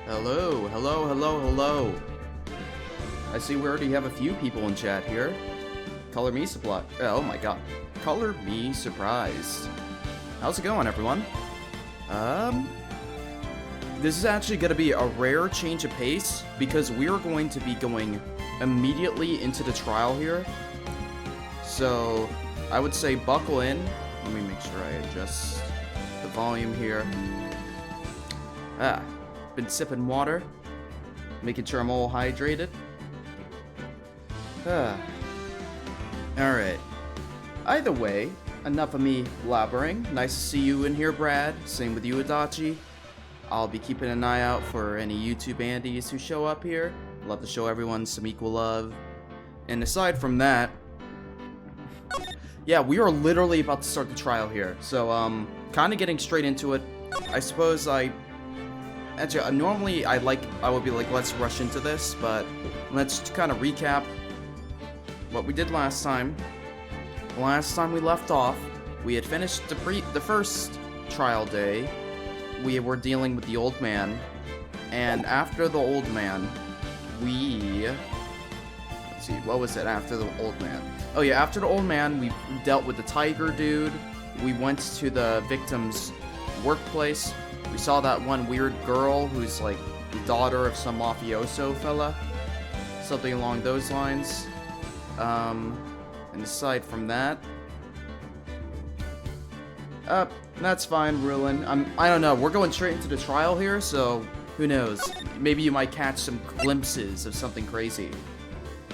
Hello, hello, hello, hello. I see we already have a few people in chat here. Color me surprised. Oh my god. Color me surprised. How's it going, everyone? This is actually going to be a rare change of pace because we are going to be going immediately into the trial here. So, I would say buckle in. Let me make sure I adjust the volume here. Been sipping water, making sure I'm all hydrated. Alright. Either way, enough of me blabbering. Nice to see you in here, Brad. Same with you, Adachi. I'll be keeping an eye out for any YouTube Andes who show up here. Love to show everyone some equal love. And aside from that, yeah, we are literally about to start the trial here. So, kind of getting straight into it. I suppose actually, normally I would be like, let's rush into this, but let's kind of recap what we did last time. Last time we left off, we had finished the first trial day. We were dealing with the old man, and after the old man, let's see, what was it after the old man? Oh yeah, after the old man, we dealt with the tiger dude. We went to the victim's workplace. We saw that one weird girl who's like the daughter of some mafioso fella. Something along those lines. And aside from that, that's fine, Ruin. I don't know, we're going straight into the trial here, so who knows? Maybe you might catch some glimpses of something crazy.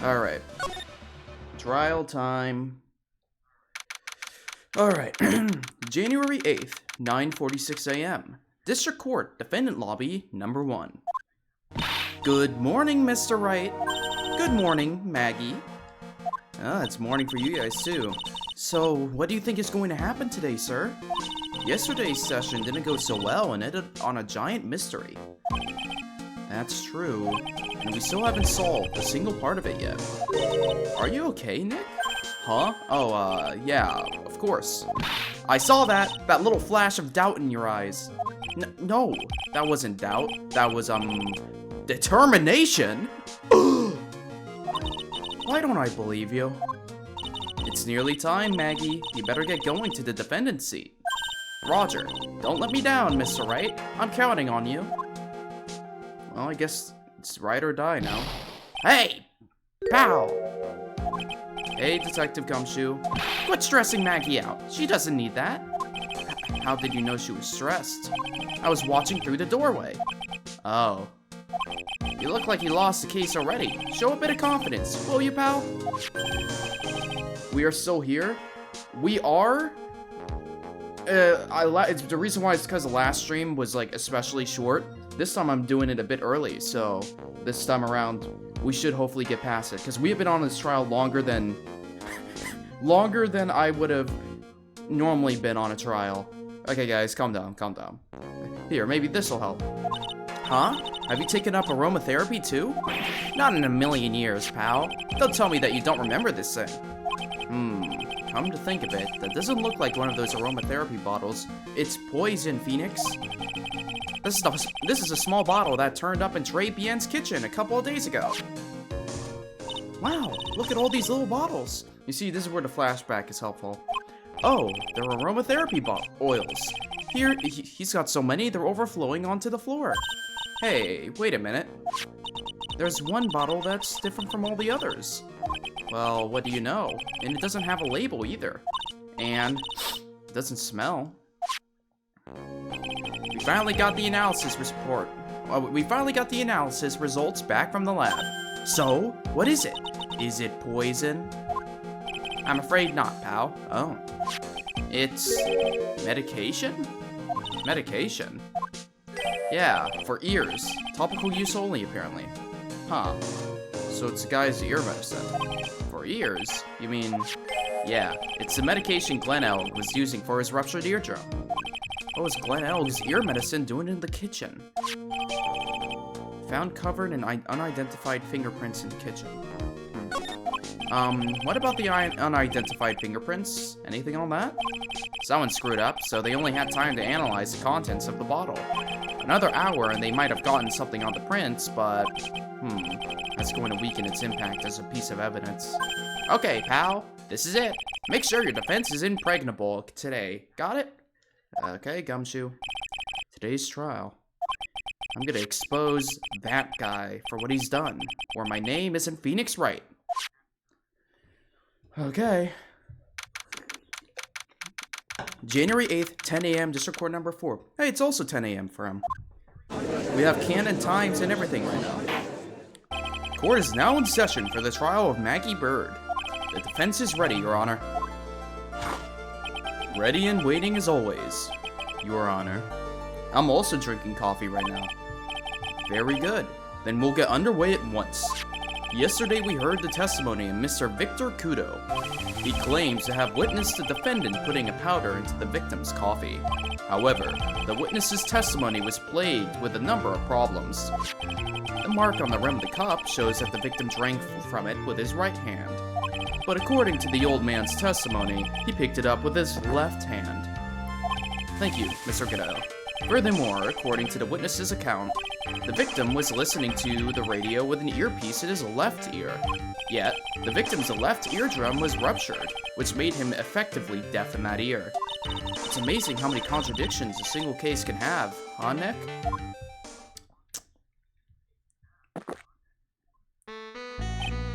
Alright. Trial time. Alright. January 8th, 9:46 a.m. District Court, Defendant Lobby, number 1. Good morning, Mr. Wright. Good morning, Maggie. It's morning for you guys, too. So, what do you think is going to happen today, sir? Yesterday's session didn't go so well and ended on a giant mystery. That's true. And we still haven't solved a single part of it yet. Are you okay, Nick? Huh? Oh, yeah, of course. I saw that little flash of doubt in your eyes. No, that wasn't doubt. That was, determination? Why don't I believe you? It's nearly time, Maggie. You better get going to the defendant's seat. Roger, don't let me down, Mr. Wright. I'm counting on you. Well, I guess it's ride or die now. Hey! Pow! Hey, Detective Gumshoe. Quit stressing Maggie out. She doesn't need that. How did you know she was stressed? I was watching through the doorway. Oh. You look like you lost the case already. Show a bit of confidence, will you, pal? We are still here. We are. The reason why is because the last stream was like especially short. This time I'm doing it a bit early, so this time around we should hopefully get past it because we have been on this trial longer than I would have normally been on a trial. Okay, guys, calm down, calm down. Here, maybe this will help. Huh? Have you taken up aromatherapy too? Not in a million years, pal. Don't tell me that you don't remember this thing. Come to think of it, that doesn't look like one of those aromatherapy bottles. It's poison, Phoenix. This is a small bottle that turned up in Trey Bien's kitchen a couple of days ago. Wow, look at all these little bottles. You see, this is where the flashback is helpful. Oh, they're aromatherapy oils. Here, he's got so many, they're overflowing onto the floor. Hey, wait a minute. There's one bottle that's different from all the others. Well, what do you know? And it doesn't have a label either. And it doesn't smell. We finally got the analysis report. We finally got the analysis results back from the lab. So, what is it? Is it poison? I'm afraid not, pal. Oh. It's medication? Medication? Yeah, for ears. Topical use only, apparently. Huh. So it's a guy's ear medicine. For ears? You mean... Yeah, it's the medication Glenn L. was using for his ruptured eardrum. What was Glenn L.'s ear medicine doing in the kitchen? Found covered in unidentified fingerprints in the kitchen. What about the unidentified fingerprints? Anything on that? Someone screwed up, so they only had time to analyze the contents of the bottle. Another hour and they might have gotten something on the prints, but... that's going to weaken its impact as a piece of evidence. Okay, pal, this is it. Make sure your defense is impregnable today. Got it? Okay, Gumshoe. Today's trial. I'm gonna expose that guy for what he's done, or my name isn't Phoenix Wright. Okay. January 8th, 10 a.m., District Court number 4. Hey, it's also 10 a.m. for him. We have canon times and everything right now. Court is now in session for the trial of Maggie Bird. The defense is ready, Your Honor. Ready and waiting as always, Your Honor. I'm also drinking coffee right now. Very good. Then we'll get underway at once. Yesterday we heard the testimony of Mr. Victor Kudo. He claims to have witnessed the defendant putting a powder into the victim's coffee. However, the witness's testimony was plagued with a number of problems. The mark on the rim of the cup shows that the victim drank from it with his right hand. But according to the old man's testimony, he picked it up with his left hand. Thank you, Mr. Godot. Furthermore, according to the witness's account, the victim was listening to the radio with an earpiece in his left ear. Yet, the victim's left eardrum was ruptured, which made him effectively deaf in that ear. It's amazing how many contradictions a single case can have, huh, Nick?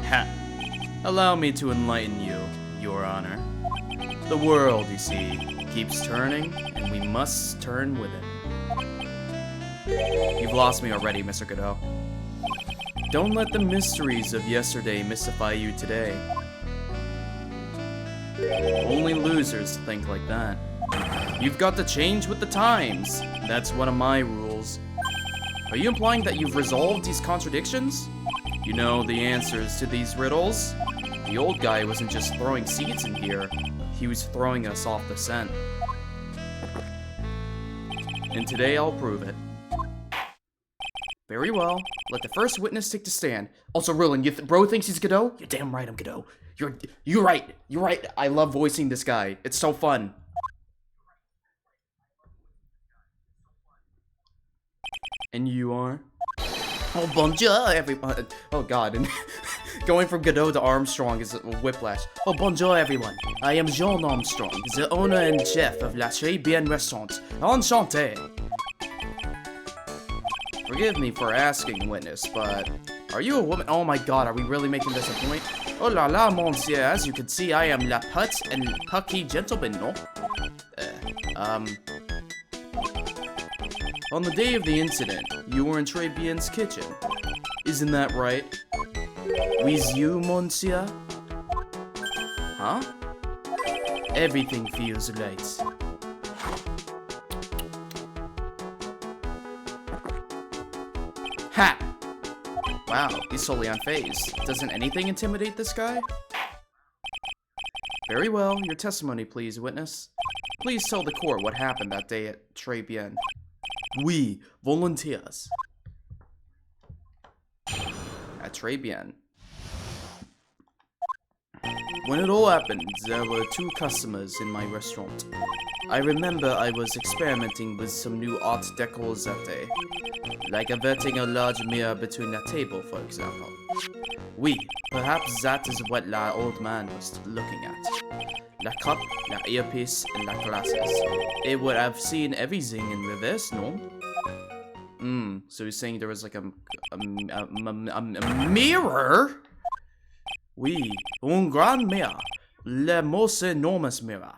Ha! Allow me to enlighten you, Your Honor. The world, you see, keeps turning, and we must turn with it. You've lost me already, Mr. Godot. Don't let the mysteries of yesterday mystify you today. Only losers think like that. You've got to change with the times. That's one of my rules. Are you implying that you've resolved these contradictions? You know the answers to these riddles? The old guy wasn't just throwing seeds in here. He was throwing us off the scent. And today I'll prove it. Very well. Let the first witness take the stand. Also, Rillin, bro thinks he's Godot? You're damn right I'm Godot. You're right. You're right. I love voicing this guy. It's so fun. And you are? Oh, bonjour, everyone. Oh, God. And going from Godot to Armstrong is a whiplash. Oh, bonjour, everyone. I am Jean Armstrong, the owner and chef of La Très Bien Restaurant. Enchanté. Forgive me for asking, witness, but are you a woman? Oh my God, are we really making this a point? Oh la la, monsieur. As you can see, I am la put and pucky gentleman, no? On the day of the incident, you were in Très Bien's kitchen. Isn't that right? With you, monsieur? Huh? Everything feels right. Ha! Wow, he's totally unfazed. Doesn't anything intimidate this guy? Very well, your testimony, please, witness. Please tell the court what happened that day at Très Bien. Oui, volunteers. At Très Bien. When it all happened, there were 2 customers in my restaurant. I remember I was experimenting with some new art decors that day. Like inverting a large mirror between a table, for example. Oui, perhaps that is what la old man was looking at. La cup, la earpiece, and la glasses. It would have seen everything in reverse, no? So he's saying there was like a mirror? Oui, un grand mirror. Le most enormous mirror.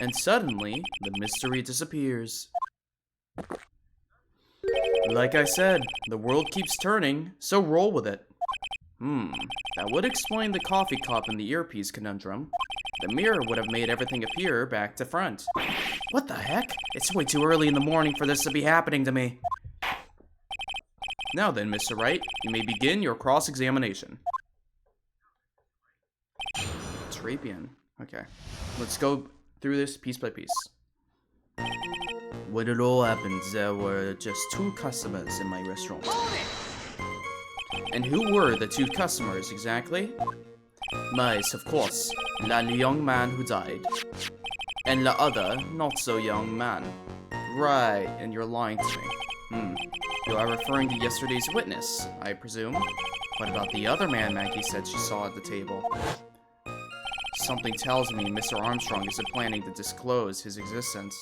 And suddenly, the mystery disappears. Like I said, the world keeps turning, so roll with it. That would explain the coffee cup and the earpiece conundrum. The mirror would have made everything appear back to front. What the heck? It's way too early in the morning for this to be happening to me. Now then, Mr. Wright, you may begin your cross-examination. Très bien. Okay. Let's go through this piece by piece. When it all happened, there were just 2 customers in my restaurant. And who were the two customers, exactly? Mice, of course. The young man who died. And the other, not so young man. Right, and you're lying to me. You are referring to yesterday's witness, I presume. What about the other man Maggie said she saw at the table? Something tells me Mr. Armstrong isn't planning to disclose his existence.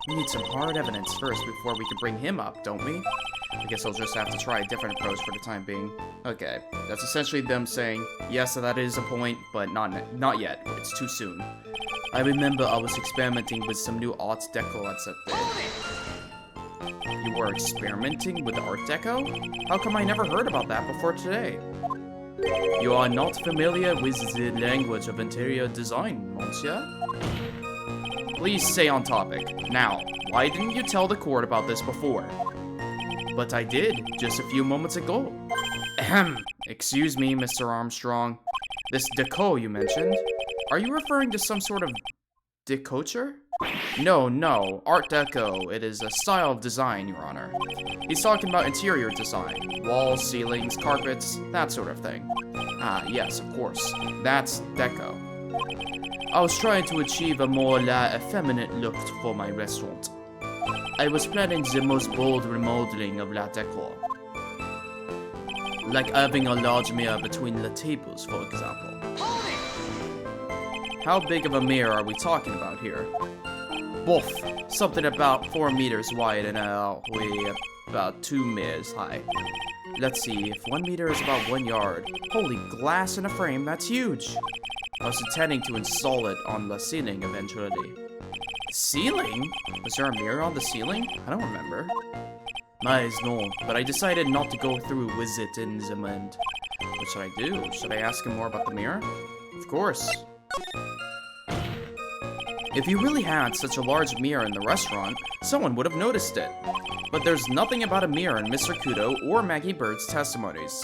We need some hard evidence first before we can bring him up, don't we? I guess I'll just have to try a different approach for the time being. Okay, that's essentially them saying, yes, that is a point, but not yet. It's too soon. I remember I was experimenting with some new Art Deco at that day. You were experimenting with Art Deco? How come I never heard about that before today? You are not familiar with the language of interior design, monsieur? Please stay on topic. Now, why didn't you tell the court about this before? But I did, just a few moments ago. Ahem. Excuse me, Mr. Armstrong. This deco you mentioned, are you referring to some sort of decoture? No, Art Deco. It is a style of design, Your Honor. He's talking about interior design. Walls, ceilings, carpets, that sort of thing. Ah, yes, of course. That's Deco. I was trying to achieve a more effeminate look for my restaurant. I was planning the most bold remodeling of La Decor. Like having a large mirror between the tables, for example. How big of a mirror are we talking about here? Boof. Something about 4 meters wide and about 2 meters high. Let's see, if 1 meter is about 1 yard. Holy glass in a frame, that's huge. I was intending to install it on the ceiling eventually. Ceiling? Was there a mirror on the ceiling? I don't remember. No, but I decided not to go through with it in the end. What should I do? Should I ask him more about the mirror? Of course. If you really had such a large mirror in the restaurant, someone would have noticed it. But there's nothing about a mirror in Mr. Kudo or Maggie Bird's testimonies.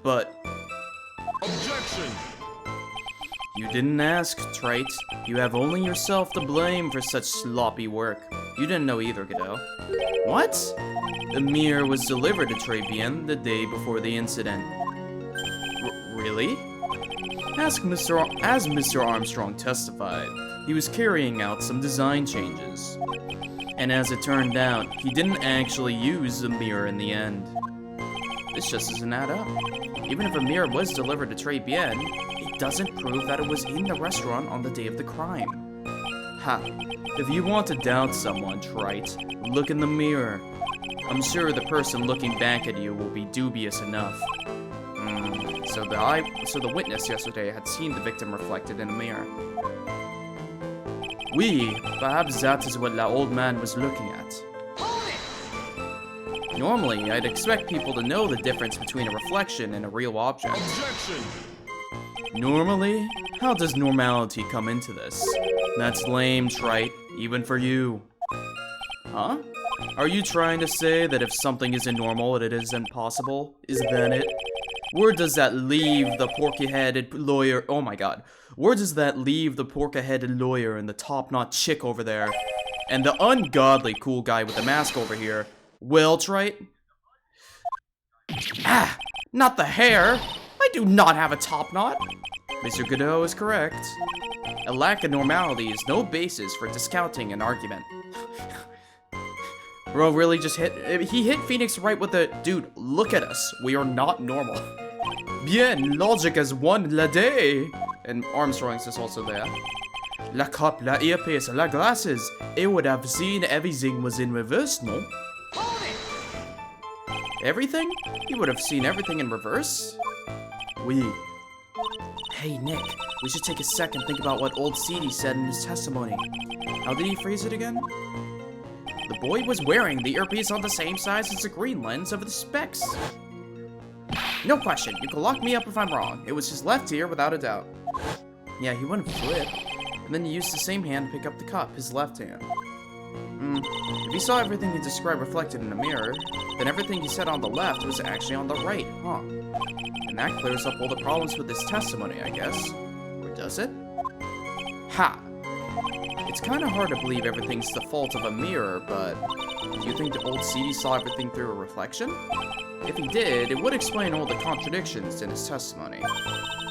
But... Objection! You didn't ask, Trite. You have only yourself to blame for such sloppy work. You didn't know either, Godot. What? The mirror was delivered to Trabien the day before the incident. Really? As Mr. Armstrong testified, he was carrying out some design changes. And as it turned out, he didn't actually use the mirror in the end. This just doesn't add up. Even if a mirror was delivered to Trabien, it doesn't prove that it was in the restaurant on the day of the crime. Ha! If you want to doubt someone, Trite, look in the mirror. I'm sure the person looking back at you will be dubious enough. So the witness yesterday had seen the victim reflected in a mirror. Perhaps that is what the old man was looking at. Normally, I'd expect people to know the difference between a reflection and a real object. Objection! Normally? How does normality come into this? That's lame, Trite, even for you. Huh? Are you trying to say that if something isn't normal, it isn't possible? Is that it? Where does that leave the porky-headed lawyer? Oh my god. Where does that leave the porky-headed lawyer and the top-notch chick over there? And the ungodly cool guy with the mask over here? Well, Trite? Ah! Not the hair! I do not have a top knot! Mr. Godot is correct. A lack of normality is no basis for discounting an argument. Bro really just he hit Phoenix Wright with the, dude, look at us. We are not normal. Bien, logic has won la day. And Armstrong's is also there. La cup, la earpiece, la glasses. It would have seen everything was in reverse, no? Everything? He would have seen everything in reverse? Hey, Nick, we should take a sec and think about what old CD said in his testimony. How did he phrase it again? The boy was wearing the earpiece on the same size as the green lens of the specs. No question, you can lock me up if I'm wrong. It was his left ear without a doubt. Yeah, he wouldn't flip. And then he used the same hand to pick up the cup, his left hand. If he saw everything he described reflected in the mirror, then everything he said on the left was actually on the right, huh? And that clears up all the problems with his testimony, I guess. Or does it? Ha! It's kind of hard to believe everything's the fault of a mirror, but do you think the old CD saw everything through a reflection? If he did, it would explain all the contradictions in his testimony.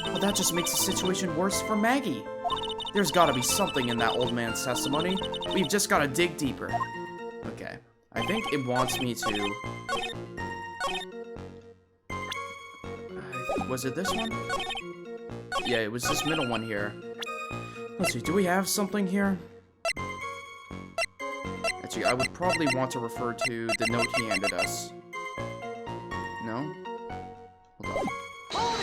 But that just makes the situation worse for Maggie. There's gotta be something in that old man's testimony. We've just gotta dig deeper. Okay. I think it wants me to... Was it this one? Yeah, it was this middle one here. Let's see, do we have something here? Actually, I would probably want to refer to the note he handed us. No? Hold on.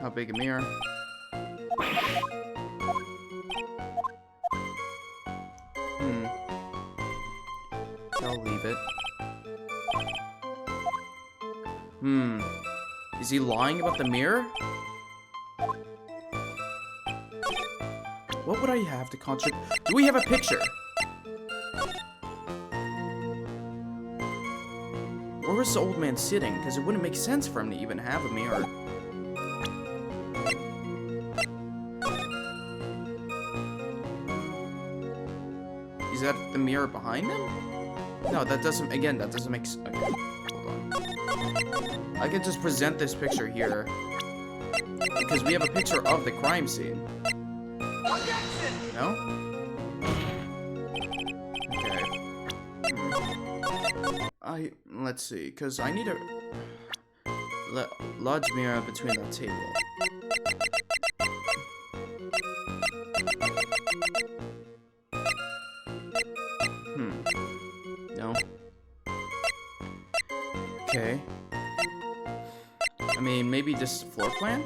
How big a mirror? I'll leave it. Is he lying about the mirror? What would I have to contradict? Do we have a picture? Where was the old man sitting? Because it wouldn't make sense for him to even have a mirror. Is that the mirror behind him? No, that doesn't, again, that doesn't make sense. Okay, hold on. I could just present this picture here. Because we have a picture of the crime scene. No? Okay. Let's see, because I need a large mirror between the table. No. Okay. I mean, maybe just a floor plan?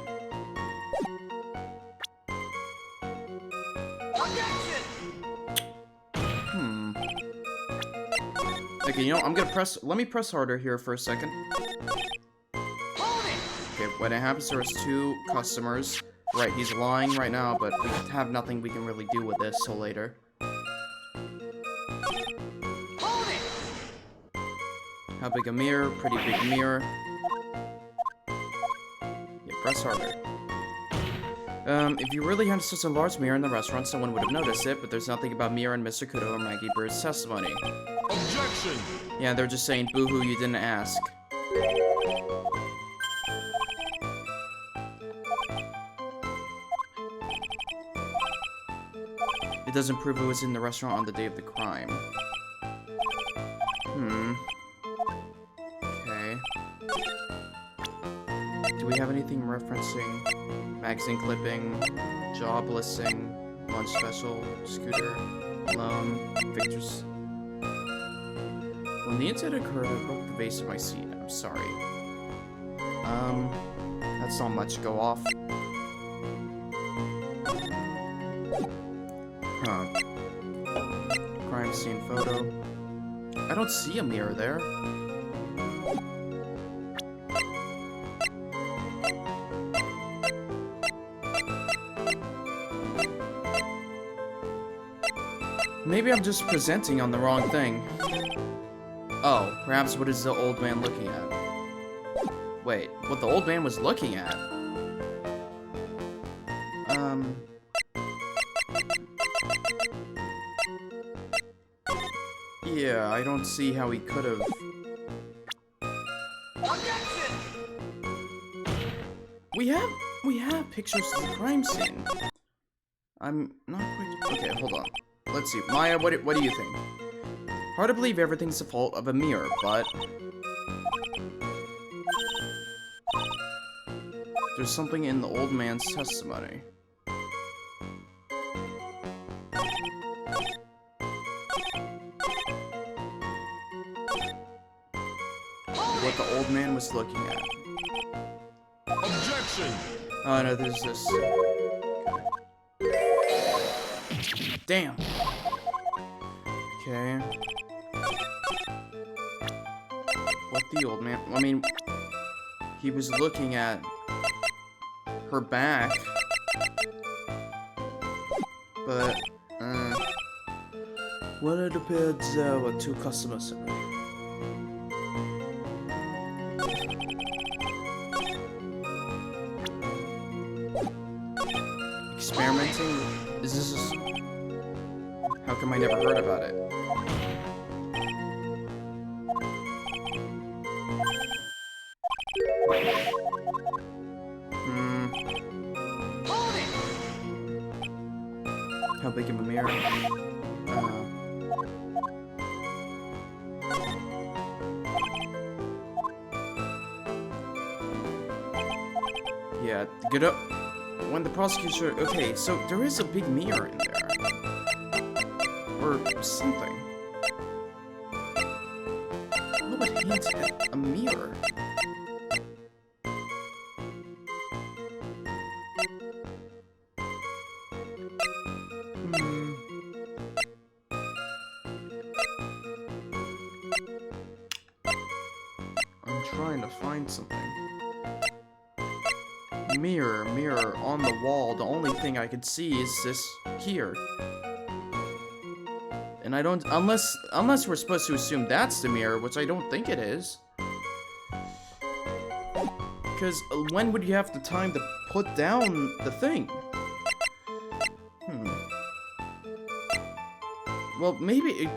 Okay, you know, I'm gonna press, let me press harder here for a second. Okay, when it happens, there's two customers. Right, he's lying right now, but we have nothing we can really do with this till later. How big a mirror? Pretty big mirror. Yeah, press harder. If you really had such a large mirror in the restaurant, someone would have noticed it, but there's nothing about mirror in Mr. Kudo or Maggie Bird's testimony. Objection! Yeah, they're just saying, boo-hoo, you didn't ask. It doesn't prove it was in the restaurant on the day of the crime. Okay. Do we have anything referencing magazine clipping, job listing, lunch special, scooter, loan, Victor's... When the incident occurred, I broke the vase of my seat. I'm sorry. That's not much to go off. Huh. Crime scene photo. I don't see a mirror there. Maybe I'm just presenting on the wrong thing. Oh, perhaps what is the old man looking at? Wait, what the old man was looking at? Yeah, I don't see how he could have... We have pictures of the crime scene. I'm not quite... Okay, hold on. Let's see. Maya, what do you think? Hard to believe everything's the fault of a mirror, but... There's something in the old man's testimony. What the old man was looking at. Objection! Oh no, there's this. Damn. Okay. What the old man? I mean, he was looking at her back, but well, it appeared there were two customers. Experimenting? Is this just... How come I never heard about it? How big of a mirror? Yeah, good up. When the prosecutor... Okay, so there is a big mirror in there. Or something. What would hint at a mirror? I'm trying to find something. Mirror, mirror on the wall. The only thing I could see is this here. And I don't, unless we're supposed to assume that's the mirror, which I don't think it is. Because when would you have the time to put down the thing? Well, maybe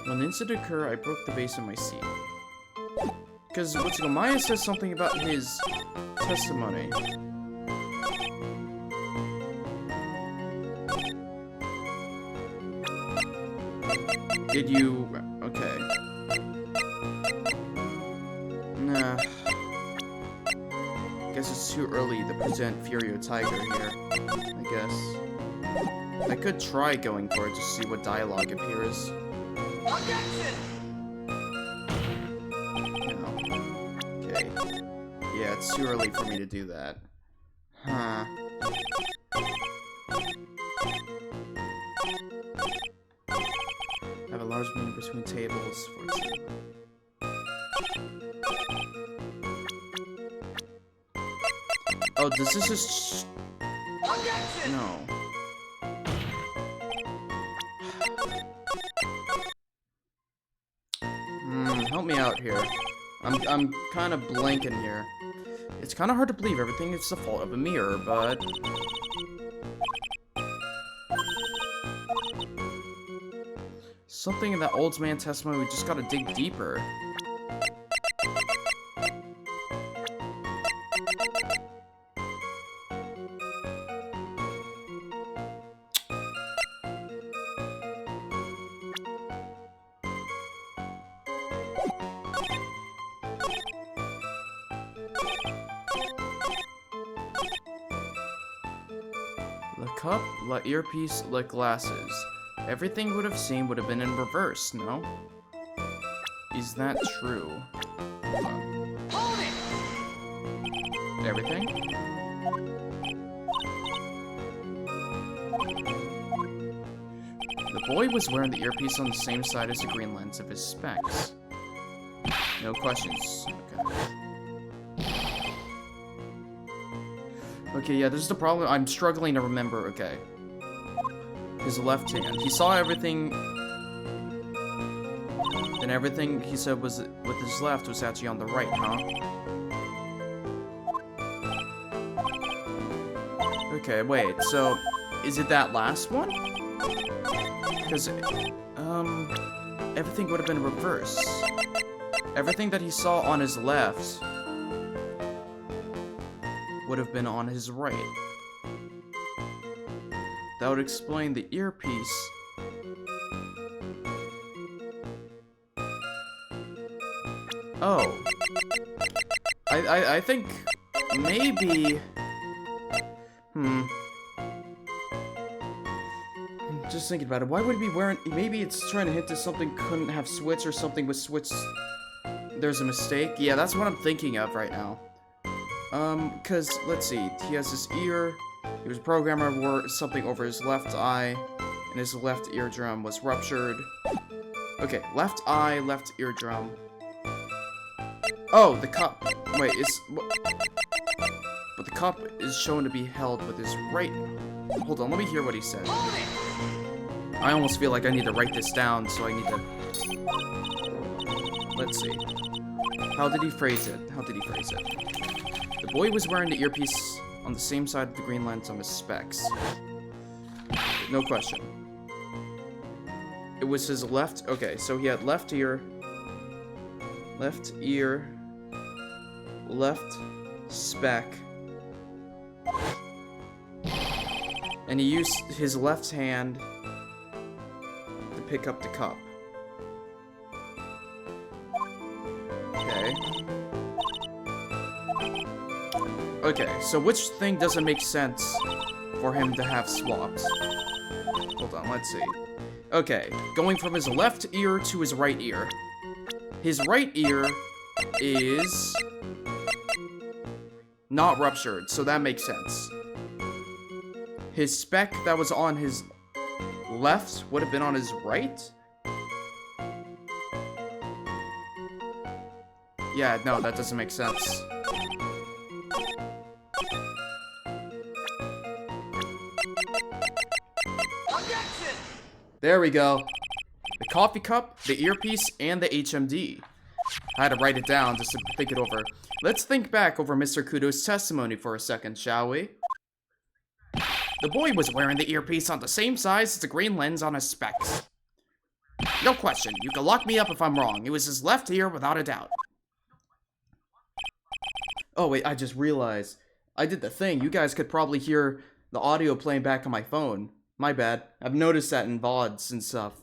when the incident occurred, I broke the vase in my seat. Because Maya says something about his testimony. Did you... Okay. Nah. Guess it's too early to present Furio Tiger here. I guess. I could try going for it to see what dialogue appears. Objection! No. Okay. Yeah, it's too early for me to do that. Huh. Have a large meeting between tables for two. Oh, does this just... Objection! No. Help me out here. I'm kind of blanking here. It's kind of hard to believe everything is the fault of a mirror, but... Something in that old man's testimony, we just gotta dig deeper. The cup, the earpiece, the glasses. Everything would have seen would have been in reverse, no? Is that true? Hold on. Everything? The boy was wearing the earpiece on the same side as the green lens of his specs. No questions. Okay, yeah, this is the problem. I'm struggling to remember. Okay. His left hand. He saw everything. And everything he said was with his left was actually on the right, huh? Okay, wait. So, is it that last one? Because, everything would have been reversed. Everything that he saw on his left would have been on his right. That would explain the earpiece. Oh. I think maybe... I'm just thinking about it. Why would he be wearing... Maybe it's trying to hint that something couldn't have switch or something with switch... There's a mistake? Yeah, that's what I'm thinking of right now. Cause, let's see. He has his ear. He was a programmer, wore something over his left eye, and his left eardrum was ruptured. Okay, left eye, left eardrum. Oh, the cup. Wait, but the cup is shown to be held with his right... Hold on, let me hear what he said. I almost feel like I need to write this down, so I need to... Let's see. How did he phrase it? The boy was wearing the earpiece on the same side of the green lens on his specs. No question. It was his left... Okay, so he had left ear... Left ear... Left speck... And he used his left hand to pick up the cup. Okay. Okay, so which thing doesn't make sense for him to have swapped? Hold on, let's see. Okay, going from his left ear to his right ear. His right ear is not ruptured, so that makes sense. His speck that was on his left would have been on his right? Yeah, no, that doesn't make sense. Objection! There we go. The coffee cup, the earpiece, and the HMD. I had to write it down just to think it over. Let's think back over Mr. Kudo's testimony for a second, shall we? The boy was wearing the earpiece on the same size as the green lens on his specs. No question, you can lock me up if I'm wrong. It was his left ear without a doubt. Oh wait, I just realized. I did the thing. You guys could probably hear the audio playing back on my phone. My bad. I've noticed that in VODs and stuff.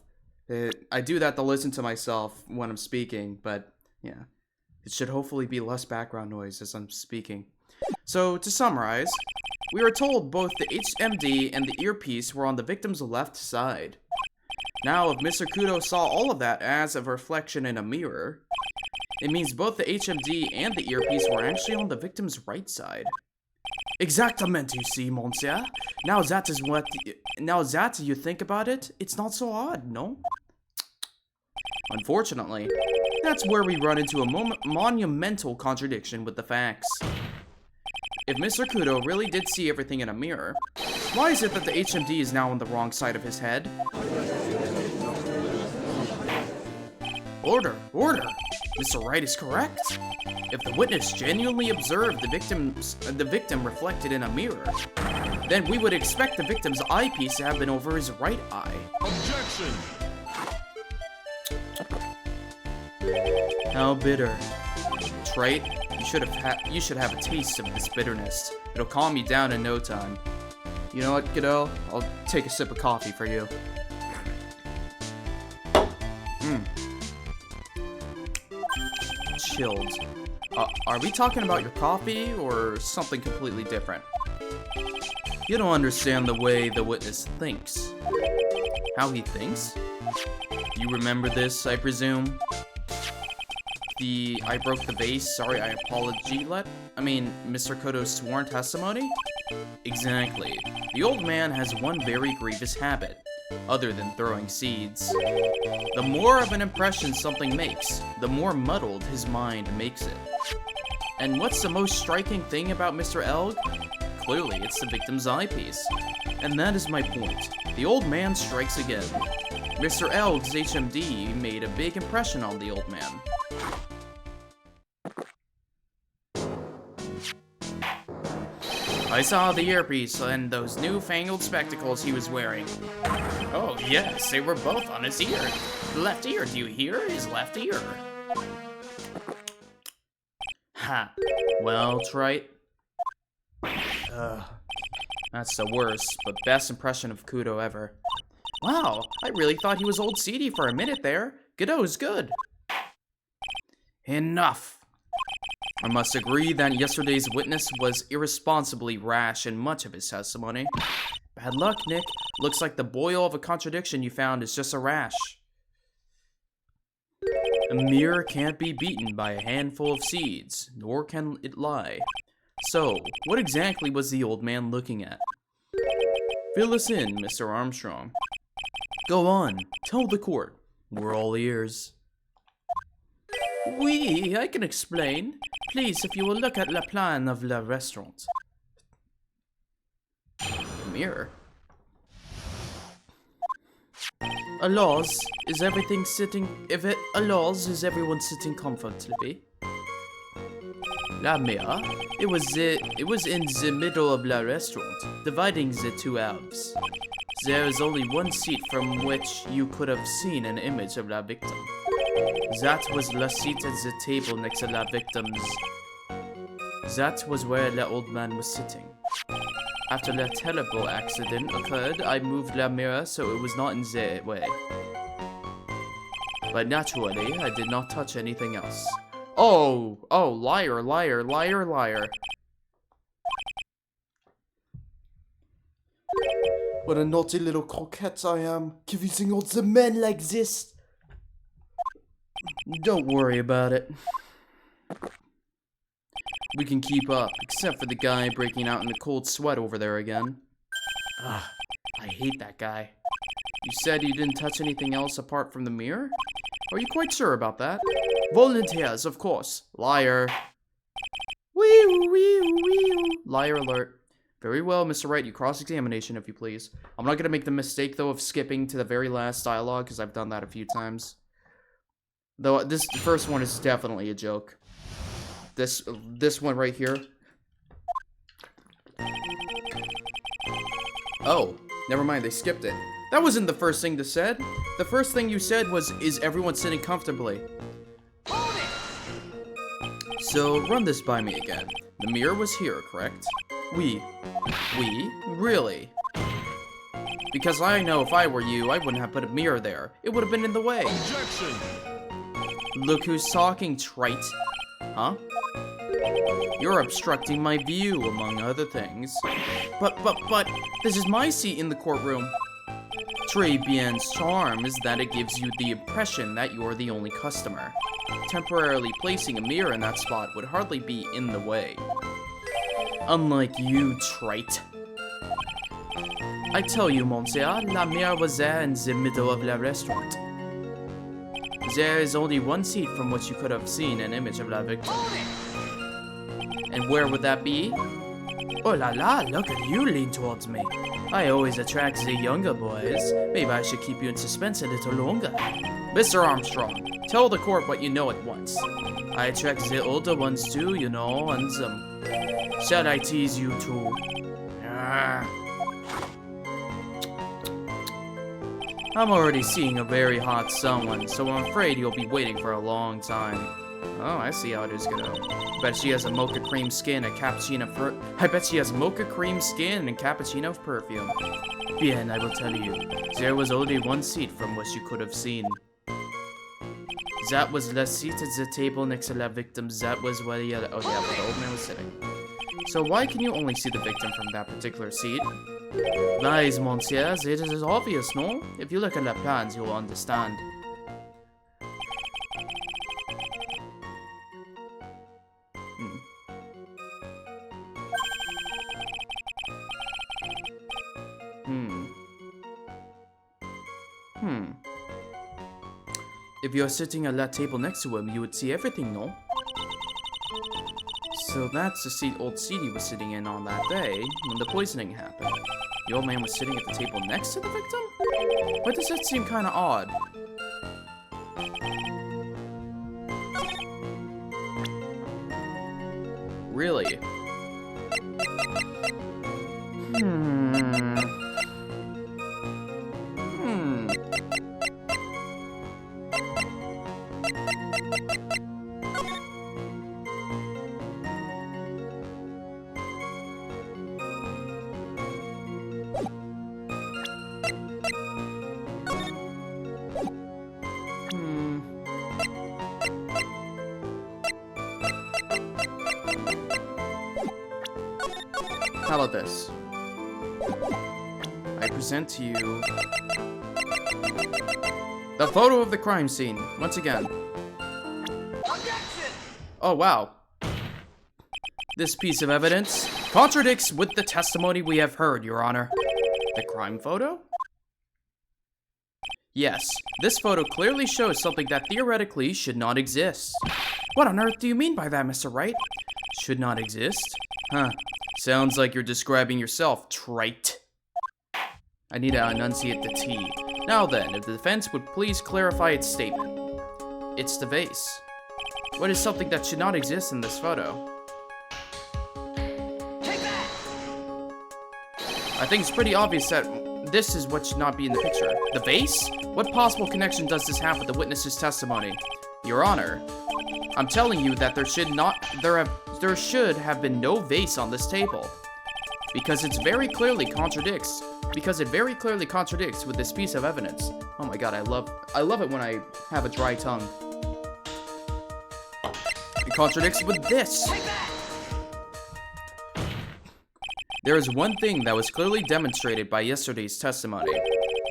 I do that to listen to myself when I'm speaking, but yeah. It should hopefully be less background noise as I'm speaking. So, to summarize, we were told both the HMD and the earpiece were on the victim's left side. Now, if Mr. Kudo saw all of that as a reflection in a mirror, it means both the HMD and the earpiece were actually on the victim's right side. Exactamente, you see, monsieur. Now that you think about it, it's not so odd, no? Unfortunately, that's where we run into a monumental contradiction with the facts. If Mr. Kudo really did see everything in a mirror, why is it that the HMD is now on the wrong side of his head? Order! Order! Mr. Wright is correct. If the witness genuinely observed the victim reflected in a mirror, then we would expect the victim's eyepiece to have been over his right eye. Objection! How bitter. Trait, you should have a taste of this bitterness. It'll calm you down in no time. You know what, kiddo? I'll take a sip of coffee for you. Chilled. Are we talking about your coffee or something completely different? You don't understand the way the witness thinks. How he thinks? You remember this, I presume? I broke the vase, sorry, I apologize. Mr. Kudo's sworn testimony? Exactly. The old man has one very grievous habit, other than throwing seeds. The more of an impression something makes, the more muddled his mind makes it. And what's the most striking thing about Mr. Elg? Clearly, it's the victim's eyepiece. And that is my point. The old man strikes again. Mr. Elg's HMD made a big impression on the old man. I saw the earpiece and those newfangled spectacles he was wearing. Oh yes, they were both on his ear. The left ear, do you hear? His left ear. Ha. Well, Trite. That's the worst, but best impression of Kudo ever. Wow, I really thought he was old seedy for a minute there. Godot's good. Enough. I must agree that yesterday's witness was irresponsibly rash in much of his testimony. Bad luck, Nick. Looks like the boil of a contradiction you found is just a rash. A mirror can't be beaten by a handful of seeds, nor can it lie. So, what exactly was the old man looking at? Fill us in, Mr. Armstrong. Go on, tell the court. We're all ears. Oui, I can explain. Please, if you will look at the plan of the restaurant. Mirror. Allows, is everything sitting? Allows, is everyone sitting comfortably? La mirror. It was in the middle of the restaurant, dividing the two halves. There is only one seat from which you could have seen an image of la victim. That was la seat at the table next to la victim's. That was where the old man was sitting. After the terrible accident occurred, I moved la mirror so it was not in the way. But naturally, I did not touch anything else. Oh, liar, liar, liar, liar. What a naughty little croquette I am, confusing all the men like this. Don't worry about it. We can keep up, except for the guy breaking out in a cold sweat over there again. Ah, I hate that guy. You said you didn't touch anything else apart from the mirror? Are you quite sure about that? Volunteers, of course. Liar. Wee wee. Liar alert. Very well, Mr. Wright, you cross-examination if you please. I'm not gonna make the mistake, though, of skipping to the very last dialogue, because I've done that a few times. Though, this first one is definitely a joke. This one right here. Oh, never mind, they skipped it. That wasn't the first thing they said. The first thing you said was, is everyone sitting comfortably? So, run this by me again. The mirror was here, correct? We? Really? Because I know if I were you, I wouldn't have put a mirror there. It would have been in the way. Objection! Look who's talking, trite. Huh? You're obstructing my view, among other things. But, this is my seat in the courtroom. Très bien's charm is that it gives you the impression that you're the only customer. Temporarily placing a mirror in that spot would hardly be in the way. Unlike you, trite. I tell you, monsieur, la mirror was there in the middle of the restaurant. There is only one seat from which you could have seen an image of la victim. And where would that be? Oh la la, look at you lean towards me. I always attract the younger boys. Maybe I should keep you in suspense a little longer. Mr. Armstrong, tell the court what you know at once. I attract the older ones too, you know, and shall I tease you too? I'm already seeing a very hot someone, so I'm afraid you'll be waiting for a long time. Oh, I see how it is gonna. I bet she has a mocha cream skin and cappuccino perfume. Bien, I will tell you. There was only one seat from which you could have seen. That was la seat at the table next to la victim. That was where the other. Oh yeah, where the old man was sitting. So why can you only see the victim from that particular seat? Lies, monsieurs, it is obvious, no? If you look at the plans, you will understand. If you're sitting at that table next to him, you would see everything, no? So that's the seat old Seedy was sitting in on that day when the poisoning happened. The old man was sitting at the table next to the victim? Why does that seem kind of odd? Really? How about this? I present to you the photo of the crime scene, once again. Objection! Oh, wow. This piece of evidence contradicts with the testimony we have heard, Your Honor. The crime photo? Yes, this photo clearly shows something that theoretically should not exist. What on earth do you mean by that, Mr. Wright? Should not exist? Huh. Sounds like you're describing yourself, trite. I need to enunciate the T. Now then, if the defense would please clarify its statement. It's the vase. What is something that should not exist in this photo? Take that! I think it's pretty obvious that this is what should not be in the picture. The vase? What possible connection does this have with the witness's testimony? Your Honor, I'm telling you that there should have been no vase on this table. Because it very clearly contradicts with this piece of evidence. Oh my god, I love it when I have a dry tongue. It contradicts with this. There is one thing that was clearly demonstrated by yesterday's testimony.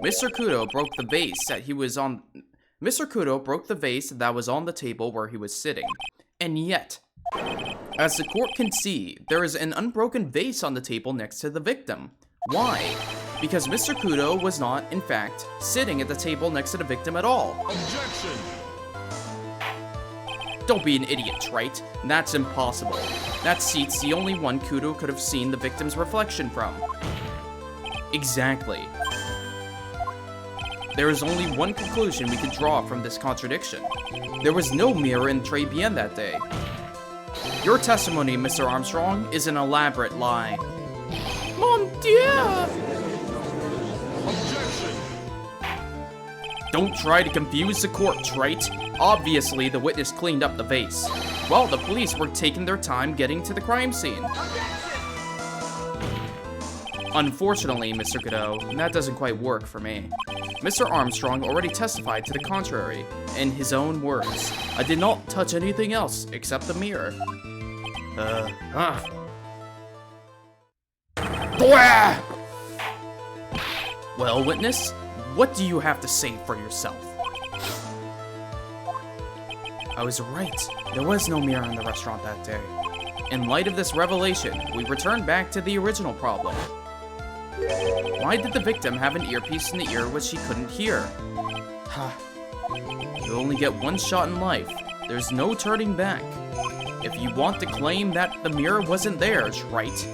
Mr. Kudo broke the vase that was on the table where he was sitting. And yet, as the court can see, there is an unbroken vase on the table next to the victim. Why? Because Mr. Kudo was not, in fact, sitting at the table next to the victim at all. Objection! Don't be an idiot, Trite. That's impossible. That seat's the only one Kudo could have seen the victim's reflection from. Exactly. There is only one conclusion we could draw from this contradiction. There was no mirror in Très Bien that day. Your testimony, Mr. Armstrong, is an elaborate lie. Mon Dieu! Objection! Don't try to confuse the court, Trite. Obviously, the witness cleaned up the vase, while the police were taking their time getting to the crime scene. Unfortunately, Mr. Godot, that doesn't quite work for me. Mr. Armstrong already testified to the contrary, in his own words. I did not touch anything else except the mirror. Well, witness, what do you have to say for yourself? I was right. There was no mirror in the restaurant that day. In light of this revelation, we return back to the original problem. Why did the victim have an earpiece in the ear which she couldn't hear? You only get one shot in life. There's no turning back. If you want to claim that the mirror wasn't there, Trite,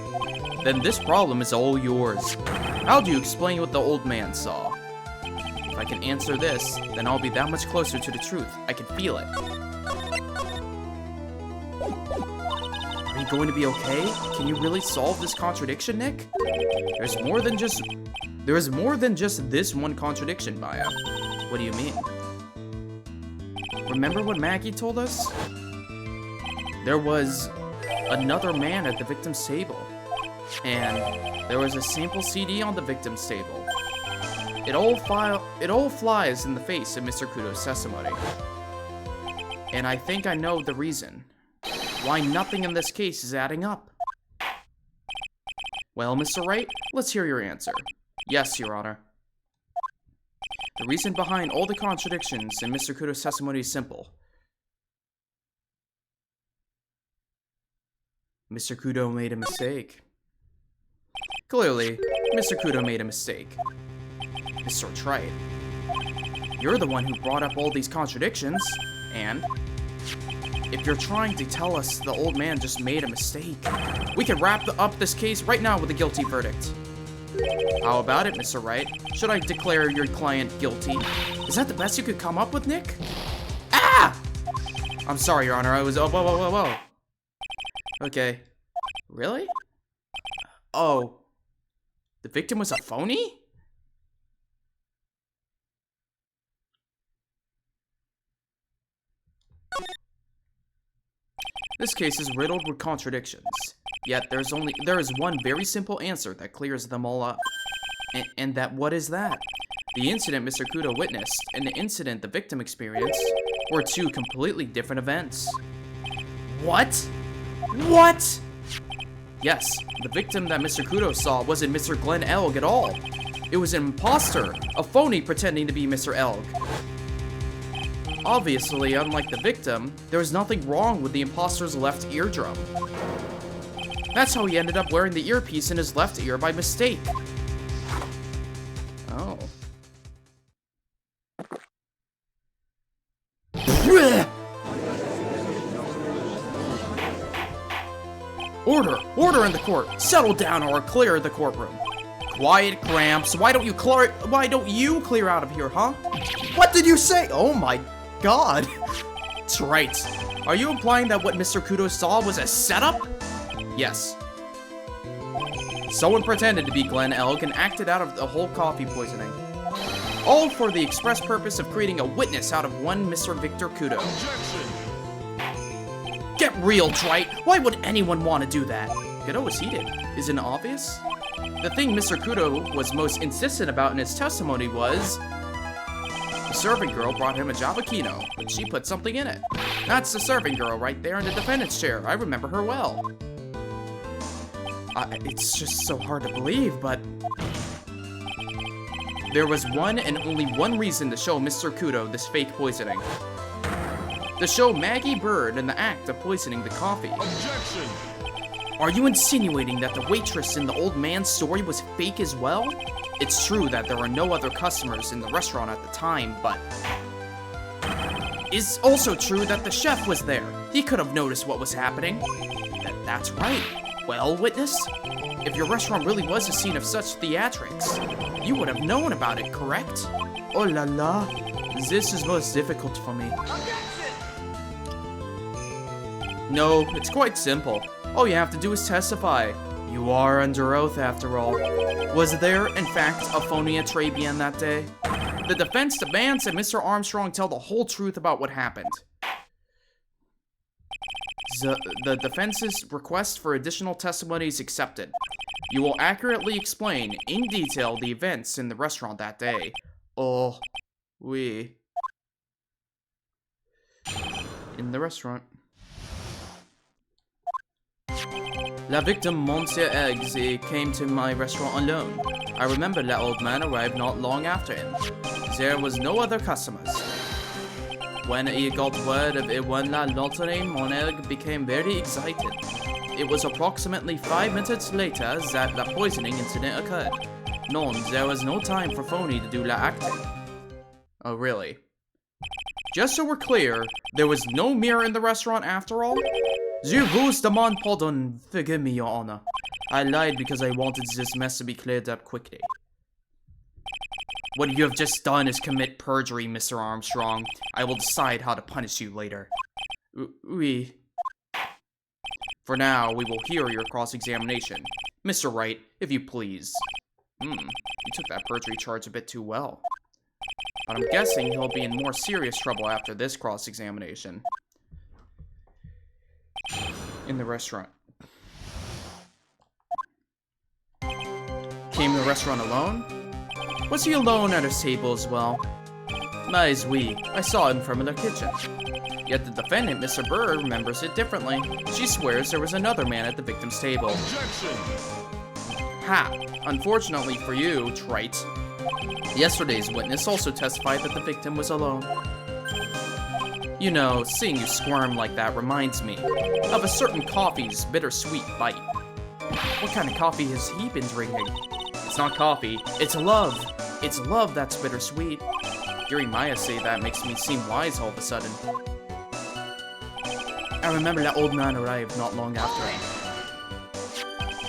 then this problem is all yours. How do you explain what the old man saw? If I can answer this, then I'll be that much closer to the truth. I can feel it. Are you going to be okay? Can you really solve this contradiction, Nick? There is more than just this one contradiction, Maya. What do you mean? Remember what Maggie told us? There was another man at the victim's table, and there was a sample CD on the victim's table. It all flies in the face of Mr. Kudo's testimony. And I think I know the reason why nothing in this case is adding up. Well, Mr. Wright, let's hear your answer. Yes, Your Honor. The reason behind all the contradictions in Mr. Kudo's testimony is simple. Mr. Kudo made a mistake. Clearly, Mr. Kudo made a mistake. Mr. Trite, you're the one who brought up all these contradictions, and if you're trying to tell us the old man just made a mistake, we can wrap up this case right now with a guilty verdict. How about it, Mr. Wright? Should I declare your client guilty? Is that the best you could come up with, Nick? Ah! I'm sorry, Your Honor, I was- whoa. Okay. Really? Oh. The victim was a phony? This case is riddled with contradictions, yet there is one very simple answer that clears them all up. And what is that? The incident Mr. Kudo witnessed and the incident the victim experienced were two completely different events. What? What? Yes, the victim that Mr. Kudo saw wasn't Mr. Glenn Elg at all. It was an imposter, a phony pretending to be Mr. Elg. Obviously, unlike the victim, there was nothing wrong with the imposter's left eardrum. That's how he ended up wearing the earpiece in his left ear by mistake. Oh. Order in the court! Settle down or clear the courtroom. Quiet, Gramps. Why don't you clear out of here, huh? What did you say? Oh my god. That's right. Are you implying that what Mr. Kudo saw was a setup? Yes. Someone pretended to be Glenn Elg and acted out of the whole coffee poisoning. All for the express purpose of creating a witness out of one Mr. Victor Kudo. Objection! Get real, Trite! Why would anyone want to do that? Kudo was heated. Isn't it obvious? The thing Mr. Kudo was most insistent about in his testimony was... the serving girl brought him a Javakino, but she put something in it. That's the serving girl right there in the defendant's chair. I remember her well. It's just so hard to believe, but... there was one and only one reason to show Mr. Kudo this fake poisoning. To show Maggie Bird in the act of poisoning the coffee. Objection! Are you insinuating that the waitress in the old man's story was fake as well? It's true that there were no other customers in the restaurant at the time, but... it's also true that the chef was there. He could have noticed what was happening. That's right. Well, witness? If your restaurant really was a scene of such theatrics, you would have known about it, correct? Oh la la. This is most difficult for me. Objection! No, it's quite simple. All you have to do is testify. You are under oath, after all. Was there, in fact, a phony Trabian that day? The defense demands that Mr. Armstrong tell the whole truth about what happened. The defense's request for additional testimony is accepted. You will accurately explain, in detail, the events in the restaurant that day. Oh, oui. In the restaurant. La victim, Monsieur Eggs, came to my restaurant alone. I remember that old man arrived not long after him. There was no other customers. When he got word of it one la lottery, mon egg became very excited. It was approximately 5 minutes later that the poisoning incident occurred. No, there was no time for phony to do la acting. Oh, really? Just so we're clear, there was no mirror in the restaurant after all? Je vous demande pardon. Forgive me, Your Honor. I lied because I wanted this mess to be cleared up quickly. What you have just done is commit perjury, Mr. Armstrong. I will decide how to punish you later. Oui. For now, we will hear your cross-examination. Mr. Wright, if you please. You took that perjury charge a bit too well. But I'm guessing he'll be in more serious trouble after this cross-examination. In the restaurant. Came to the restaurant alone? Was he alone at his table as well? Mais oui, I saw him from the kitchen. Yet the defendant, Mr. Bird, remembers it differently. She swears there was another man at the victim's table. Objection! Ha! Unfortunately for you, Trite. Yesterday's witness also testified that the victim was alone. You know, seeing you squirm like that reminds me of a certain coffee's bittersweet bite. What kind of coffee has he been drinking? It's not coffee, it's love. It's love that's bittersweet. Hearing Maya say that makes me seem wise all of a sudden. I remember that old man arrived not long after him.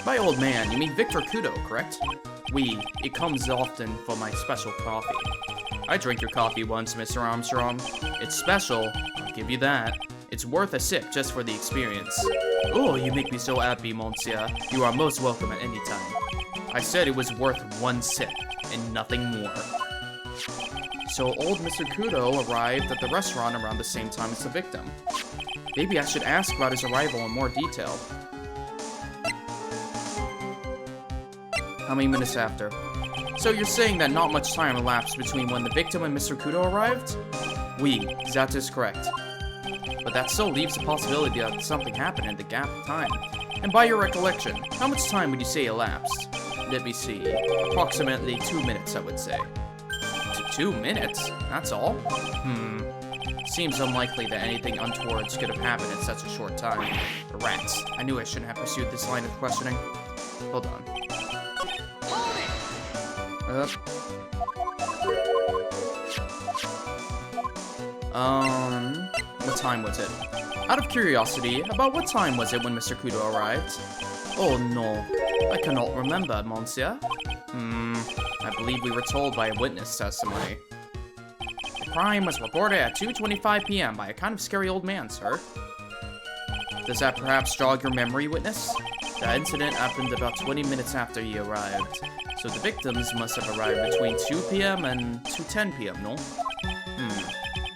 By old man, you mean Victor Kudo, correct? Oui, it comes often for my special coffee. I drank your coffee once, Mr. Armstrong. It's special, I'll give you that. It's worth a sip just for the experience. Oh, you make me so happy, monsieur. You are most welcome at any time. I said it was worth one sip, and nothing more. So old Mr. Kudo arrived at the restaurant around the same time as the victim. Maybe I should ask about his arrival in more detail. How many minutes after? So you're saying that not much time elapsed between when the victim and Mr. Kudo arrived? Oui, that is correct. But that still leaves the possibility that something happened in the gap of time. And by your recollection, how much time would you say elapsed? Let me see. Approximately 2 minutes, I would say. 2 minutes? That's all? Seems unlikely that anything untoward could have happened in such a short time. The rats. I knew I shouldn't have pursued this line of questioning. Hold on. What time was it? Out of curiosity, about what time was it when Mr. Kudo arrived? Oh no, I cannot remember, monsieur. I believe we were told by a witness testimony. The crime was reported at 2:25 p.m. by a kind of scary old man, sir. Does that perhaps jog your memory, witness? The incident happened about 20 minutes after he arrived, so the victims must have arrived between 2 p.m. and 2:10 p.m., no?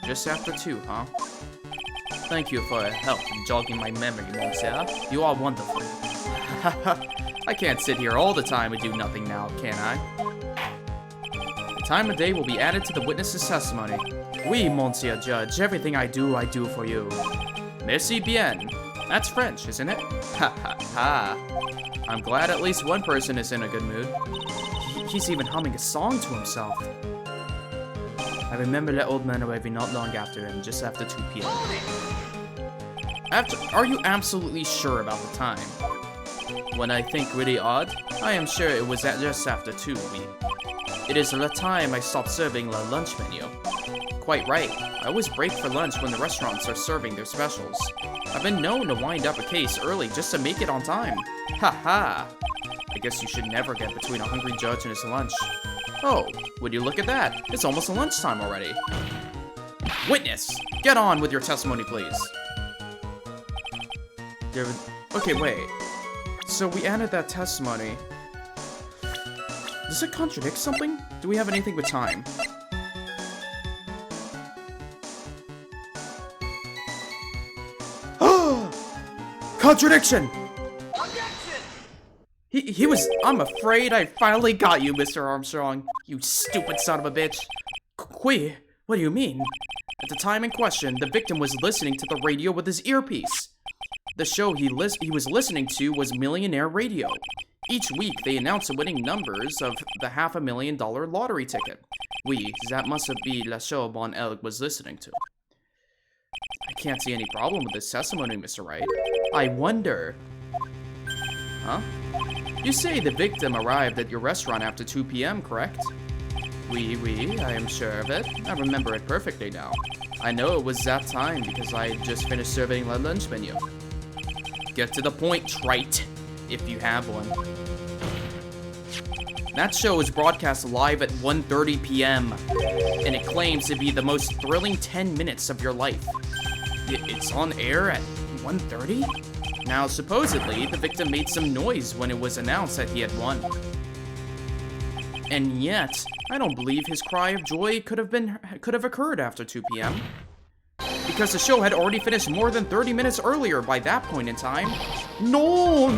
Just after 2, huh? Thank you for your help in jogging my memory, monsieur. You are wonderful. I can't sit here all the time and do nothing now, can I? The time of day will be added to the witness's testimony. Oui, monsieur judge. Everything I do for you. Merci bien. That's French, isn't it? Ha ha ha. I'm glad at least one person is in a good mood. He's even humming a song to himself. I remember that old man arriving not long after him, just after 2 p.m. Are you absolutely sure about the time? When I think really odd, I am sure it was at just after 2, oui. It is the time I stopped serving the lunch menu. Quite right. I always break for lunch when the restaurants are serving their specials. I've been known to wind up a case early just to make it on time. Ha ha! I guess you should never get between a hungry judge and his lunch. Oh, would you look at that? It's almost lunchtime already. Witness! Get on with your testimony, please. Okay, wait. So we added that testimony. Does it contradict something? Do we have anything with time? Contradiction! Objection! He was. I'm afraid I finally got you, Mr. Armstrong. You stupid son of a bitch. Qui? What do you mean? At the time in question, the victim was listening to the radio with his earpiece. The show he was listening to was Millionaire Radio. Each week, they announced the winning numbers of the $500,000 lottery ticket. Oui, that must be la show Bon Elk was listening to. I can't see any problem with this testimony, Mr. Wright. I wonder... Huh? You say the victim arrived at your restaurant after 2 p.m., correct? Oui, I am sure of it. I remember it perfectly now. I know it was that time because I had just finished serving the lunch menu. Get to the point, trite, if you have one. That show was broadcast live at 1:30 p.m., and it claims to be the most thrilling 10 minutes of your life. It's on air at 1:30? Now, supposedly, the victim made some noise when it was announced that he had won. And yet, I don't believe his cry of joy could have occurred after 2 p.m. Because the show had already finished more than 30 minutes earlier by that point in time. No!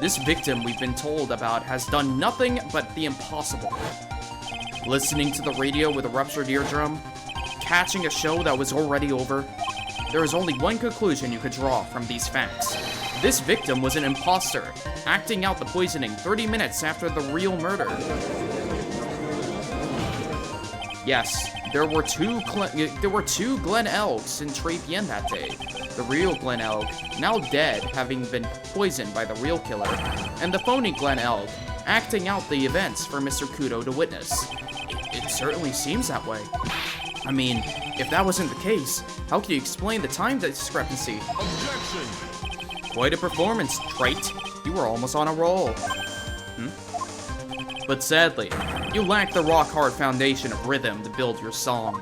This victim we've been told about has done nothing but the impossible. Listening to the radio with a ruptured eardrum, catching a show that was already over. There is only one conclusion you could draw from these facts. This victim was an imposter, acting out the poisoning 30 minutes after the real murder. Yes, there were two Glen Elks in Trapien that day. The real Glen Elk, now dead, having been poisoned by the real killer, and the phony Glen Elk, acting out the events for Mr. Kudo to witness. It certainly seems that way. I mean, if that wasn't the case, how can you explain the time discrepancy? Objection! Quite a performance, trite. You were almost on a roll. But sadly, you lack the rock-hard foundation of rhythm to build your song.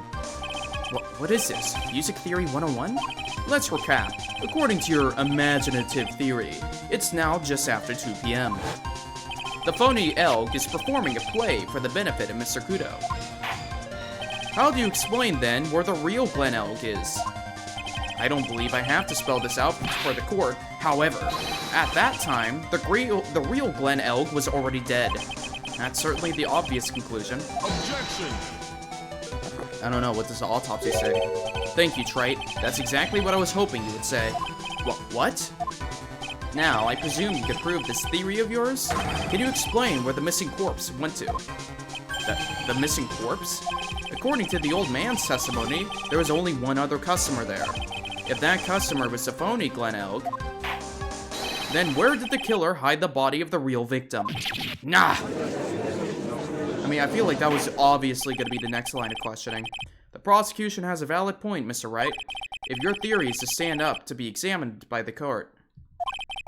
What is this? Music Theory 101? Let's recap. According to your imaginative theory, it's now just after 2 p.m. The phony elk is performing a play for the benefit of Mr. Kudo. How do you explain, then, where the real Glen Elk is? I don't believe I have to spell this out for the court. However, at that time, the real Glen Elk was already dead. That's certainly the obvious conclusion. Objection! I don't know, what does the autopsy say? Thank you, Trite. That's exactly what I was hoping you would say. What? Now, I presume you could prove this theory of yours? Can you explain where the missing corpse went to? The missing corpse? According to the old man's testimony, there was only one other customer there. If that customer was the phony Glen Elk, then where did the killer hide the body of the real victim? Nah! I mean, I feel like that was obviously going to be the next line of questioning. The prosecution has a valid point, Mr. Wright. If your theory is to stand up to be examined by the court,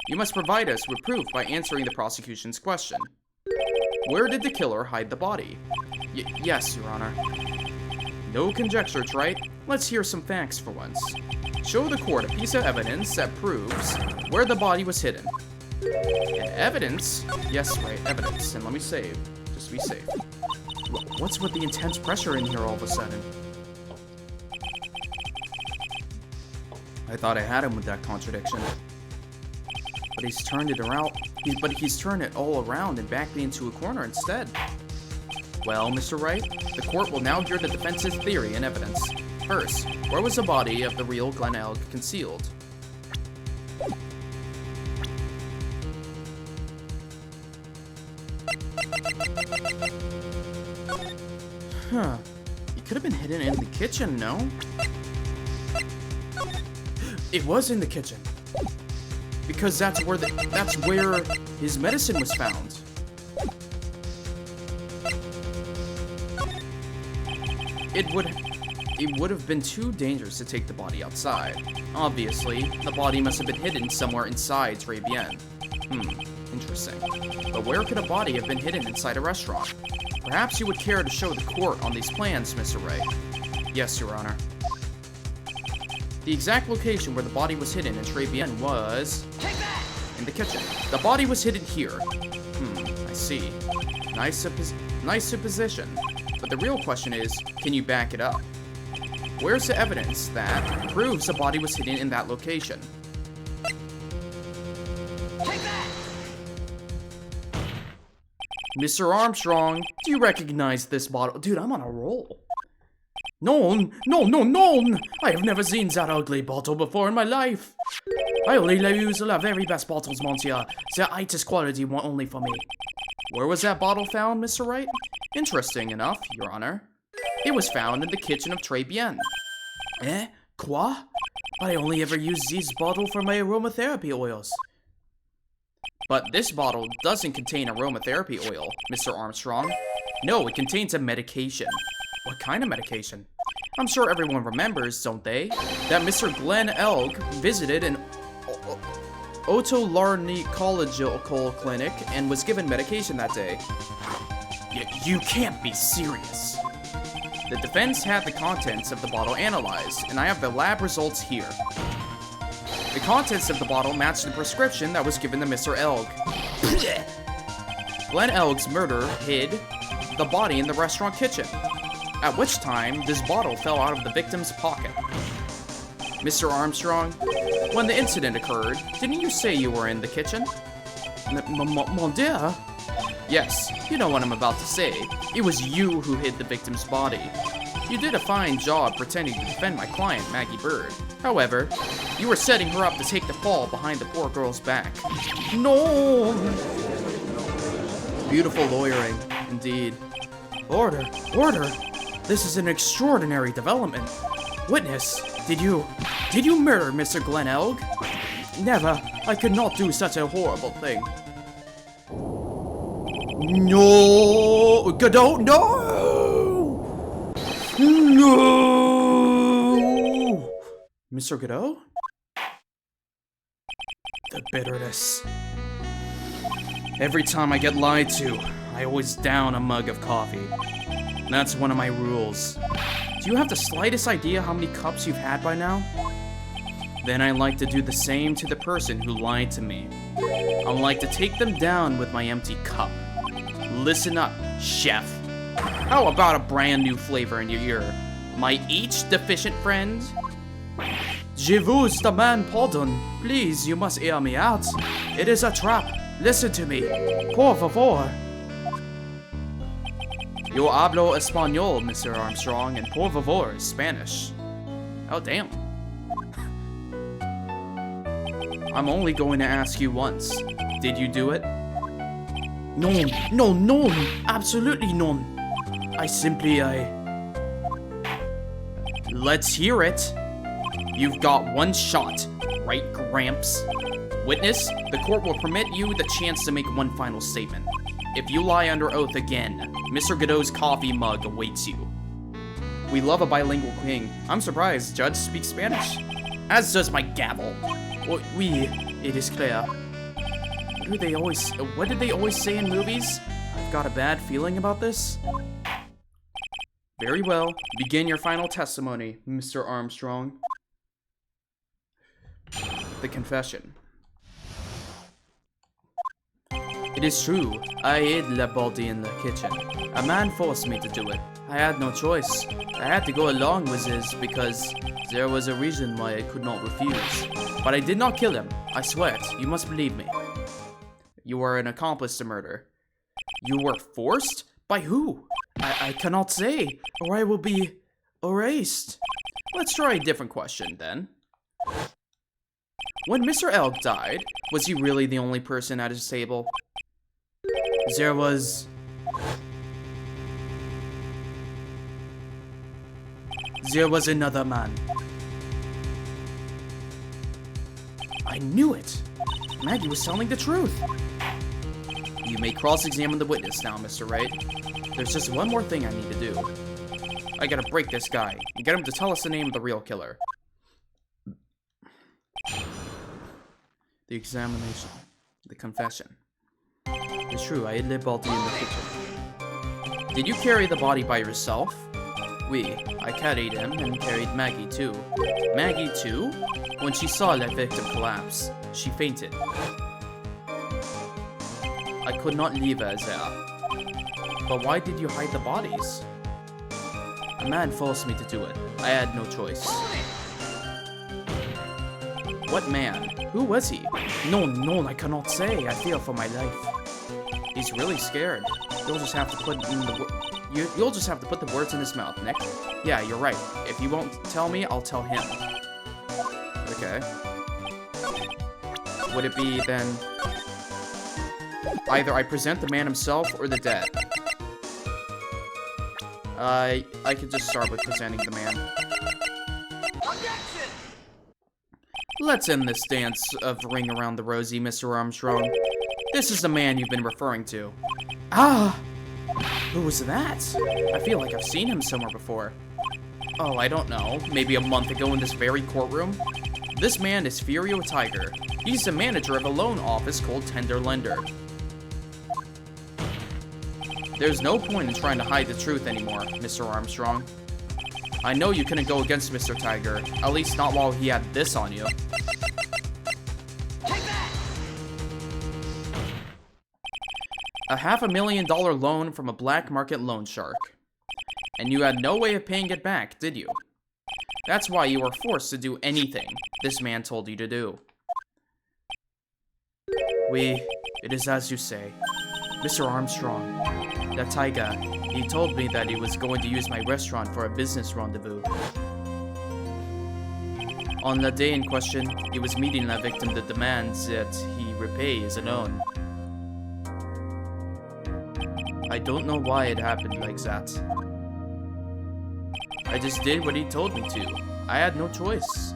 you must provide us with proof by answering the prosecution's question. Where did the killer hide the body? Yes, Your Honor. No conjecture, Trite. Let's hear some facts for once. Show the court a piece of evidence that proves where the body was hidden. And evidence? Yes, right, evidence. And let me save. Just to be safe. What's with the intense pressure in here all of a sudden? I thought I had him with that contradiction. But he's turned it around. He's turned it all around and backed me into a corner instead. Well, Mr. Wright, the court will now hear the defense's theory and evidence. First, where was the body of the real Glenn Elg concealed? Huh. It could have been hidden in the kitchen, no? It was in the kitchen. Because that's where his medicine was found. It would have been too dangerous to take the body outside. Obviously, the body must have been hidden somewhere inside Très Bien. Interesting. But where could a body have been hidden inside a restaurant? Perhaps you would care to show the court on these plans, Mr. Wright. Yes, Your Honor. The exact location where the body was hidden in Très Bien was... in the kitchen. The body was hidden here. I see. Nice supposition. But the real question is, can you back it up? Where's the evidence that proves the body was hidden in that location? Mr. Armstrong, do you recognize this bottle? Dude, I'm on a roll. No! I have never seen that ugly bottle before in my life. I only use the very best bottles, monsieur. The highest quality one only for me. Where was that bottle found, Mr. Wright? Interesting enough, Your Honor. It was found in the kitchen of Très Bien. Eh? Quoi? I only ever use this bottle for my aromatherapy oils. But this bottle doesn't contain aromatherapy oil, Mr. Armstrong. No, it contains a medication. What kind of medication? I'm sure everyone remembers, don't they? That Mr. Glenn Elg visited an otolaryngological clinic and was given medication that day. You can't be serious. The defense had the contents of the bottle analyzed, and I have the lab results here. The contents of the bottle matched the prescription that was given to Mr. Elg. Glenn Elg's murderer hid the body in the restaurant kitchen, at which time this bottle fell out of the victim's pocket. Mr. Armstrong, when the incident occurred, didn't you say you were in the kitchen? Mon Dieu? Yes, you know what I'm about to say. It was you who hid the victim's body. You did a fine job pretending to defend my client, Maggie Bird. However, you were setting her up to take the fall behind the poor girl's back. No! Beautiful lawyering, indeed. Order! This is an extraordinary development. Witness, did you murder Mr. Glenn Elg? Never. I could not do such a horrible thing. No! Godot, no! No! Mr. Godot? The bitterness. Every time I get lied to, I always down a mug of coffee. That's one of my rules. Do you have the slightest idea how many cups you've had by now? Then I like to do the same to the person who lied to me. I like to take them down with my empty cup. Listen up, chef. How about a brand new flavor in your ear? My each deficient friend? Je vous demande pardon. Please, you must hear me out. It is a trap. Listen to me. Por favor. Yo hablo español, Mr. Armstrong, and por favor is Spanish. Oh, damn. I'm only going to ask you once. Did you do it? No, absolutely none. Let's hear it. You've got one shot, right, Gramps? Witness, the court will permit you the chance to make one final statement. If you lie under oath again, Mr. Godot's coffee mug awaits you. We love a bilingual king. I'm surprised Judge speaks Spanish. As does my gavel. Oui, it is clear. What did they always say in movies? I've got a bad feeling about this. Very well. Begin your final testimony, Mr. Armstrong. The confession. It is true. I hid the body in the kitchen. A man forced me to do it. I had no choice. I had to go along with this because there was a reason why I could not refuse. But I did not kill him. I swear it. You must believe me. You are an accomplice to murder. You were forced? By who? I cannot say, or I will be erased. Let's try a different question then. When Mr. Elk died, was he really the only person at his table? There was another man. I knew it. Maggie was telling the truth. You may cross-examine the witness now, Mr. Wright. There's just one more thing I need to do. I gotta break this guy and get him to tell us the name of the real killer. The examination. The confession. It's true, I hid the body in the kitchen. Did you carry the body by yourself? Oui, I carried him and carried Maggie too. Maggie too? When she saw the victim collapse, she fainted. I could not leave her there. But why did you hide the bodies? A man forced me to do it. I had no choice. What man? Who was he? No, I cannot say. I fear for my life. He's really scared. You'll just have to put you'll just have to put the words in his mouth, Nick. Yeah, you're right. If you won't tell me, I'll tell him. Okay. Would it be then either I present the man himself or the dead? I could just start with presenting the man. Objection! Let's end this dance of ring around the rosy, Mr. Armstrong. This is the man you've been referring to. Ah! Who was that? I feel like I've seen him somewhere before. Oh, I don't know. Maybe a month ago in this very courtroom? This man is Furio Tiger. He's the manager of a loan office called Tender Lender. There's no point in trying to hide the truth anymore, Mr. Armstrong. I know you couldn't go against Mr. Tiger, at least not while he had this on you. Take that! A $500,000 loan from a black market loan shark. And you had no way of paying it back, did you? That's why you were forced to do anything this man told you to do. It is as you say. Mr. Armstrong, that tiger, he told me that he was going to use my restaurant for a business rendezvous. On the day in question, he was meeting a victim that demands that he repay his loan. I don't know why it happened like that. I just did what he told me to. I had no choice.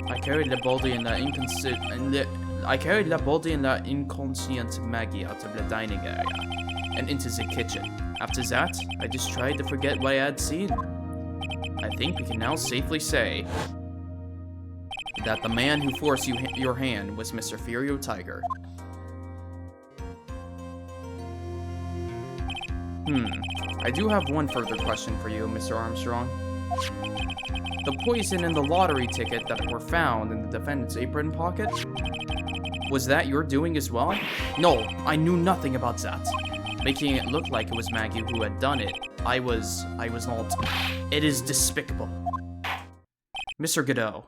I carried the body and the inconscient Maggie out of the dining area and into the kitchen. After that, I just tried to forget what I had seen. I think we can now safely say that the man who forced your hand was Mr. Furio Tiger. I do have one further question for you, Mr. Armstrong. The poison in the lottery ticket that were found in the defendant's apron pocket, was that your doing as well? No, I knew nothing about that. Making it look like it was Maggie who had done it, I was not. It is despicable. Mr. Godot,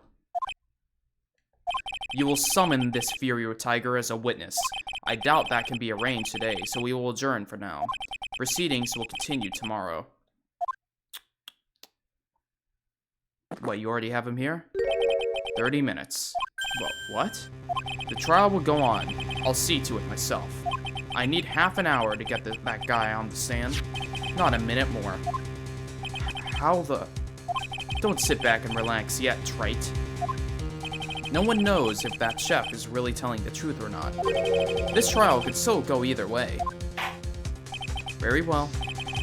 you will summon this Furio Tiger as a witness. I doubt that can be arranged today, so we will adjourn for now. Proceedings will continue tomorrow. What, you already have him here? 30 minutes. Well, what? The trial will go on. I'll see to it myself. I need half an hour to get that guy on the stand. Not a minute more. How the... Don't sit back and relax yet, trite. No one knows if that chef is really telling the truth or not. This trial could so go either way. Very well.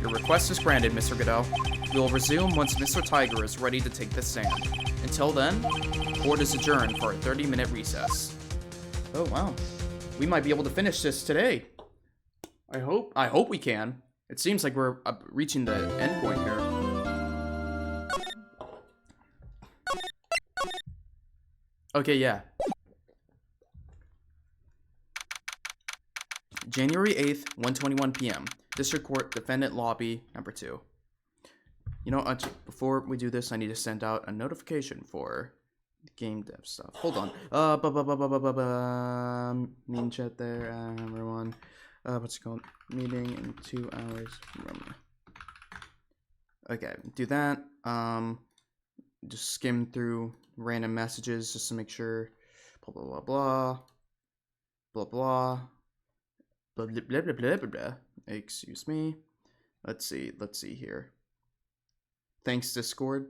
Your request is granted, Mr. Godot. We will resume once Mr. Tiger is ready to take the stand. Until then, court is adjourned for a 30-minute recess. Oh, wow. We might be able to finish this today. I hope we can. It seems like we're reaching the end point here. Okay, yeah. January 8th, 1:21 p.m. District Court, Defendant Lobby, number 2. You know, before we do this, I need to send out a notification for game dev stuff. Hold on. Meeting chat there, everyone. What's it called? Meeting in 2 hours. Okay, do that. Just skim through random messages just to make sure. Blah blah blah blah blah blah blah blah blah blah blah blah blah. Excuse me. Let's see here. Thanks, Discord.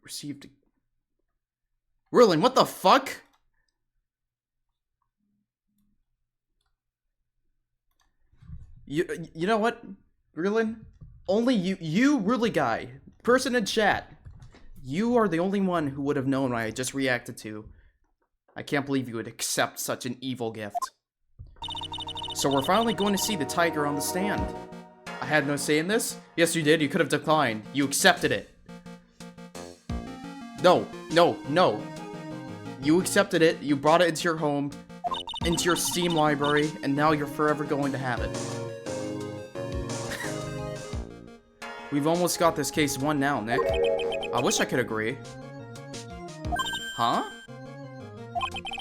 Received. Merlin, what the fuck? You know what, Merlin? Only you really guy, person in chat. You are the only one who would have known what I just reacted to. I can't believe you would accept such an evil gift. So we're finally going to see the tiger on the stand. I had no say in this? Yes, you did. You could have declined. You accepted it. No. You accepted it. You brought it into your home, into your Steam library, and now you're forever going to have it. We've almost got this case won now, Nick. I wish I could agree. Huh?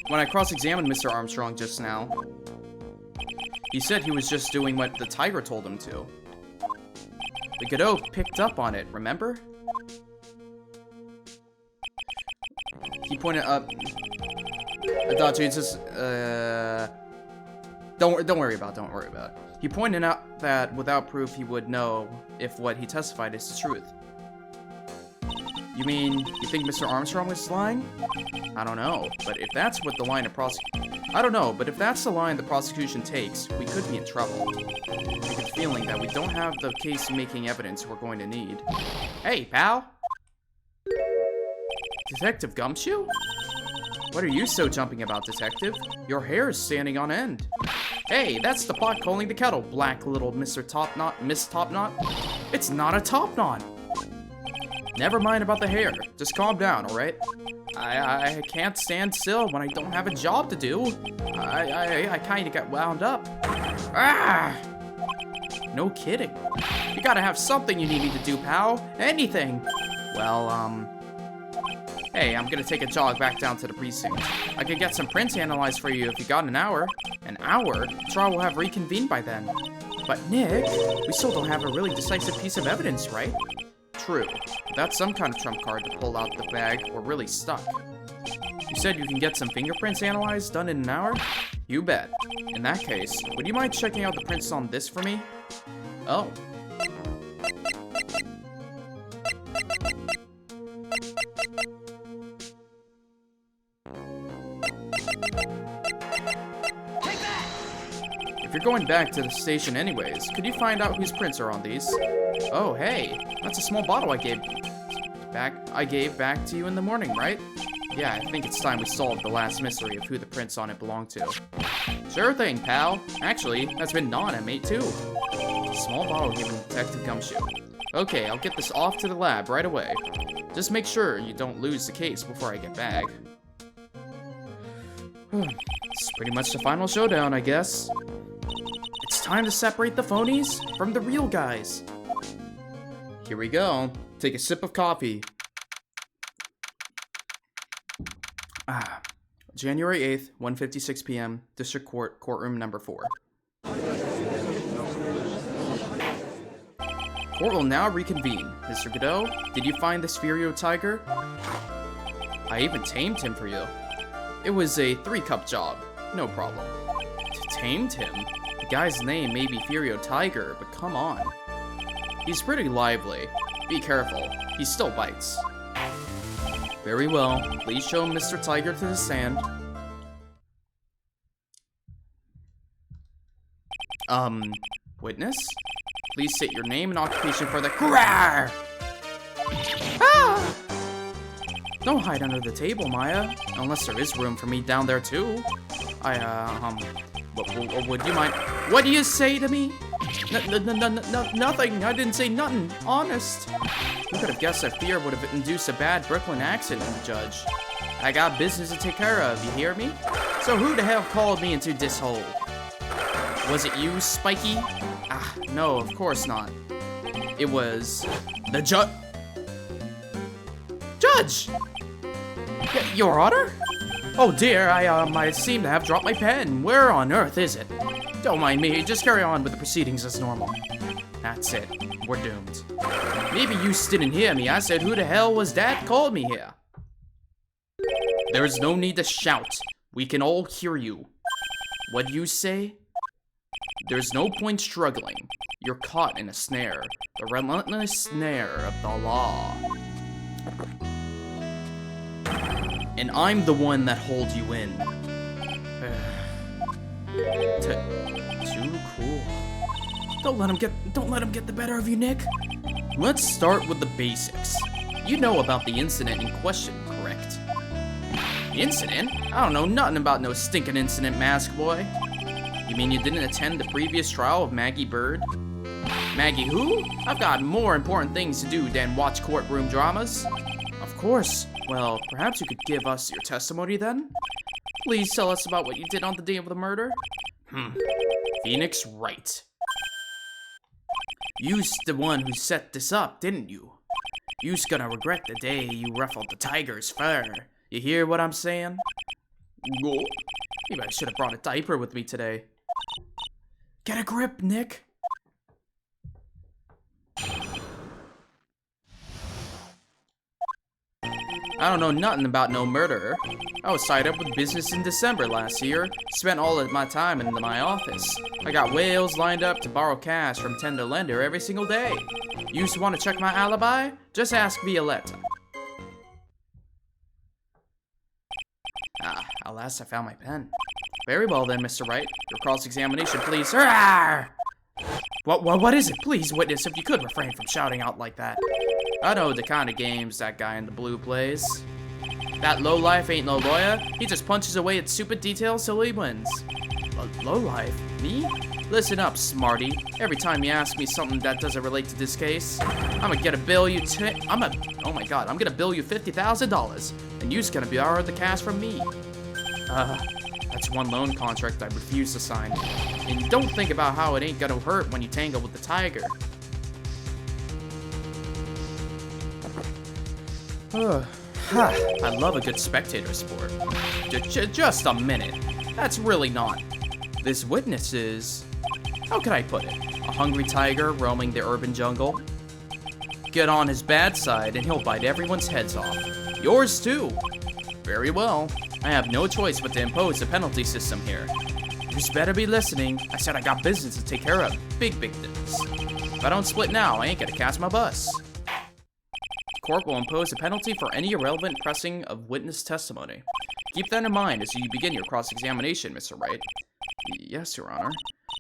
When I cross-examined Mr. Armstrong just now, he said he was just doing what the tiger told him to. The Godot picked up on it, remember? He pointed up. I thought Jesus. Don't worry about it. He pointed out that without proof, he would know if what he testified is the truth. You mean you think Mr. Armstrong was lying? I don't know, but if that's what the line of if that's the line the prosecution takes, we could be in trouble. I get the feeling that we don't have the case-making evidence we're going to need. Hey, pal. Detective Gumshoe? What are you so jumping about, Detective? Your hair is standing on end. Hey, that's the pot calling the kettle, black little Mr. Topknot, Miss Topknot. It's not a topknot. Never mind about the hair. Just calm down, alright? I can't stand still when I don't have a job to do. I kinda got wound up. Ah! No kidding. You gotta have something you need me to do, pal. Anything. Well, hey, I'm gonna take a jog back down to the precinct. I could get some prints analyzed for you if you got an hour. An hour? The trial will have reconvened by then. But Nick, we still don't have a really decisive piece of evidence, right? True. Without some kind of trump card to pull out the bag, we're really stuck. You said you can get some fingerprints analyzed done in an hour? You bet. In that case, would you mind checking out the prints on this for me? Oh. If you're going back to the station anyways, could you find out whose prints are on these? Oh, hey, that's a small bottle I gave back to you in the morning, right? Yeah, I think it's time we solved the last mystery of who the prints on it belong to. Sure thing, pal. Actually, that's been gnawing at me too. Small bottle given to Detective Gumshoe. Okay, I'll get this off to the lab right away. Just make sure you don't lose the case before I get back. It's pretty much the final showdown, I guess. It's time to separate the phonies from the real guys. Here we go. Take a sip of coffee. January 8th, 1:56 p.m., District Court, Courtroom number 4. Court will now reconvene. Mr. Godot, did you find this Furio tiger? I even tamed him for you. It was a 3-cup job. No problem. Tamed him? The guy's name may be Furio Tiger, but come on. He's pretty lively. Be careful. He still bites. Very well. Please show Mr. Tiger to the stand. Witness? Please state your name and occupation for the Grawr! Ah! Don't hide under the table, Maya. Unless there is room for me down there, too. Would you mind? What do you say to me? Nothing. I didn't say nothing. Honest. Who could have guessed that fear would have induced a bad Brooklyn accent in the judge? I got business to take care of, you hear me? So who the hell called me into this hole? Was it you, Spiky? Ah, no, of course not. It was the judge. Judge! Your Honor? Oh dear, I seem to have dropped my pen. Where on earth is it? Don't mind me, just carry on with the proceedings as normal. That's it, we're doomed. Maybe you didn't hear me. I said, who the hell was that called me here? There's no need to shout. We can all hear you. What do you say? There's no point struggling. You're caught in a snare. The relentless snare of the law. And I'm the one that holds you in. Too cool. Don't let him get the better of you, Nick. Let's start with the basics. You know about the incident in question, correct? Incident? I don't know nothing about no stinking incident, Mask Boy. You mean you didn't attend the previous trial of Maggie Bird? Maggie who? I've got more important things to do than watch courtroom dramas. Of course. Well, perhaps you could give us your testimony then? Please tell us about what you did on the day of the murder. Phoenix Wright. You's the one who set this up, didn't you? You's gonna regret the day you ruffled the tiger's fur. You hear what I'm saying? Maybe I should have brought a diaper with me today. Get a grip, Nick. I don't know nothing about no murderer. I was tied up with business in December last year. Spent all of my time in my office. I got whales lined up to borrow cash from tender lender every single day. You used to want to check my alibi? Just ask Violetta. Ah, at last I found my pen. Very well then, Mr. Wright. Your cross-examination, please. What is it? Please, witness, if you could refrain from shouting out like that. I know the kind of games that guy in the blue plays. That lowlife ain't no lawyer. He just punches away at stupid details till he wins. Lowlife? Me? Listen up, smarty. Every time you ask me something that doesn't relate to this case, I'm gonna bill you I'm gonna bill you $50,000, and you's gonna borrow the cash from me. That's one loan contract I refuse to sign. And don't think about how it ain't gonna hurt when you tangle with the tiger. I love a good spectator sport. Just a minute. That's really not. This witness is... How can I put it? A hungry tiger roaming the urban jungle? Get on his bad side and he'll bite everyone's heads off. Yours too. Very well. I have no choice but to impose a penalty system here. You better be listening. I said I got business to take care of. Big business. If I don't split now, I ain't gonna catch my bus. The court will impose a penalty for any irrelevant pressing of witness testimony. Keep that in mind as you begin your cross-examination, Mr. Wright. Yes, Your Honor.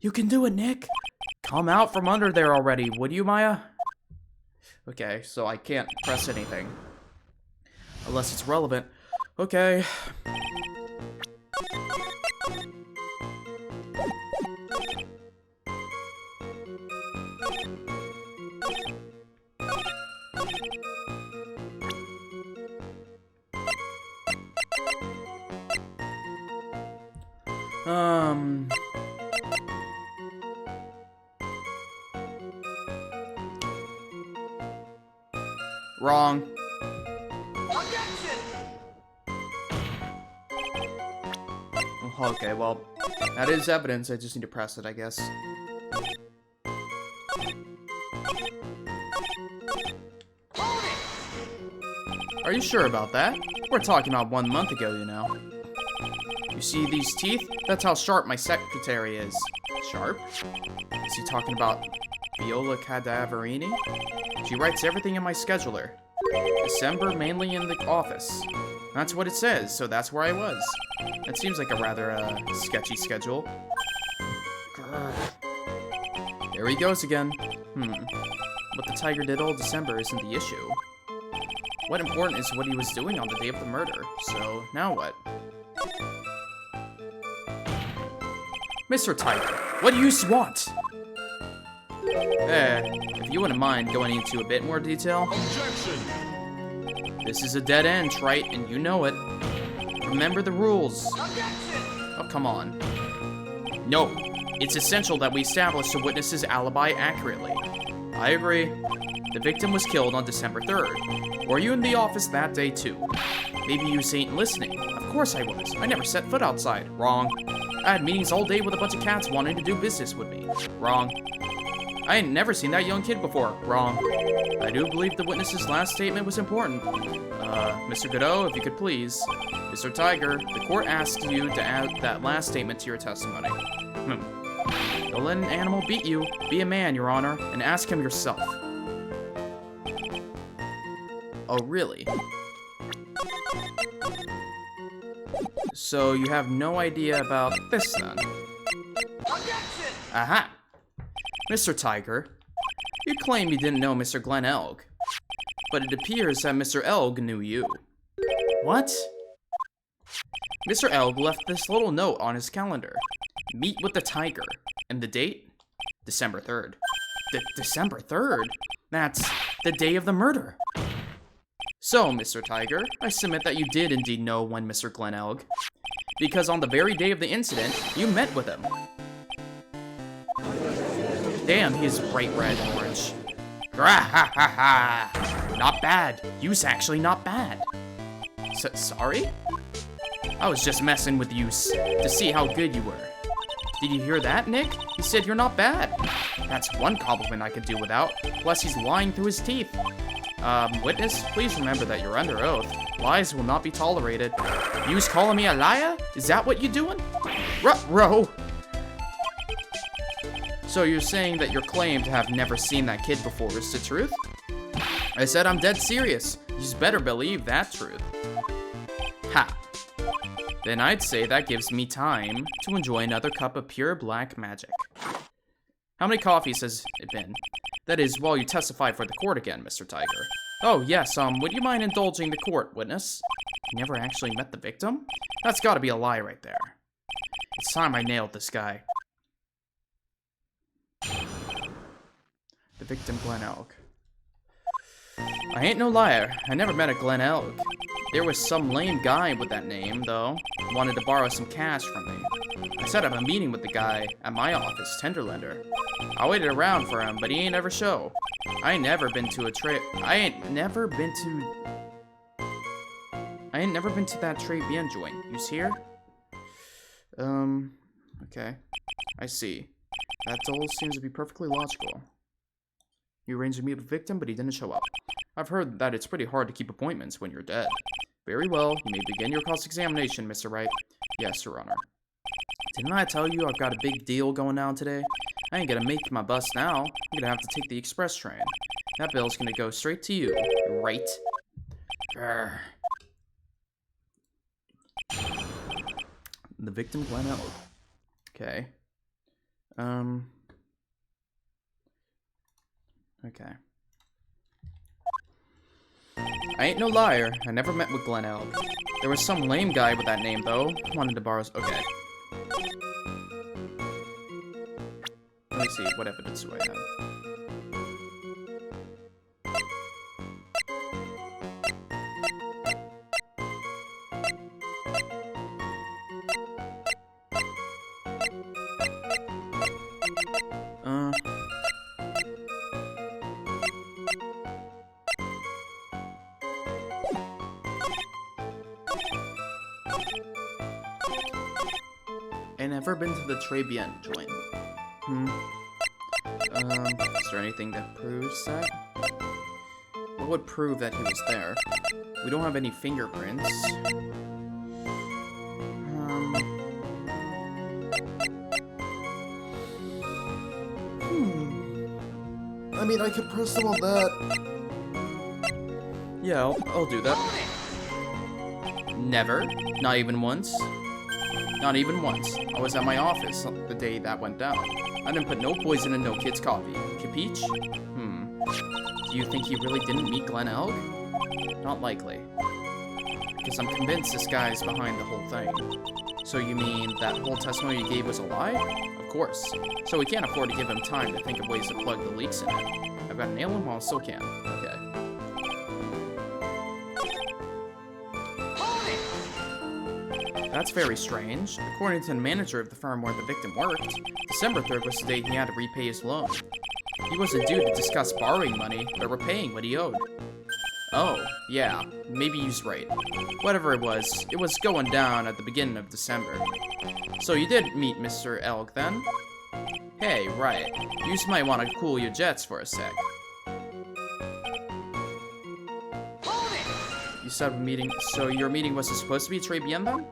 You can do it, Nick. Come out from under there already, would you, Maya? Okay, so I can't press anything. Unless it's relevant. Okay. Wrong. Objection! Okay, well, that is evidence. I just need to press it, I guess. Hold it! Are you sure about that? We're talking about 1 month ago, you know. You see these teeth? That's how sharp my secretary is. Sharp? Is he talking about Viola Cadaverini? She writes everything in my scheduler. December, mainly in the office. That's what it says, so that's where I was. That seems like a rather, sketchy schedule. Grr. There he goes again. What the tiger did all December isn't the issue. What important is what he was doing on the day of the murder, so now what? Mr. Tiger, what do you want? If you wouldn't mind going into a bit more detail. Objection! This is a dead end, Trite, and you know it. Remember the rules. Objection! Oh, come on. No, it's essential that we establish the witness's alibi accurately. I agree. The victim was killed on December 3rd. Were you in the office that day too? Maybe you ain't listening. Of course I was. I never set foot outside. Wrong. I had meetings all day with a bunch of cats wanting to do business with me. Wrong. I ain't never seen that young kid before. Wrong. I do believe the witness's last statement was important. Mr. Godot, if you could please. Mr. Tiger, the court asks you to add that last statement to your testimony. Don't let an animal beat you. Be a man, Your Honor, and ask him yourself. Oh, really? So you have no idea about this, then? Objection! Aha! Mr. Tiger, you claim you didn't know Mr. Glenn Elg, but it appears that Mr. Elg knew you. What? Mr. Elg left this little note on his calendar. Meet with the Tiger. And the date? December 3rd. December 3rd? That's the day of the murder. So, Mr. Tiger, I submit that you did indeed know when Mr. Glenn Elg, because on the very day of the incident, you met with him. Damn, he is bright red and orange. Not bad. You's actually not bad. Sorry? I was just messing with you to see how good you were. Did you hear that, Nick? He said you're not bad. That's one compliment I could do without. Plus, he's lying through his teeth. Witness, please remember that you're under oath. Lies will not be tolerated. You's calling me a liar? Is that what you doing? Ruh-roh! So you're saying that your claim to have never seen that kid before is the truth? I said I'm dead serious. You better believe that truth. Ha. Then I'd say that gives me time to enjoy another cup of pure black magic. How many coffees has it been? That is, while you testify for the court again, Mr. Tiger. Oh, yes, would you mind indulging the court, witness? You never actually met the victim? That's gotta be a lie right there. It's time I nailed this guy. The victim, Glenn Elg. I ain't no liar. I never met a Glenn Elg. There was some lame guy with that name, though. Wanted to borrow some cash from me. I set up a meeting with the guy at my office, Tenderlender. I waited around for him, but he ain't ever show. I ain't never been to that Trey Bien joint. You's here? Okay. I see. That all seems to be perfectly logical. You arranged to meet with the victim, but he didn't show up. I've heard that it's pretty hard to keep appointments when you're dead. Very well, you may begin your cross-examination, Mr. Wright. Yes, Your Honor. Didn't I tell you I've got a big deal going down today? I ain't gonna make my bus now. I'm gonna have to take the express train. That bill's gonna go straight to you, right? Grr. The victim, Glenn Elg. Okay. Okay. I ain't no liar. I never met with Glenn Elg. There was some lame guy with that name, though. Wanted to borrow... Okay. Let me see. What evidence do I have? I never been to the Trey Bien joint. Is there anything that proves that? What would prove that he was there? We don't have any fingerprints. I mean, I could press them on that. Yeah, I'll do that. Never. Not even once. Not even once. I was at my office the day that went down. I didn't put no poison in no kid's coffee. Capiche? Do you think he really didn't meet Glenn Elg? Not likely. because I'm convinced this guy is behind the whole thing. So you mean that whole testimony you gave was a lie? Of course. So we can't afford to give him time to think of ways to plug the leaks in it. I've got to nail him while I still can. Okay. That's very strange. According to the manager of the firm where the victim worked, December 3rd was the day he had to repay his loan. He wasn't due to discuss borrowing money, but repaying what he owed. Oh, yeah, maybe he's right. Whatever it was going down at the beginning of December. So you did meet Mr. Elk then? Hey, right. You just might want to cool your jets for a sec. You said meeting, so your meeting wasn't supposed to be Très Bien then?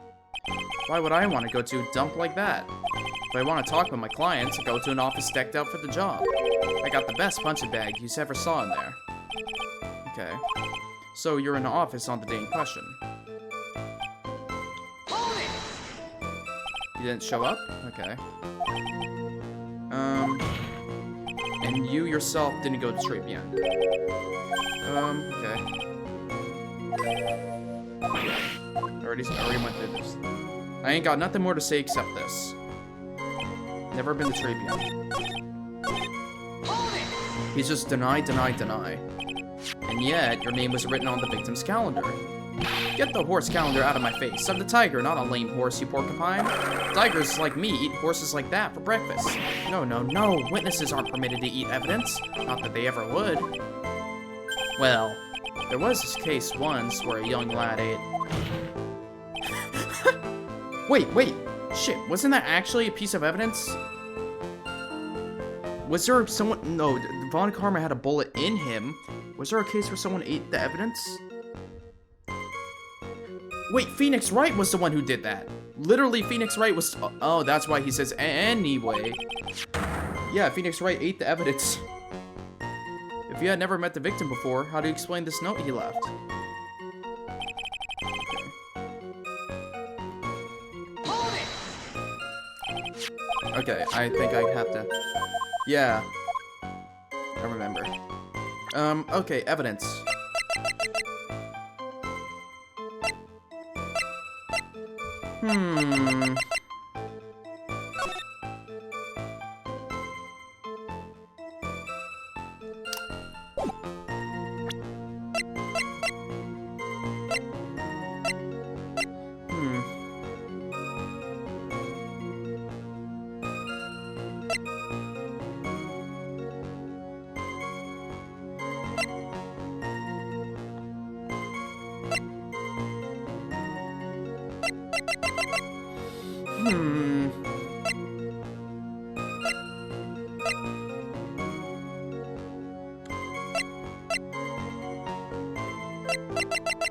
Why would I want to go to a dump like that? If I want to talk with my clients, I go to an office decked out for the job. I got the best punching bag you ever saw in there. Okay. So you're in the office on the day in question. You didn't show up? Okay. And you yourself didn't go to Très Bien. Okay. Already went through this. I ain't got nothing more to say except this. Never been to Très Bien. He's just deny. And yet, your name was written on the victim's calendar. Get the horse calendar out of my face. I'm the tiger, not a lame horse, you porcupine. Tigers like me eat horses like that for breakfast. No. Witnesses aren't permitted to eat evidence. Not that they ever would. Well, there was this case once where a young lad ate... Wait. Shit, wasn't that actually a piece of evidence? Was there someone... No, Von Karma had a bullet in him. Was there a case where someone ate the evidence? Wait, Phoenix Wright was the one who did that. Literally, Phoenix Wright was... Oh, that's why he says anyway. Yeah, Phoenix Wright ate the evidence. If you had never met the victim before, how do you explain this note he left? Okay, I think I have to... Yeah. I remember. Okay, evidence.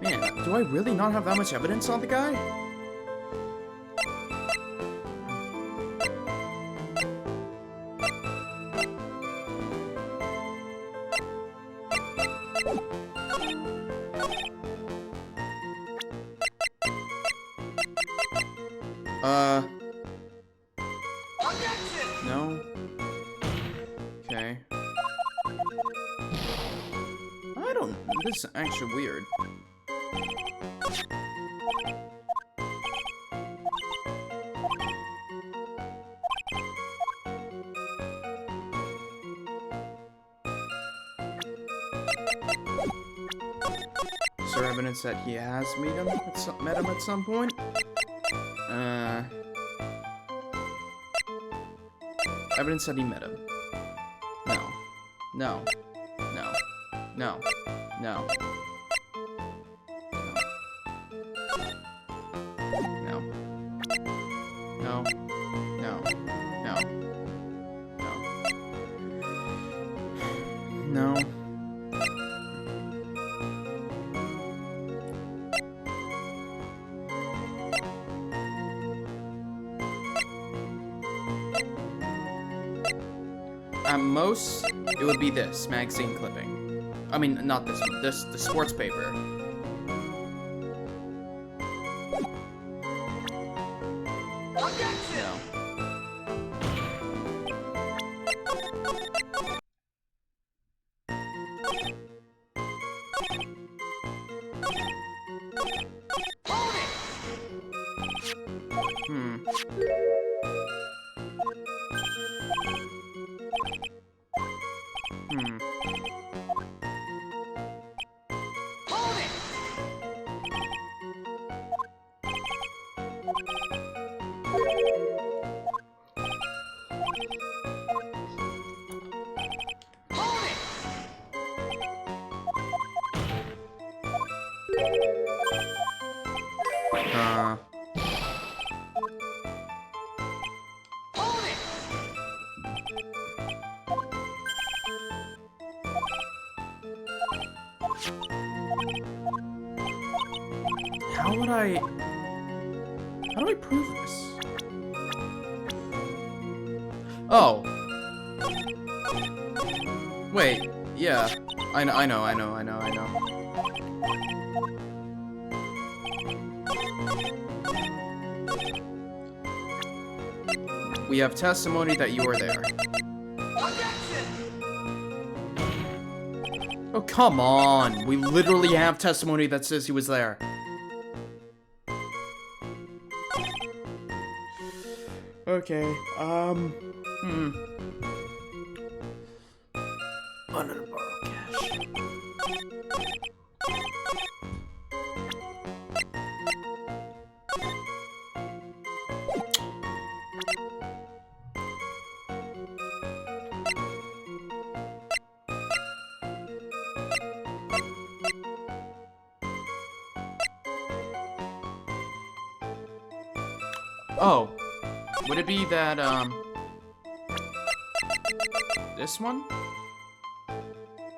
Man, do I really not have that much evidence on the guy? No. Okay. I don't... This is actually weird. Is there evidence that he has met him at some point? Evidence that he met him. No. No. No. No. No. No. No. No. No. No. No. At most, it would be this magazine clipping. I mean, not this one. The sports paper. No. Hold it! How do I prove this? Oh. Wait, yeah. I know. We have testimony that you were there. Objection! Oh, come on. We literally have testimony that says he was there. Okay, Under the borrow cash. Oh, would it be that, this one?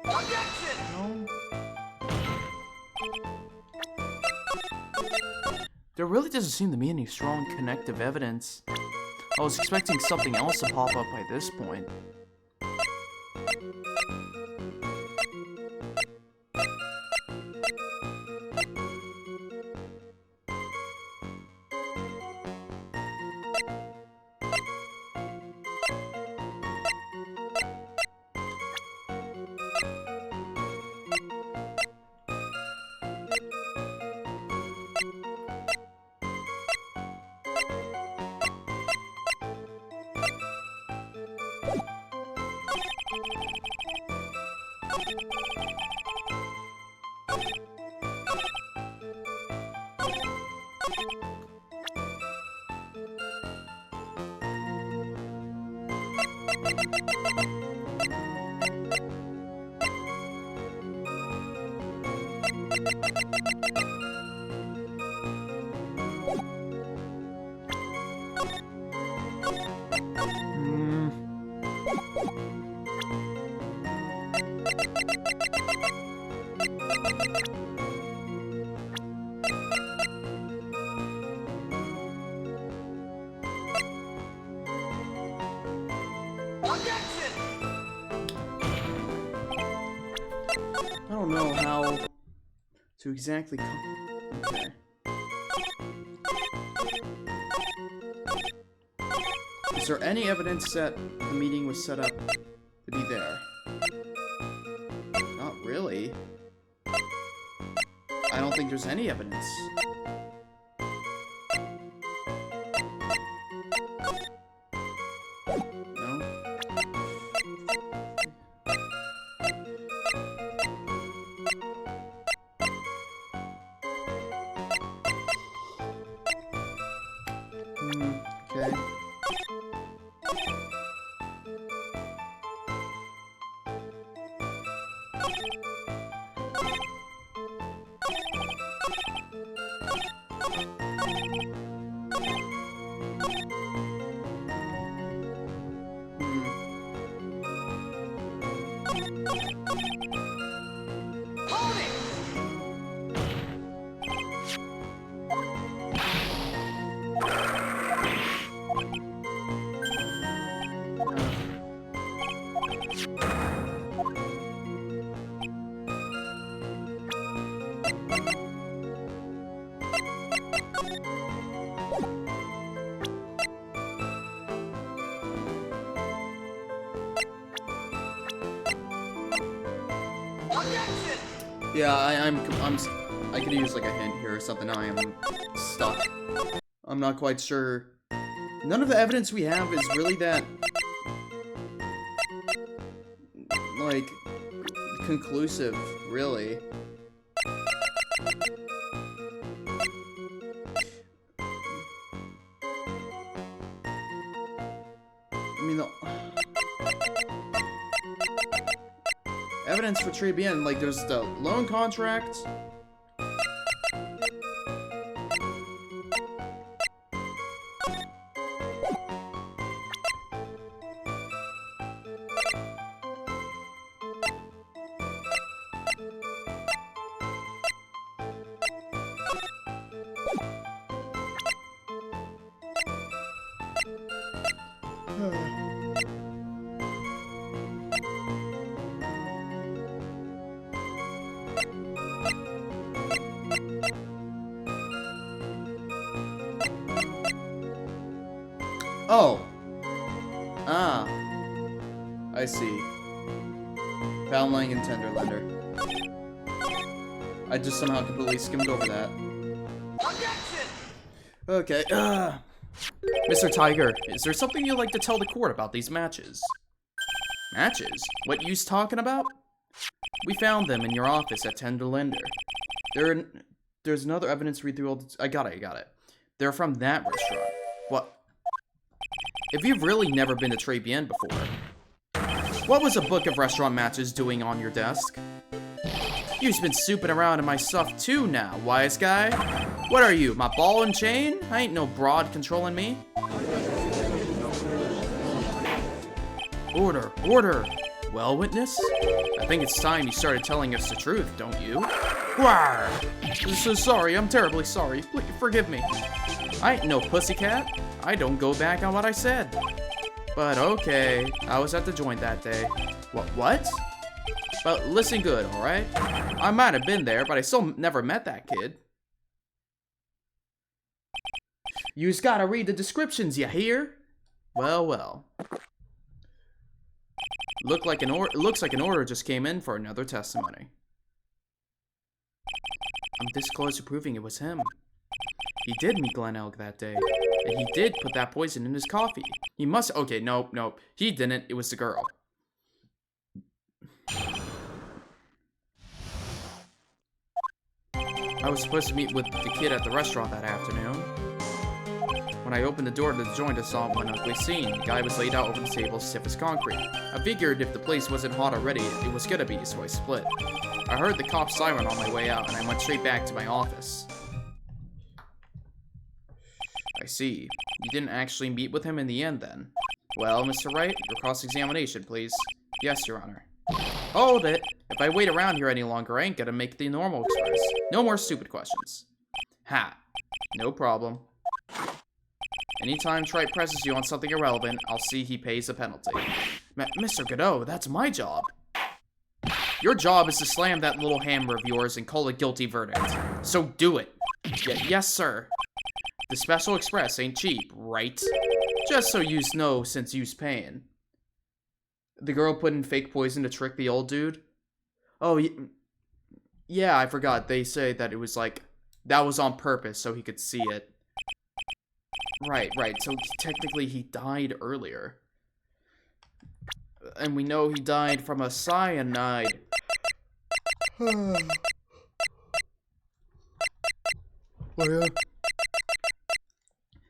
Objection! No. There really doesn't seem to be any strong connective evidence. I was expecting something else to pop up by this point. Objection! I don't know how to exactly okay. Is there any evidence that the meeting was set up to be there? Not really. I don't think there's any evidence. No? Okay. Hold it! Objection! Yeah, I could use like a hint here or something. I am stuck. I'm not quite sure. None of the evidence we have is really that, like, conclusive, really. I mean, the evidence for Tribune, like, there's the loan contract. Oh. Ah. I see. Foundling and Tenderlander. I just somehow completely skimmed over that. Objection! Okay. Mr. Tiger, is there something you'd like to tell the court about these matches? Matches? What you's talking about? We found them in your office at Tenderlander. There's another evidence read through all the... I got it. They're from that restaurant. What? If you've really never been to Trials before, what was a book of restaurant matches doing on your desk? You've been souping around in my stuff too now, wise guy. What are you, my ball and chain? I ain't no broad controlling me. Order, order. Well, witness? I think it's time you started telling us the truth, don't you? Rawr! So sorry, I'm terribly sorry. Please forgive me. I ain't no pussycat. I don't go back on what I said. But okay, I was at the joint that day. What? But listen good, alright? I might have been there, but I still never met that kid. You's gotta read the descriptions, you hear? Well. Looks like an order just came in for another testimony. I'm this close to proving it was him. He did meet Glen Elk that day, and he did put that poison in his coffee. He must... Okay, nope. He didn't. It was the girl. I was supposed to meet with the kid at the restaurant that afternoon. When I opened the door to the joint, I saw one ugly scene. The guy was laid out over the table, stiff as concrete. I figured if the place wasn't hot already, it was gonna be, so I split. I heard the cop's siren on my way out, and I went straight back to my office. I see. You didn't actually meet with him in the end, then? Well, Mr. Wright, your cross-examination, please. Yes, Your Honor. Hold it! If I wait around here any longer, I ain't gonna make the normal express. No more stupid questions. Ha. No problem. Anytime Trite presses you on something irrelevant, I'll see he pays a penalty. Mr. Godot, that's my job. Your job is to slam that little hammer of yours and call a guilty verdict. So do it. Yes, sir. The Special Express ain't cheap, right? Just so yous know since yous paying. The girl put in fake poison to trick the old dude? Oh, yeah, I forgot. They say that it was like, that was on purpose so he could see it. Right. So technically he died earlier. And we know he died from a cyanide. Oh yeah.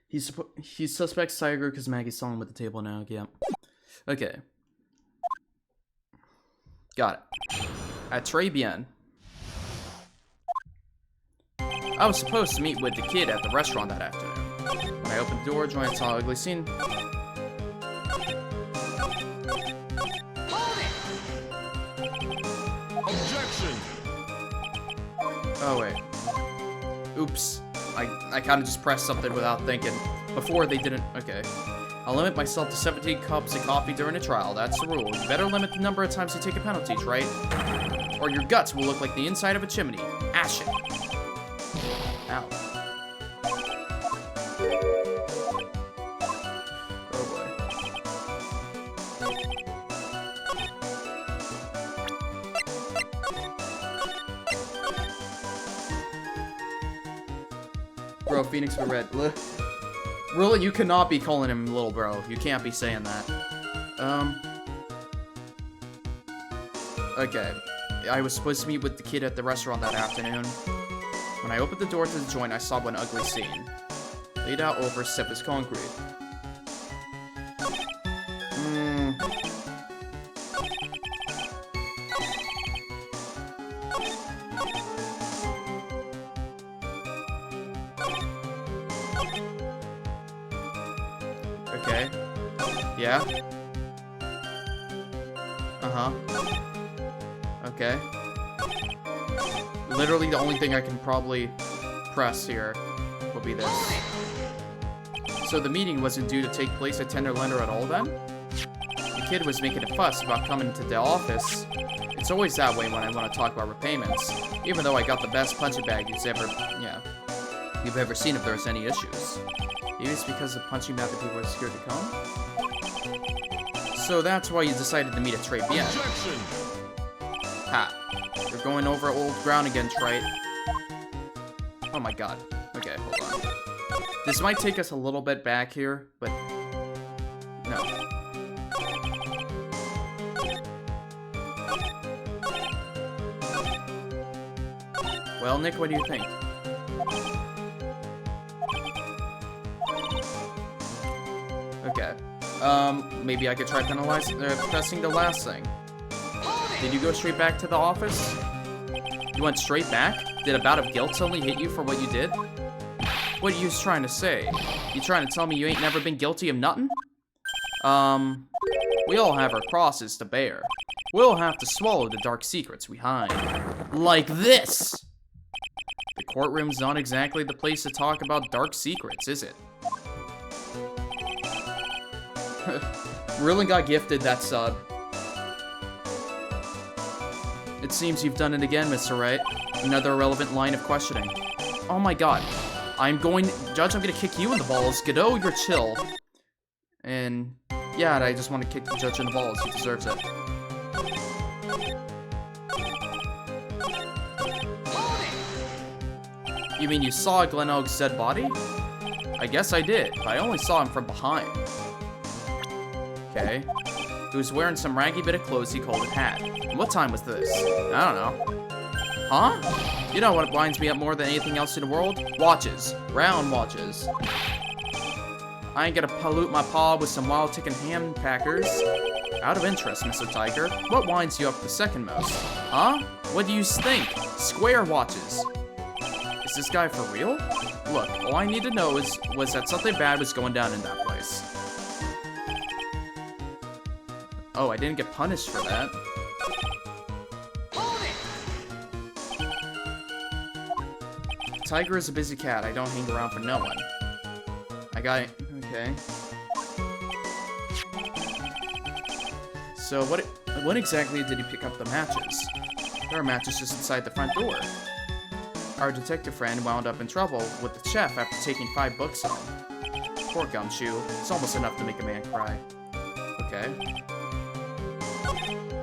He suspects Tiger because Maggie's saw him at the table now. Yeah. Okay. Got it. At Trials. I was supposed to meet with the kid at the restaurant that afternoon. When I opened the door, joined saw ugly scene. Hold it! Objection! Oh, wait. Oops. I kind of just pressed something without thinking. Before they didn't... Okay. I'll limit myself to 17 cups of coffee during a trial. That's the rule. You better limit the number of times you take a penalty, right? Or your guts will look like the inside of a chimney. Ashen. Ow. Oh, boy. Bro, Phoenix Wright. Really, you cannot be calling him little bro. You can't be saying that. Okay. I was supposed to meet with the kid at the restaurant that afternoon. When I opened the door to the joint, I saw one ugly scene. Laid out over stiff as concrete. Okay. Yeah. Uh-huh. Okay. Literally the only thing I can probably press here will be this. So the meeting wasn't due to take place at Tenderlander at all then? The kid was making a fuss about coming to the office. It's always that way when I want to talk about repayments. Even though I got the best punching bag you've ever seen if there's any issues. Maybe it's because of punching back that people are scared to come? So that's why you decided to meet at Trey Bien. Objection! Ha. You're going over old ground again, Trite. Oh my god. Okay, hold on. This might take us a little bit back here, but... No. Well, Nick, what do you think? Okay. Maybe I could try pressing the last thing. Did you go straight back to the office? You went straight back? Did a bout of guilt suddenly hit you for what you did? What are you trying to say? You trying to tell me you ain't never been guilty of nothing? We all have our crosses to bear. We'll have to swallow the dark secrets we hide. Like this! The courtroom's not exactly the place to talk about dark secrets, is it? Really got gifted that sub. It seems you've done it again, Mr. Wright. Another irrelevant line of questioning. Oh my god. Judge, I'm gonna kick you in the balls. Godot, you're chill. And, yeah, I just want to kick the judge in the balls. He deserves it. You mean you saw Glen Oak's dead body? I guess I did, but I only saw him from behind. Okay. He was wearing some raggy bit of clothes he called a hat. And what time was this? I don't know. Huh? You know what winds me up more than anything else in the world? Watches. Round watches. I ain't gonna pollute my paw with some wild-ticking ham packers. Out of interest, Mr. Tiger, what winds you up the second most? Huh? What do you think? Square watches. Is this guy for real? Look, all I need to know was that something bad was going down in that place. Oh, I didn't get punished for that. Tiger is a busy cat. I don't hang around for no one. Okay. So what exactly did he pick up the matches? There are matches just inside the front door. Our detective friend wound up in trouble with the chef after taking 5 books home. Poor Gumshoe. It's almost enough to make a man cry. Okay.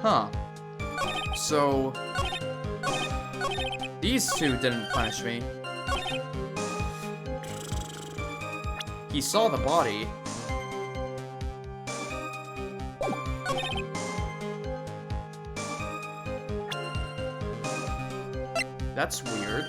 Huh. So... these two didn't punish me. He saw the body. That's weird.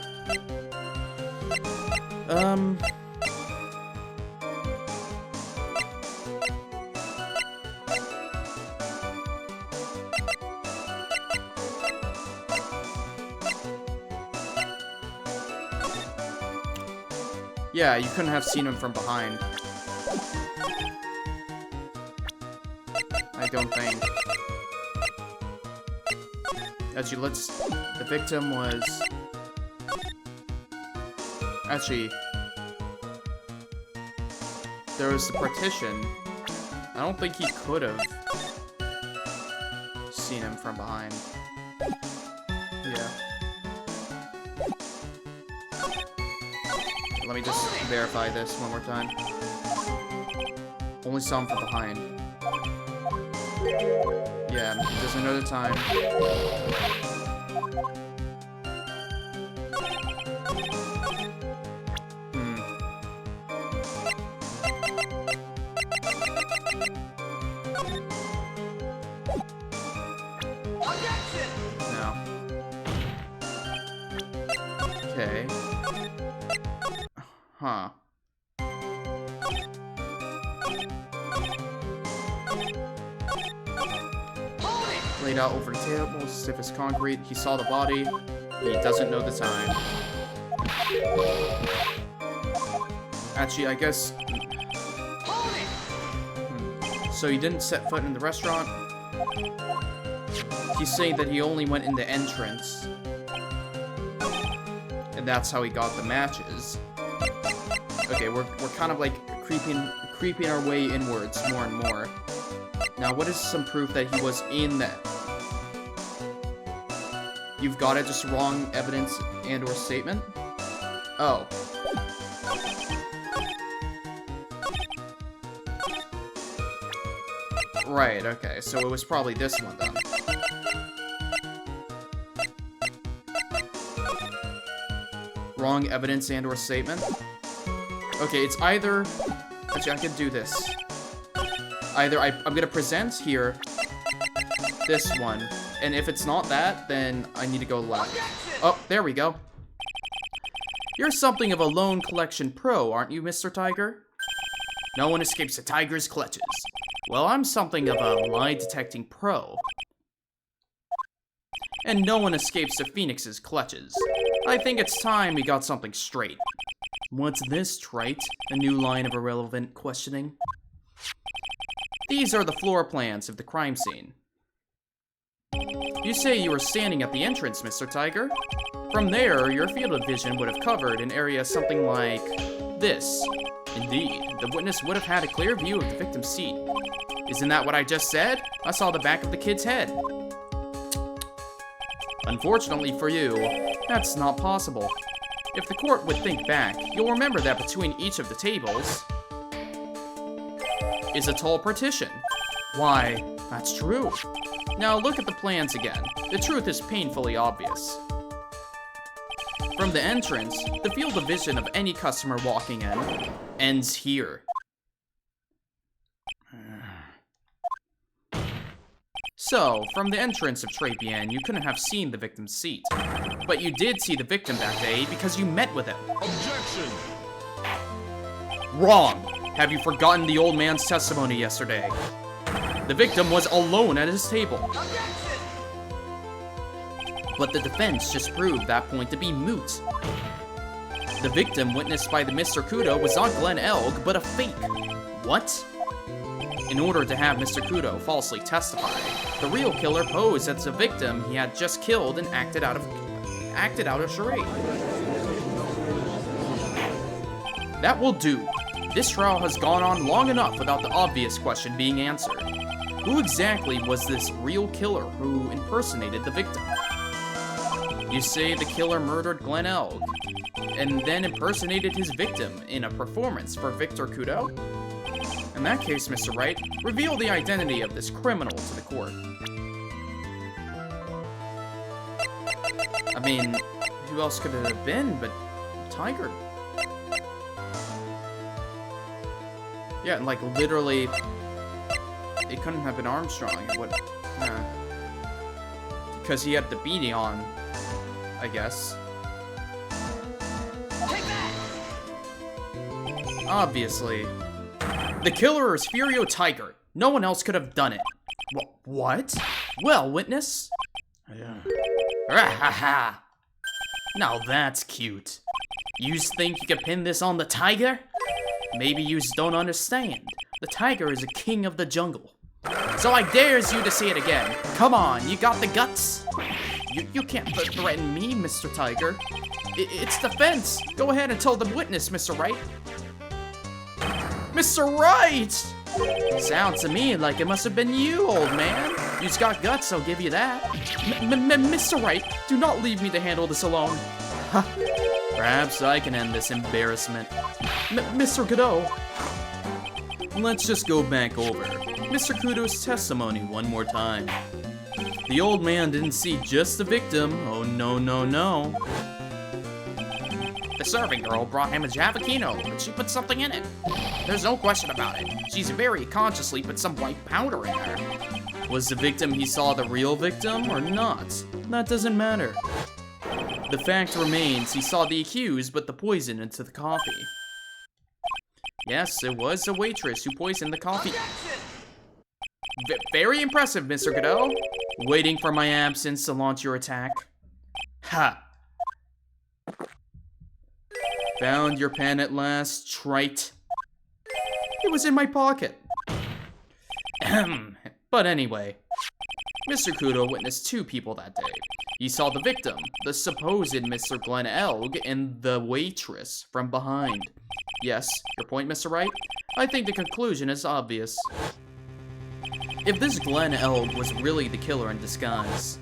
Yeah, you couldn't have seen him from behind. I don't think. Actually, the victim was... Actually, there was the partition. I don't think he could have seen him from behind. Yeah. Let me just verify this one more time. Only saw him from behind. Yeah, there's another time. No. Okay. Huh. Laid out over the table, stiff as concrete. He saw the body. He doesn't know the time. Actually, I guess... So he didn't set foot in the restaurant? He's saying that he only went in the entrance. And that's how he got the matches. Okay, we're kind of like creeping our way inwards more and more. Now, what is some proof that he was in that? You've got it, just wrong evidence and or statement? Oh. Right, okay, so it was probably this one then. Wrong evidence and or statement. Okay, it's either... Actually, I could do this. Either I'm gonna present here this one, and if it's not that, then I need to go left. Oh, there we go. You're something of a loan collection pro, aren't you, Mr. Tiger? No one escapes a tiger's clutches. Well, I'm something of a lie-detecting pro. And no one escapes the Phoenix's clutches. I think it's time we got something straight. What's this, Trite? A new line of irrelevant questioning. These are the floor plans of the crime scene. You say you were standing at the entrance, Mr. Tiger? From there, your field of vision would have covered an area something like this. Indeed, the witness would have had a clear view of the victim's seat. Isn't that what I just said? I saw the back of the kid's head. Unfortunately for you, that's not possible. If the court would think back, you'll remember that between each of the tables is a tall partition. Why, that's true. Now look at the plans again. The truth is painfully obvious. From the entrance, the field of vision of any customer walking in ends here. So, from the entrance of Trapian, you couldn't have seen the victim's seat. But you did see the victim that day because you met with him. Objection! Wrong! Have you forgotten the old man's testimony yesterday? The victim was alone at his table. Objection! But the defense just proved that point to be moot. The victim witnessed by the Mr. Kudo was not Glenn Elg, but a fake. What? In order to have Mr. Kudo falsely testify, the real killer posed as the victim he had just killed and acted out a charade. That will do. This trial has gone on long enough without the obvious question being answered. Who exactly was this real killer who impersonated the victim? You say the killer murdered Glenn Elg, and then impersonated his victim in a performance for Victor Kudo? In that case, Mr. Wright, reveal the identity of this criminal to the court. I mean, who else could it have been but Tiger? Yeah, and like literally, it couldn't have been Armstrong. It would, because he had the beanie on, I guess. Take that! Obviously. The killer is Furio Tiger. No one else could have done it. What? Well, witness? Ha! Now that's cute. Yous think you can pin this on the tiger? Maybe yous don't understand. The tiger is a king of the jungle. So I dares you to say it again. Come on, you got the guts? You can't threaten me, Mr. Tiger. It's defense. Go ahead and tell the witness, Mr. Wright. Mr. Wright! Sounds to me like it must have been you, old man. You've got guts, I'll give you that. Mr. Wright, do not leave me to handle this alone. Perhaps I can end this embarrassment. Mr. Kudo. Let's just go back over Mr. Kudo's testimony one more time. The old man didn't see just the victim. Oh, no, no, no. The serving girl brought him a Javakino, but she put something in it. There's no question about it. She's very consciously put some white powder in there. Was the victim he saw the real victim or not? That doesn't matter. The fact remains he saw the accused put the poison into the coffee. Yes, it was a waitress who poisoned the coffee. Very impressive, Mr. Godot. Waiting for my absence to launch your attack. Ha! Found your pen at last, trite. It was in my pocket. But anyway, Mr. Kudo witnessed two people that day. He saw the victim, the supposed Mr. Glenn Elg, and the waitress from behind. Yes, your point, Mr. Wright? I think the conclusion is obvious. If this Glenn Elg was really the killer in disguise,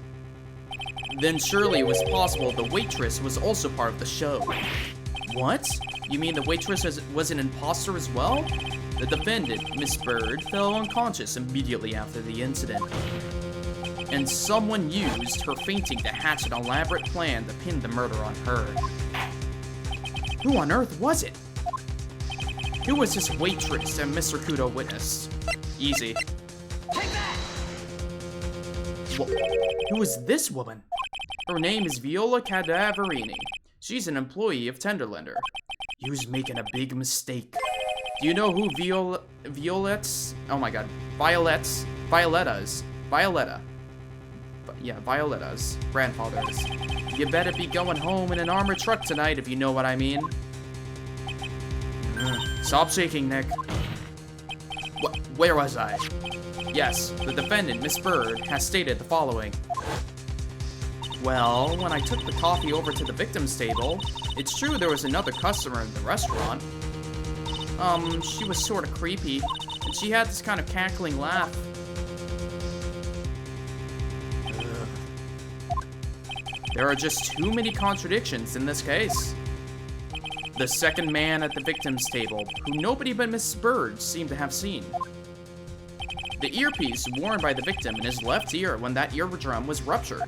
then surely it was possible the waitress was also part of the show. What? You mean the waitress was an imposter as well? The defendant, Miss Bird, fell unconscious immediately after the incident. And someone used her fainting to hatch an elaborate plan to pin the murder on her. Who on earth was it? Who was this waitress and Mr. Kudo witnessed? Easy. Take that! Who is this woman? Her name is Viola Cadaverini. She's an employee of Tenderlander. You's making a big mistake. Do you know who Violetta's grandfather is? You better be going home in an armored truck tonight if you know what I mean. Stop shaking, Nick. Where was I? Yes, the defendant, Miss Bird, has stated the following. Well, when I took the coffee over to the victim's table, it's true there was another customer in the restaurant. She was sort of creepy, and she had this kind of cackling laugh. There are just too many contradictions in this case. The second man at the victim's table, who nobody but Miss Bird seemed to have seen. The earpiece worn by the victim in his left ear when that eardrum was ruptured.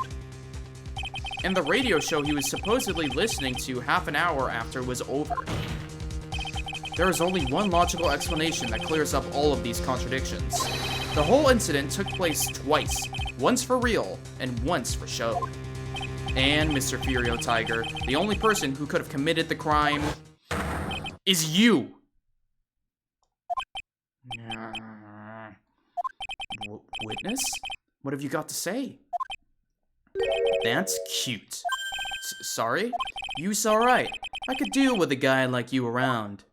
And the radio show he was supposedly listening to half an hour after it was over. There is only one logical explanation that clears up all of these contradictions. The whole incident took place twice, once for real and once for show. And, Mr. Furio Tiger, the only person who could have committed the crime is you! Witness? What have you got to say? That's cute. Sorry? You's alright. I could deal with a guy like you around.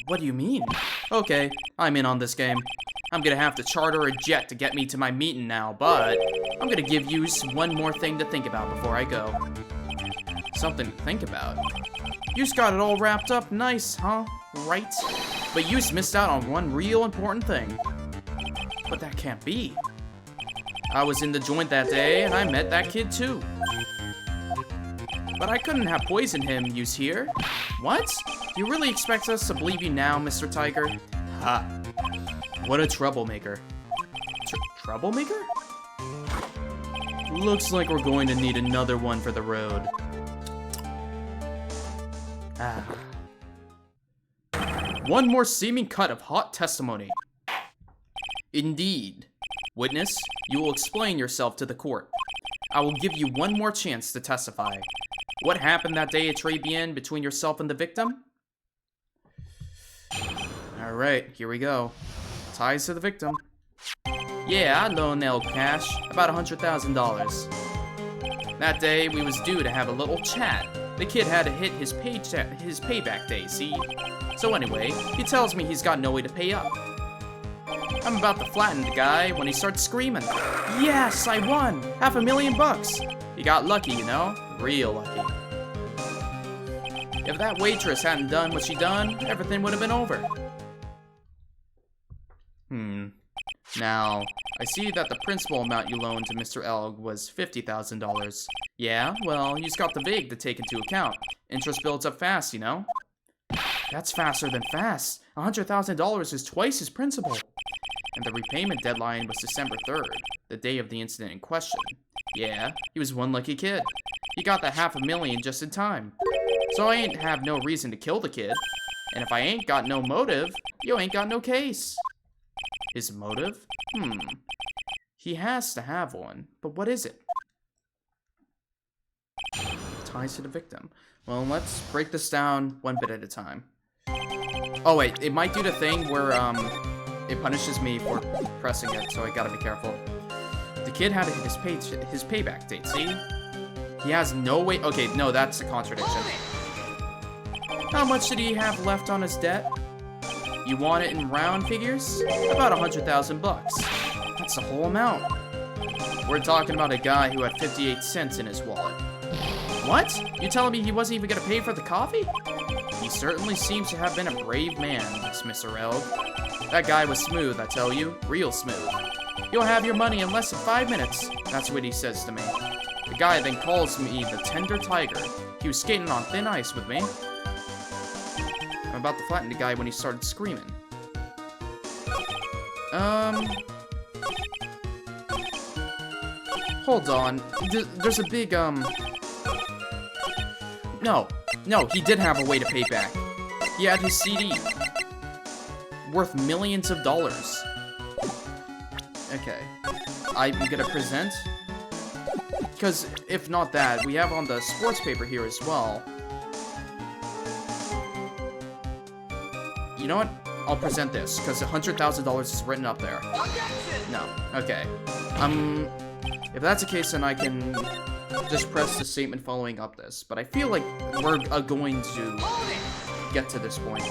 What do you mean? Okay, I'm in on this game. I'm gonna have to charter a jet to get me to my meeting now, but I'm gonna give you one more thing to think about before I go. Something to think about? You's got it all wrapped up nice, huh? Right? But you's missed out on one real important thing. But that can't be. I was in the joint that day, and I met that kid too. But I couldn't have poisoned him, you's here. What? Do you really expect us to believe you now, Mr. Tiger? Ha. What a troublemaker. Troublemaker? Looks like we're going to need another one for the road. One more seeming cut of hot testimony. Indeed. Witness, you will explain yourself to the court. I will give you one more chance to testify. What happened that day at Trabian between yourself and the victim? Alright, here we go. Ties to the victim. Yeah, I loaned El cash, about $100,000. That day, we was due to have a little chat. The kid had to hit his payback day, see? So anyway, he tells me he's got no way to pay up. I'm about to flatten the guy when he starts screaming. Yes, I won! $500,000! He got lucky, you know? Real lucky. If that waitress hadn't done what she done, everything would have been over. Now, I see that the principal amount you loaned to Mr. Elg was $50,000. Yeah, well, you've got the VIG to take into account. Interest builds up fast, you know? That's faster than fast. $100,000 is twice his principal. And the repayment deadline was December 3rd, the day of the incident in question. Yeah, he was one lucky kid. He got that $500,000 just in time. So I ain't have no reason to kill the kid. And if I ain't got no motive, you ain't got no case. His motive? He has to have one, but what is it? Ties to the victim. Well, let's break this down one bit at a time. Oh wait, it might do the thing where it punishes me for pressing it, so I gotta be careful. The kid had to hit his payback date, see? He has no way. Okay, no, that's a contradiction. How much did he have left on his debt? You want it in round figures? About $100,000. That's the whole amount. We're talking about a guy who had 58 cents in his wallet. What? You telling me he wasn't even gonna pay for the coffee? He certainly seems to have been a brave man, this Mr. Elg. That guy was smooth, I tell you. Real smooth. You'll have your money in less than 5 minutes. That's what he says to me. The guy then calls me the Tender Tiger. He was skating on thin ice with me. I'm about to flatten the guy when he started screaming. Hold on. There's a big, No, he did have a way to pay back. He had his CD. Worth millions of dollars. Okay. I'm gonna present. Because if not that, we have on the sports paper here as well. You know what? I'll present this, because $100,000 is written up there. No. Okay. If that's the case, then I can just press the statement following up this. But I feel like we're going to get to this point.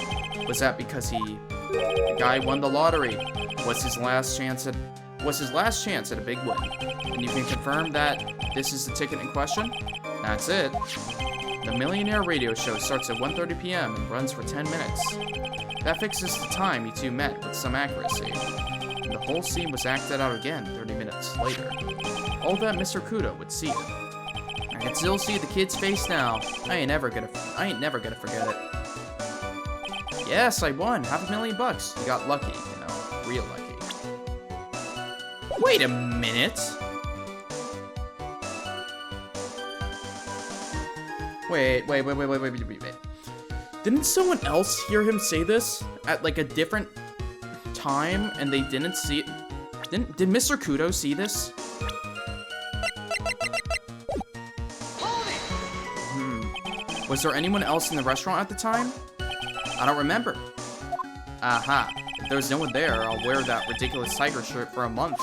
Was that because the guy won the lottery? Was his last chance at a big win? And you can confirm that this is the ticket in question? That's it. The Millionaire Radio Show starts at 1:30 p.m. and runs for 10 minutes. That fixes the time you two met with some accuracy. And the whole scene was acted out again 30 minutes later. All that Mr. Kudo would see it. I can still see the kid's face now. I ain't never gonna forget it. Yes, I won $500,000. You got lucky, you know, real lucky. Wait a minute. Wait. Didn't someone else hear him say this at like a different time and they didn't see it? Did Mr. Kudo see this? Was there anyone else in the restaurant at the time? I don't remember. Aha. If there's no one there, I'll wear that ridiculous tiger shirt for a month.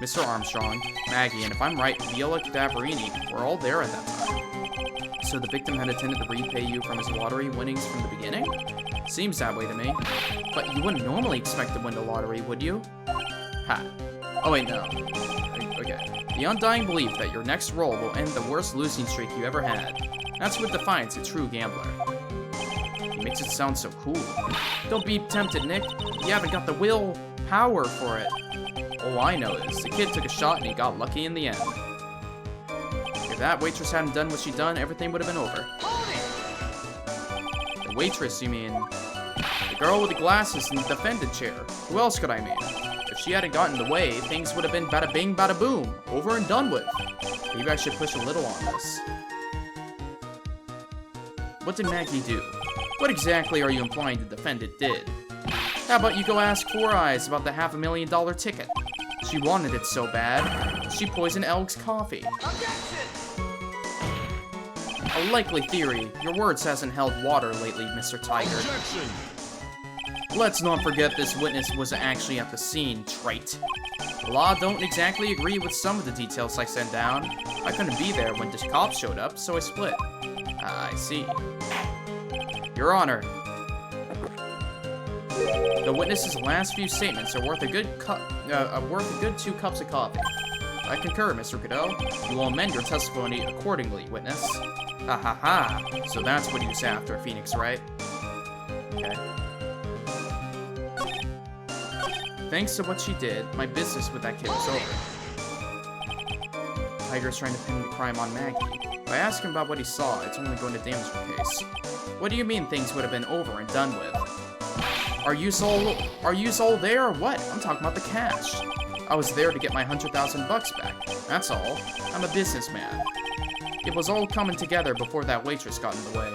Mr. Armstrong, Maggie, and if I'm right, Viola Cadaverini were all there at that time. So the victim had intended to repay you from his lottery winnings from the beginning? Seems that way to me. But you wouldn't normally expect to win the lottery, would you? Ha. Oh wait, no. Okay. The undying belief that your next roll will end the worst losing streak you ever had. That's what defines a true gambler. He makes it sound so cool. Don't be tempted, Nick. You haven't got the will power for it. All I know is the kid took a shot and he got lucky in the end. If that waitress hadn't done what she'd done, everything would have been over. The waitress, you mean? The girl with the glasses in the defendant chair. Who else could I mean? If she hadn't gotten in the way, things would have been bada bing, bada boom. Over and done with. Maybe I should push a little on this. What did Maggie do? What exactly are you implying the defendant did? How about you go ask Four Eyes about the $500,000 ticket? She wanted it so bad, she poisoned Elg's coffee. A likely theory. Your words hasn't held water lately, Mr. Tiger. Objection. Let's not forget this witness was actually at the scene, trite. The law don't exactly agree with some of the details I sent down. I couldn't be there when the cops showed up, so I split. I see. Your Honor. The witness's last few statements are worth a good 2 cups of coffee. I concur, Mr. Kudo. You will amend your testimony accordingly, witness. Ha ha ha. So that's what he was after, Phoenix, right? Okay. Thanks to what she did, my business with that kid was over. Tiger's trying to pin the crime on Maggie. If I ask him about what he saw, it's only going to damage the case. What do you mean things would have been over and done with? Are you all there or what? I'm talking about the cash. I was there to get my $100,000 back. That's all. I'm a businessman. It was all coming together before that waitress got in the way.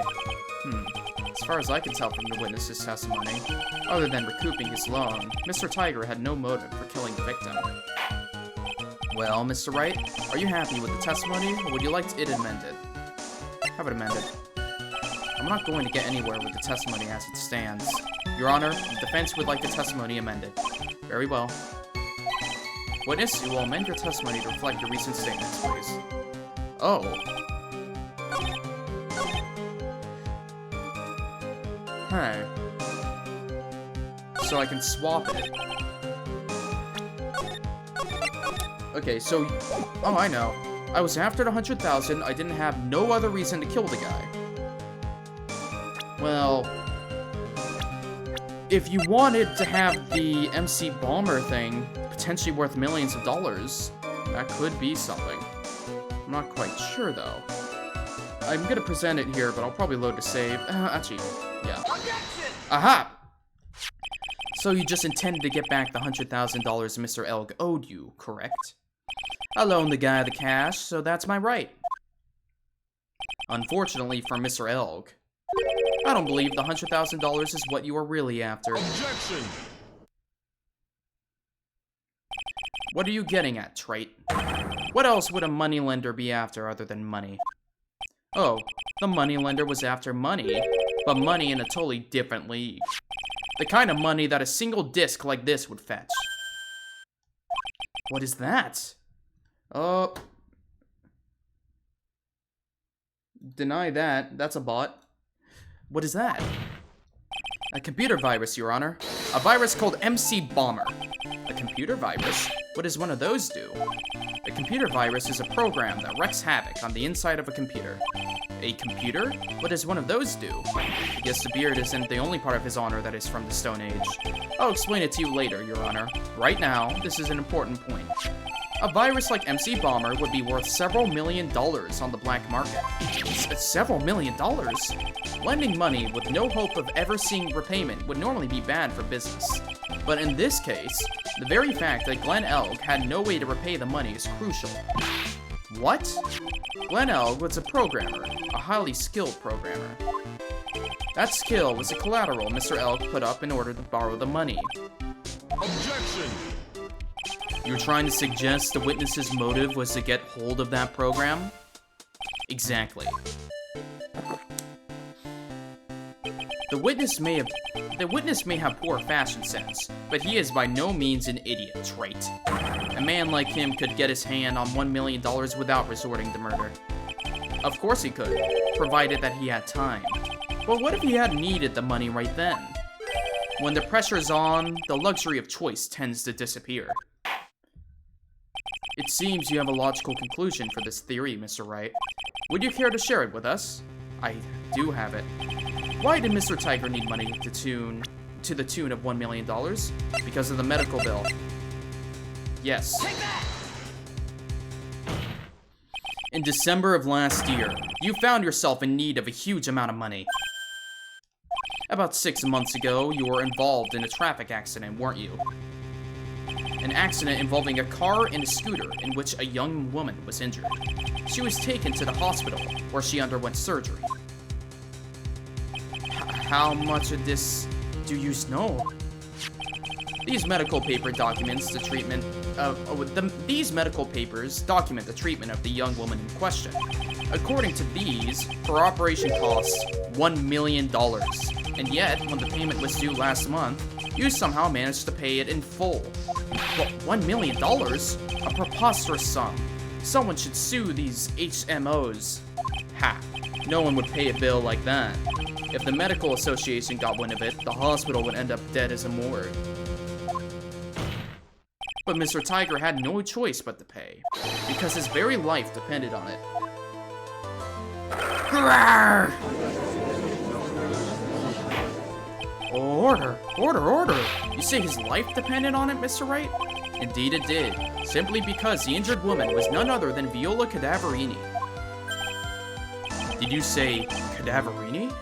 As far as I can tell from the witness's testimony, other than recouping his loan, Mr. Tiger had no motive for killing the victim. Well, Mr. Wright, are you happy with the testimony, or would you like it amended? Have it amended. I'm not going to get anywhere with the testimony as it stands. Your Honor, the defense would like the testimony amended. Very well. Witness, you will amend your testimony to reflect your recent statements, please. Oh. Huh. So I can swap it. Okay, so... Oh, I know. I was after the 100,000, I didn't have no other reason to kill the guy. Well... If you wanted to have the MC Bomber thing potentially worth millions of dollars, that could be something. I'm not quite sure, though. I'm gonna present it here, but I'll probably load to save. Actually, yeah. Aha! So you just intended to get back the $100,000 Mr. Elg owed you, correct? I loaned the guy the cash, so that's my right. Unfortunately for Mr. Elg, I don't believe the $100,000 is what you are really after. Objection! What are you getting at, Trait? What else would a moneylender be after other than money? Oh, the moneylender was after money, but money in a totally different league. The kind of money that a single disc like this would fetch. What is that? Deny that. That's a bot. What is that? A computer virus, Your Honor. A virus called MC Bomber. A computer virus? What does one of those do? A computer virus is a program that wreaks havoc on the inside of a computer. A computer? What does one of those do? I guess the beard isn't the only part of his honor that is from the Stone Age. I'll explain it to you later, Your Honor. Right now, this is an important point. A virus like MC Bomber would be worth several $million on the black market. Several $million? Lending money with no hope of ever seeing repayment would normally be bad for business. But in this case, the very fact that Glenn Elg had no way to repay the money is crucial. What? Glenn Elg was a programmer, a highly skilled programmer. That skill was the collateral Mr. Elg put up in order to borrow the money. Objection! You're trying to suggest the witness's motive was to get hold of that program? Exactly. The witness may have poor fashion sense, but he is by no means an idiot, Trait. A man like him could get his hand on $1 million without resorting to murder. Of course he could, provided that he had time. But what if he had needed the money right then? When the pressure's on, the luxury of choice tends to disappear. It seems you have a logical conclusion for this theory, Mr. Wright. Would you care to share it with us? I do have it. Why did Mr. Tiger need money to the tune of $1 million? Because of the medical bill. Yes. Take that! In December of last year, you found yourself in need of a huge amount of money. About 6 months ago, you were involved in a traffic accident, weren't you? An accident involving a car and a scooter in which a young woman was injured. She was taken to the hospital, where she underwent surgery. How much of this do you know? These medical papers document the treatment of the young woman in question. According to these, her operation costs $1 million. And yet, when the payment was due last month, you somehow managed to pay it in full. What, $1 million? A preposterous sum. Someone should sue these HMOs. Ha, no one would pay a bill like that. If the medical association got wind of it, the hospital would end up dead as a morgue. But Mr. Tiger had no choice but to pay, because his very life depended on it. Order! Order! Order! You say his life depended on it, Mr. Wright? Indeed it did, simply because the injured woman was none other than Viola Cadaverini. Did you say Cadaverini?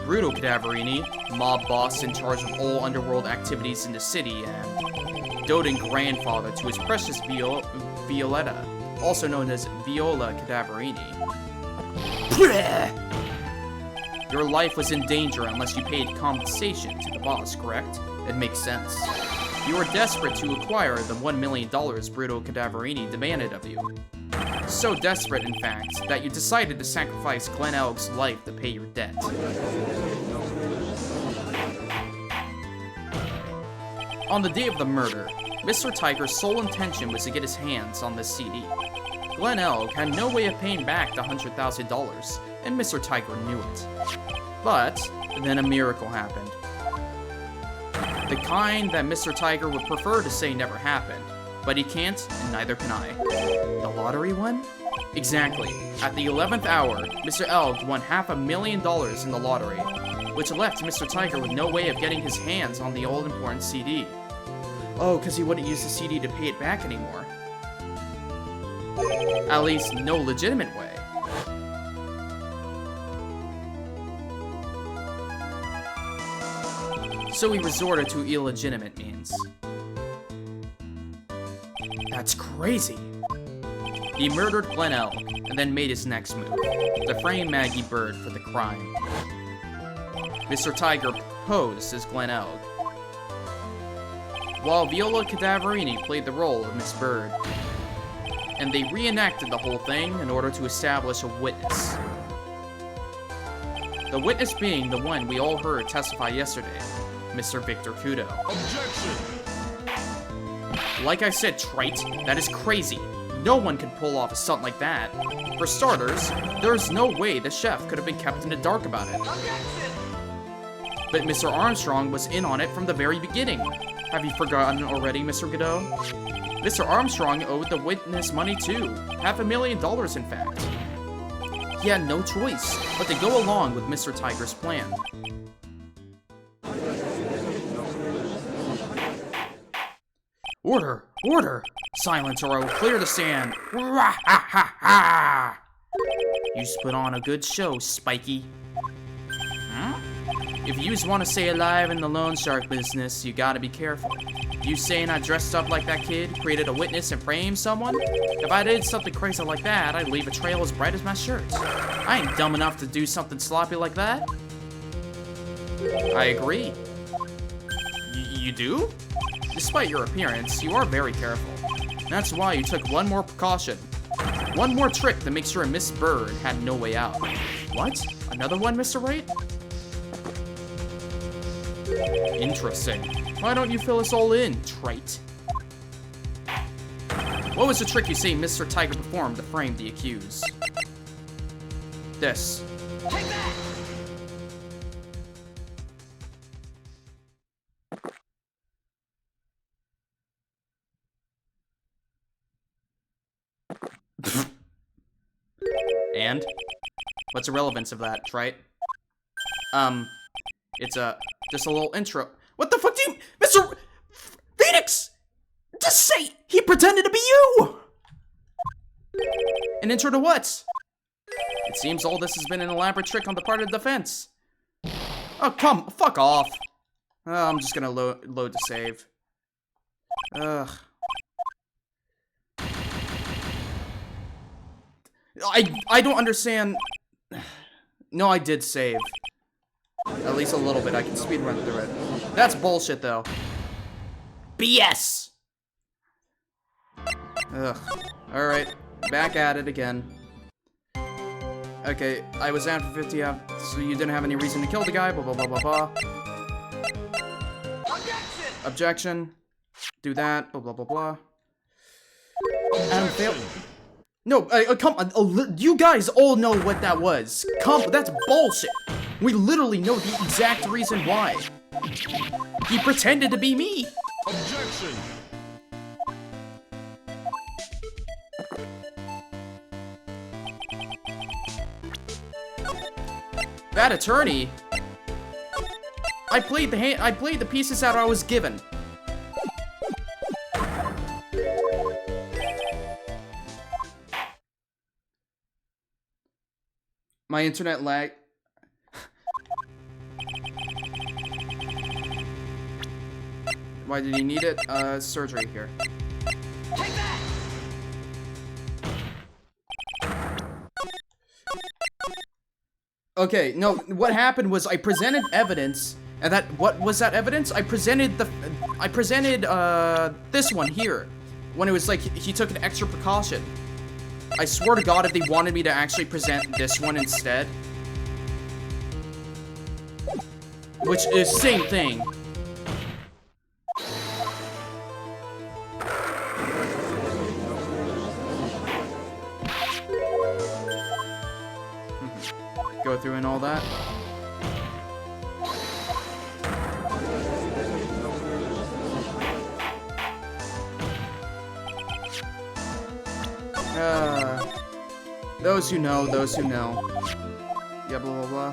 Bruto Cadaverini, mob boss in charge of all underworld activities in the city and doting grandfather to his precious Violetta, also known as Viola Cadaverini. Your life was in danger unless you paid compensation to the boss, correct? It makes sense. You were desperate to acquire the $1 million Bruto Cadaverini demanded of you. So desperate, in fact, that you decided to sacrifice Glenn Elg's life to pay your debt. On the day of the murder, Mr. Tiger's sole intention was to get his hands on this CD. Glenn Elg had no way of paying back the $100,000, and Mr. Tiger knew it. But then a miracle happened. The kind that Mr. Tiger would prefer to say never happened, but he can't, and neither can I. The lottery won? Exactly. At the 11th hour, Mr. Elg won $500,000 in the lottery, which left Mr. Tiger with no way of getting his hands on the all-important CD. Oh, because he wouldn't use the CD to pay it back anymore. At least, no legitimate way. so he resorted to illegitimate means. That's crazy. He murdered Glen Elg, and then made his next move, to frame Maggie Bird for the crime. Mr. Tiger posed as Glen Elg, while Viola Cadaverini played the role of Miss Bird, and they reenacted the whole thing in order to establish a witness. The witness being the one we all heard testify yesterday, Mr. Victor Kudo. Objection! Like I said, trite, that is crazy. No one could pull off a stunt like that. For starters, there's no way the chef could have been kept in the dark about it. Objection! But Mr. Armstrong was in on it from the very beginning. Have you forgotten already, Mr. Godot? Mr. Armstrong owed the witness money too. $500,000, in fact. He had no choice but to go along with Mr. Tiger's plan. Order! Order! Silence or I will clear the stand! Rah, ha, ha, ha. You just put on a good show, Spiky. Huh? If you just want to stay alive in the loan shark business, you gotta be careful. You saying I dressed up like that kid, created a witness, and framed someone? If I did something crazy like that, I'd leave a trail as bright as my shirt. I ain't dumb enough to do something sloppy like that. I agree. You do? Despite your appearance, you are very careful. That's why you took one more precaution. One more trick to make sure Miss Bird had no way out. What? Another one, Mr. Wright? Interesting. Why don't you fill us all in, trite? What was the trick you say Mr. Tiger performed to frame the accused? This. Take that! And? What's the relevance of that, trite? It's just a little intro. What the fuck do you, Mr. Phoenix? Just say he pretended to be you! An intro to what? It seems all this has been an elaborate trick on the part of the defense. Oh, fuck off. I'm just gonna load to save. Ugh. I don't understand. No, I did save. At least a little bit. I can speedrun through it. That's bullshit, though. BS! Ugh. Alright. Back at it again. Okay, I was down for 50 so you didn't have any reason to kill the guy, blah blah blah blah blah. Objection! Objection. Do that, blah blah blah blah. And fail. No, come on, you guys all know what that was. That's bullshit. We literally know the exact reason why. He pretended to be me. Objection! That attorney. I played the pieces that I was given. My internet lag. Why did he need it? Surgery here. Take that! Okay, no, what happened was I presented evidence, and what was that evidence? I presented this one here, when it was like, he took an extra precaution. I swear to God, if they wanted me to actually present this one instead, which is same thing. Go through and all that. Those who know, those who know. Yeah, blah, blah, blah.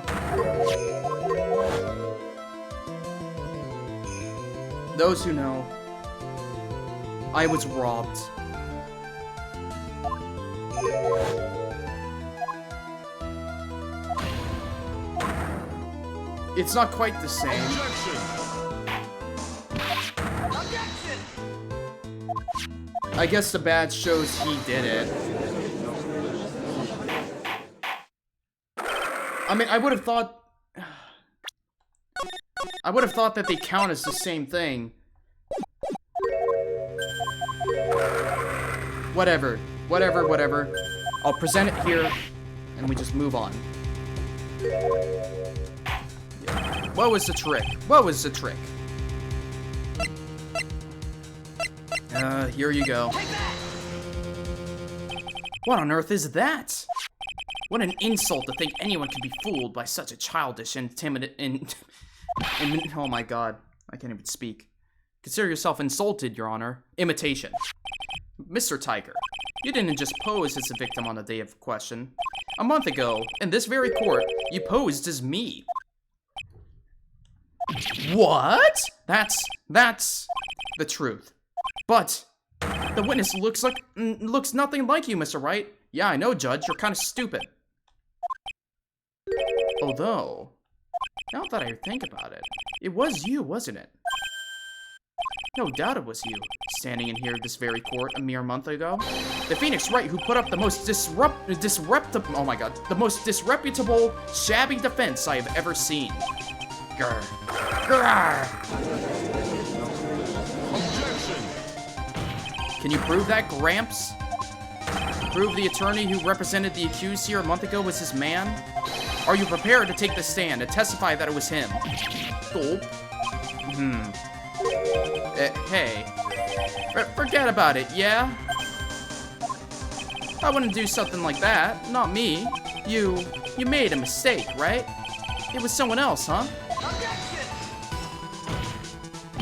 Those who know. I was robbed. It's not quite the same. Objection! I guess the badge shows he did it. I mean, I would have thought that they count as the same thing. Whatever. I'll present it here, and we just move on. Yeah. What was the trick? Here you go. What on earth is that? What an insult to think anyone can be fooled by such a childish and timid oh my god, I can't even speak. Consider yourself insulted, Your Honor. Imitation. Mr. Tiger, you didn't just pose as a victim on the day of question. A month ago, in this very court, you posed as me. What? That's the truth. But the witness looks nothing like you, Mr. Wright. Yeah, I know, Judge. You're kind of stupid. Although, now that I think about it, it was you, wasn't it? No doubt it was you, standing in here this very court a mere month ago. The Phoenix Wright who put up the most the most disreputable, shabby defense I have ever seen. Grr. Grr. Objection. Can you prove that, Gramps? Prove the attorney who represented the accused here a month ago was his man? Are you prepared to take the stand and testify that it was him? Gulp. Hey. Forget about it, yeah? I wouldn't do something like that. Not me. You made a mistake, right? It was someone else, huh? Objection!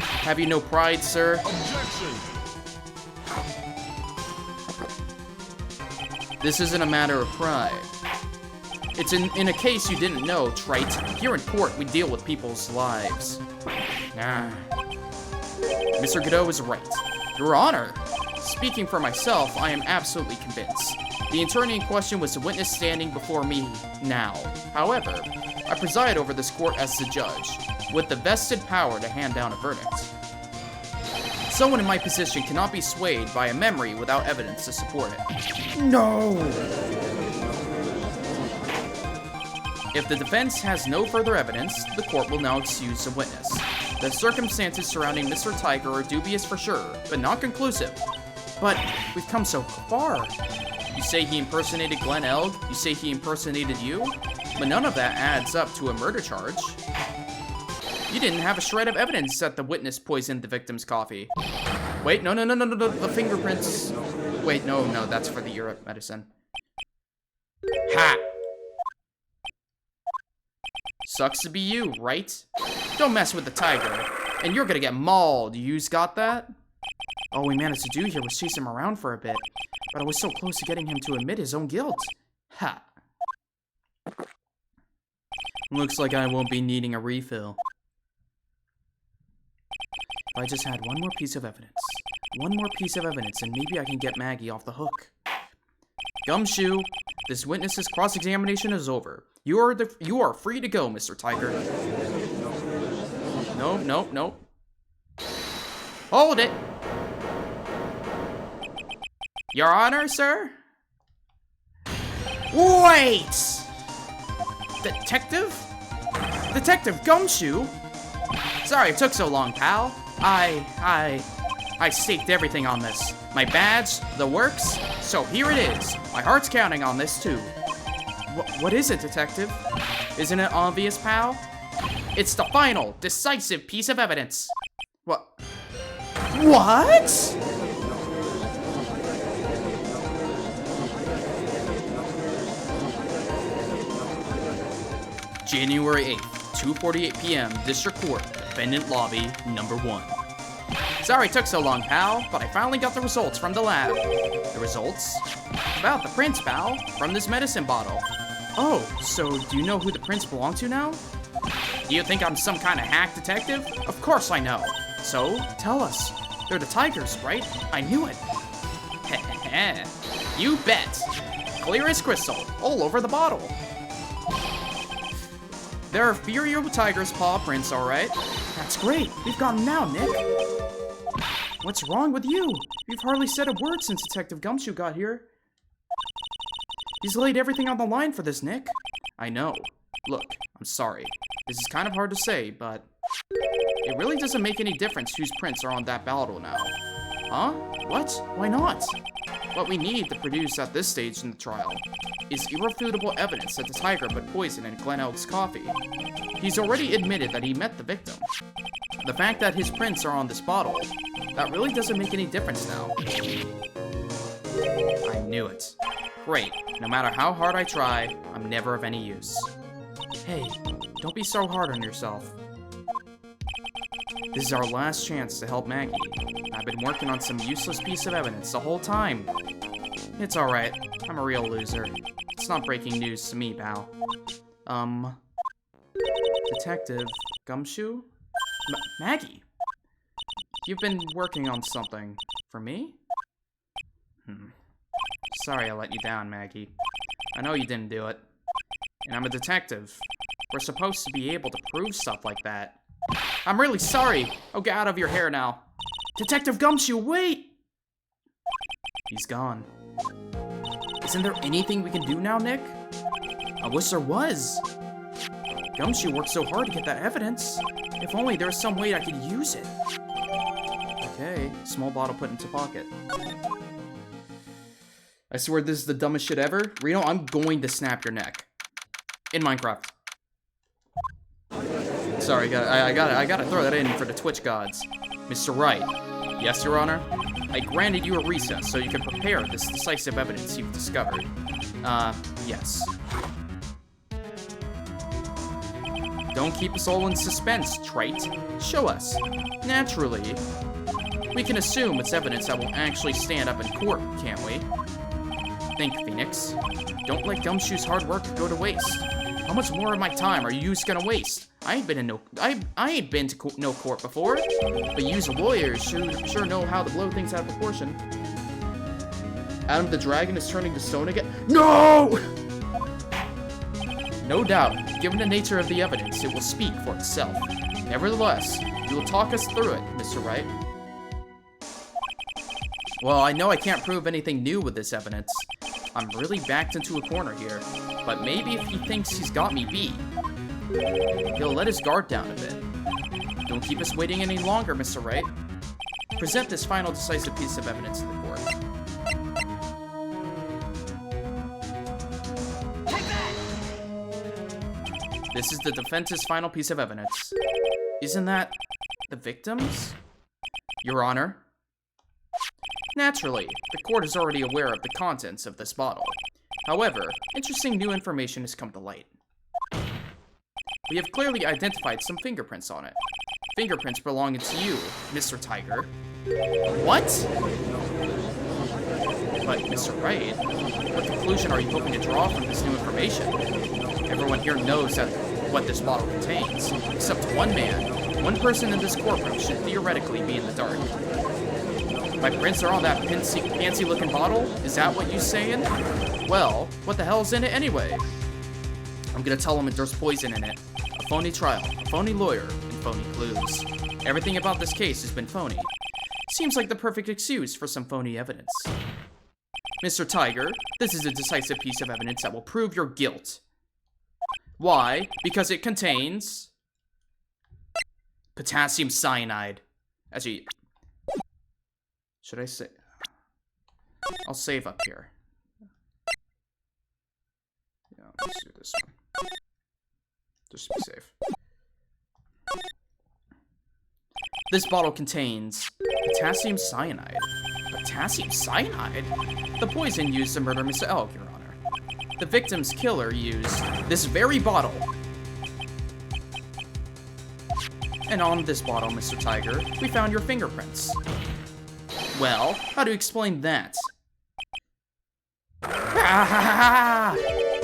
Have you no pride, sir? Objection. This isn't a matter of pride. It's in a case you didn't know, trite. Here in court, we deal with people's lives. Mr. Godot is right. Your Honor, speaking for myself, I am absolutely convinced. The attorney in question was the witness standing before me now. However, I preside over this court as the judge, with the vested power to hand down a verdict. Someone in my position cannot be swayed by a memory without evidence to support it. No! If the defense has no further evidence, the court will now excuse the witness. The circumstances surrounding Mr. Tiger are dubious for sure, but not conclusive. But we've come so far. You say he impersonated Glenn Elg, you say he impersonated you, but none of that adds up to a murder charge. You didn't have a shred of evidence that the witness poisoned the victim's coffee. Wait, no, the fingerprints. Wait, no, that's for the Europe medicine. Ha! Sucks to be you, right? Don't mess with the tiger, and you're gonna get mauled. You's got that? All we managed to do here was chase him around for a bit, but I was so close to getting him to admit his own guilt. Ha! Looks like I won't be needing a refill. If I just had one more piece of evidence, and maybe I can get Maggie off the hook. Gumshoe, this witness's cross-examination is over. You are free to go, Mr. Tiger. No. Hold it. Your Honor, sir? Wait! Detective? Detective Gumshoe? Sorry it took so long, pal. I staked everything on this. My badge, the works, so here it is. My heart's counting on this, too. What is it, Detective? Isn't it obvious, pal? It's the final, decisive piece of evidence. What? January 8th, 2:48 p.m., District Court, Defendant Lobby, number 1. Sorry it took so long, pal, but I finally got the results from the lab. The results? About the prints, pal, from this medicine bottle. Oh, so do you know who the prints belong to now? Do you think I'm some kind of hack detective? Of course I know. So, tell us. They're the tigers, right? I knew it. You bet. Clear as crystal, all over the bottle. There are Furio Tiger's paw prints, alright. That's great. We've got them now, Nick. What's wrong with you? You've hardly said a word since Detective Gumshoe got here. He's laid everything on the line for this, Nick. I know. Look, I'm sorry. This is kind of hard to say, but it really doesn't make any difference whose prints are on that bottle now. Huh? What? Why not? What we need to produce at this stage in the trial is irrefutable evidence that the tiger put poison in Glen Elk's coffee. He's already admitted that he met the victim. The fact that his prints are on this bottle, that really doesn't make any difference now. I knew it. Great. No matter how hard I try, I'm never of any use. Hey, don't be so hard on yourself. This is our last chance to help Maggie. I've been working on some useless piece of evidence the whole time. It's alright. I'm a real loser. It's not breaking news to me, pal. Detective Gumshoe? Maggie? You've been working on something. For me? Sorry I let you down, Maggie. I know you didn't do it. And I'm a detective. We're supposed to be able to prove stuff like that. I'm really sorry! Oh, get out of your hair now. Detective Gumshoe, wait! He's gone. Isn't there anything we can do now, Nick? I wish there was. Gumshoe worked so hard to get that evidence. If only there was some way I could use it. Okay, small bottle put into pocket. I swear this is the dumbest shit ever. Reno, I'm going to snap your neck. In Minecraft. Sorry, I gotta throw that in for the Twitch gods. Mr. Wright. Yes, Your Honor? I granted you a recess so you can prepare this decisive evidence you've discovered. Yes. Don't keep us all in suspense, trite. Show us. Naturally. We can assume it's evidence that will actually stand up in court, can't we? Think, Phoenix. Don't let Gumshoe's hard work go to waste. How much more of my time are you gonna waste? I ain't been to no court before, but you's a lawyer sure know how to blow things out of proportion. Adam the Dragon is turning to stone again. No! No doubt, given the nature of the evidence, it will speak for itself. Nevertheless, you will talk us through it, Mr. Wright. Well, I know I can't prove anything new with this evidence. I'm really backed into a corner here, but maybe if he thinks he's got me beat, he'll let his guard down a bit. Don't keep us waiting any longer, Mr. Wright. Present this final decisive piece of evidence to the court. Take that! This is the defense's final piece of evidence. Isn't that the victim's? Your Honor. Naturally, the court is already aware of the contents of this bottle. However, interesting new information has come to light. We have clearly identified some fingerprints on it. Fingerprints belonging to you, Mr. Tiger. What? But, Mr. Wright, what conclusion are you hoping to draw from this new information? Everyone here knows what this bottle contains, except one man. One person in this courtroom should theoretically be in the dark. My prints are on that fancy-looking bottle? Is that what you're saying? Well, what the hell's in it anyway? I'm gonna tell him there's poison in it. A phony trial, a phony lawyer, and phony clues. Everything about this case has been phony. Seems like the perfect excuse for some phony evidence. Mr. Tiger, this is a decisive piece of evidence that will prove your guilt. Why? Because it contains potassium cyanide. Actually, should I say? I'll save up here. Yeah, let's do this one. Just to be safe. This bottle contains potassium cyanide. Potassium cyanide? The poison used to murder Mr. Elk, Your Honor. The victim's killer used this very bottle. And on this bottle, Mr. Tiger, we found your fingerprints. Well, how do you explain that?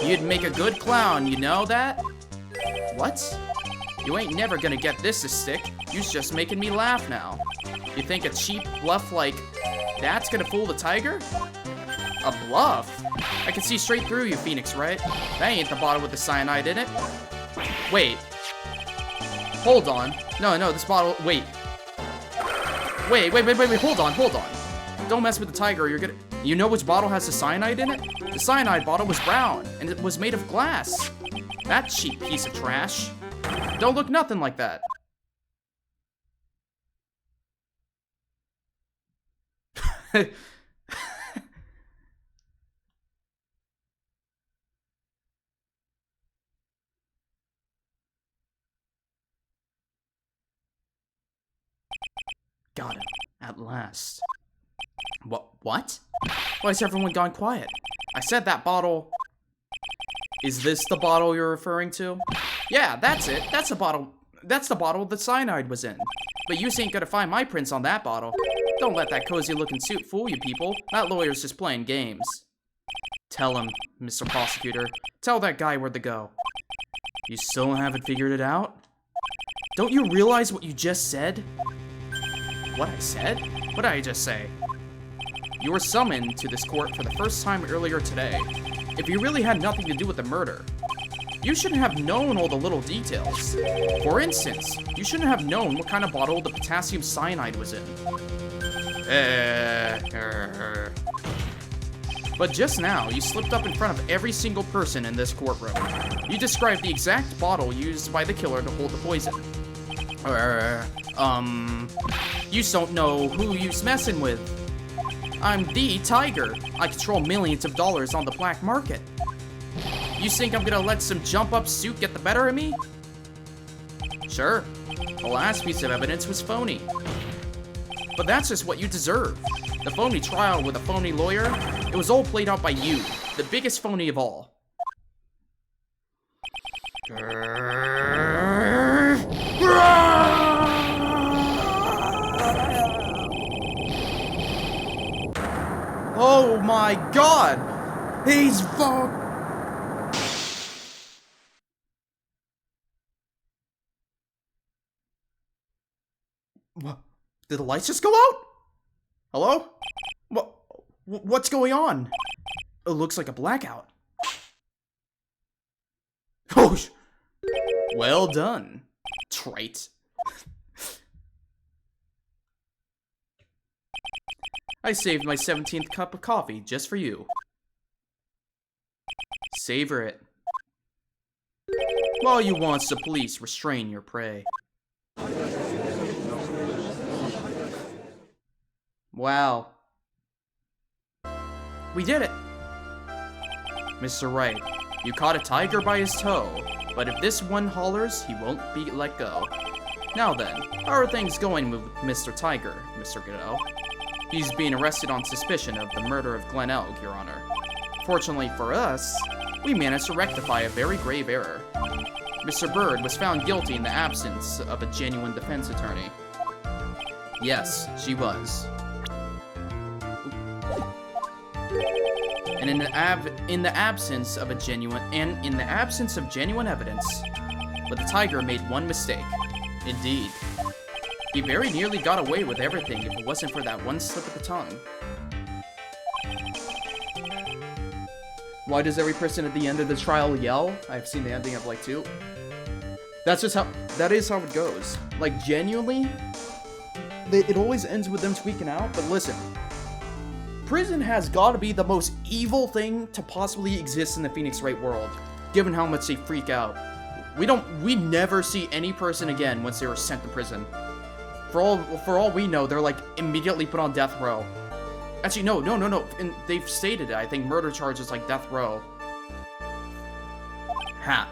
You'd make a good clown, you know that? What? You ain't never gonna get this to stick. You's just making me laugh now. You think a cheap bluff like that's gonna fool the tiger? A bluff? I can see straight through you, Phoenix Wright. That ain't the bottle with the cyanide in it. Wait. Hold on. No, this bottle, wait. Wait, hold on. Don't mess with the tiger, you're gonna... You know which bottle has the cyanide in it? The cyanide bottle was brown, and it was made of glass. That cheap piece of trash. Don't look nothing like that. Got him. At last. What? Why has everyone gone quiet? I said that bottle... Is this the bottle you're referring to? Yeah, that's it. That's the bottle the cyanide was in. But you ain't gonna find my prints on that bottle. Don't let that cozy-looking suit fool you people. That lawyer's just playing games. Tell him, Mr. Prosecutor. Tell that guy where to go. You still haven't figured it out? Don't you realize what you just said? What I said? What did I just say? You were summoned to this court for the first time earlier today. If you really had nothing to do with the murder, you shouldn't have known all the little details. For instance, you shouldn't have known what kind of bottle the potassium cyanide was in. But just now, you slipped up in front of every single person in this courtroom. You described the exact bottle used by the killer to hold the poison. You don't know who you's messing with. I'm the Tiger. I control millions of dollars on the black market. You think I'm gonna let some jump-up suit get the better of me? Sure. The last piece of evidence was phony. But that's just what you deserve. The phony trial with a phony lawyer, it was all played out by you, the biggest phony of all. Oh my god! He's fucked! What? Did the lights just go out? Hello? What's going on? It looks like a blackout. Oh, well done, trite. I saved my 17th cup of coffee just for you. Savor it. While you wants the police restrain your prey. Wow. We did it! Mr. Wright, you caught a tiger by his toe, but if this one hollers, he won't be let go. Now then, how are things going with Mr. Tiger, Mr. Godot? He's being arrested on suspicion of the murder of Glen Elg, Your Honor. Fortunately for us, we managed to rectify a very grave error. Mr. Bird was found guilty in the absence of a genuine defense attorney. Yes, she was. And in the absence of genuine evidence, but the Tiger made one mistake. Indeed. He very nearly got away with everything if it wasn't for that one slip of the tongue. Why does every person at the end of the trial yell? I've seen the ending of like 2. That is how it goes. Like, genuinely, it always ends with them tweaking out, but listen. Prison has gotta be the most evil thing to possibly exist in the Phoenix Wright world, given how much they freak out. We never see any person again once they were sent to prison. For all we know, they're like immediately put on death row. Actually, no. And they've stated it. I think murder charges like death row. Ha.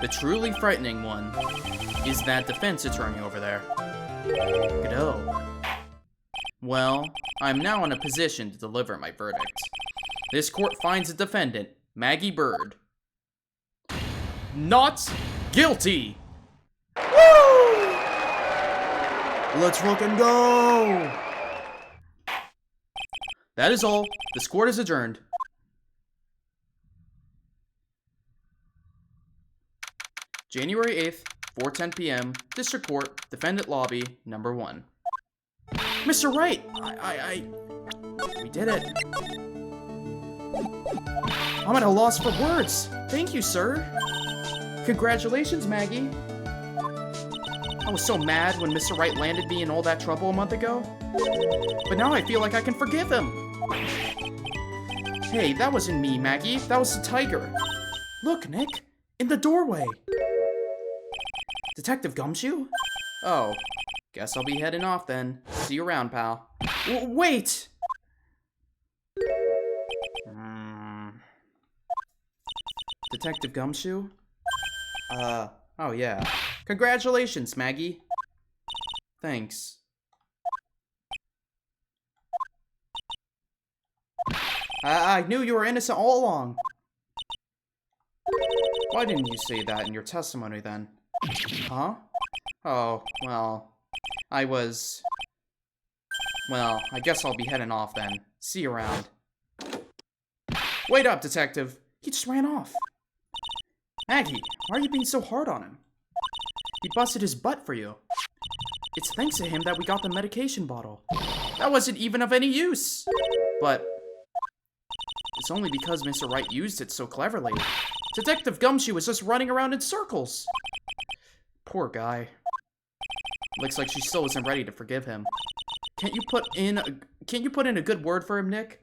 The truly frightening one is that defense attorney over there. Godot. Well, I'm now in a position to deliver my verdict. This court finds the defendant, Maggie Bird, not guilty! Woo! Let's fucking go! That is all. This court is adjourned. January 8th, 4:10 p.m., District Court, Defendant Lobby, number 1. Mr. Wright! We did it. I'm at a loss for words. Thank you, sir. Congratulations, Maggie. I was so mad when Mr. Wright landed me in all that trouble a month ago. But now I feel like I can forgive him. Hey, that wasn't me, Maggie. That was the tiger. Look, Nick. In the doorway. Detective Gumshoe? Oh. Guess I'll be heading off then. See you around, pal. Wait! Detective Gumshoe? Oh yeah. Congratulations, Maggie. Thanks. I knew you were innocent all along. Why didn't you say that in your testimony then? Huh? Oh, well, well, I guess I'll be heading off then. See you around. Wait up, detective. He just ran off. Maggie, why are you being so hard on him? He busted his butt for you. It's thanks to him that we got the medication bottle. That wasn't even of any use. But it's only because Mr. Wright used it so cleverly. Detective Gumshoe was just running around in circles. Poor guy. Looks like she still isn't ready to forgive him. Can't you put in a good word for him, Nick?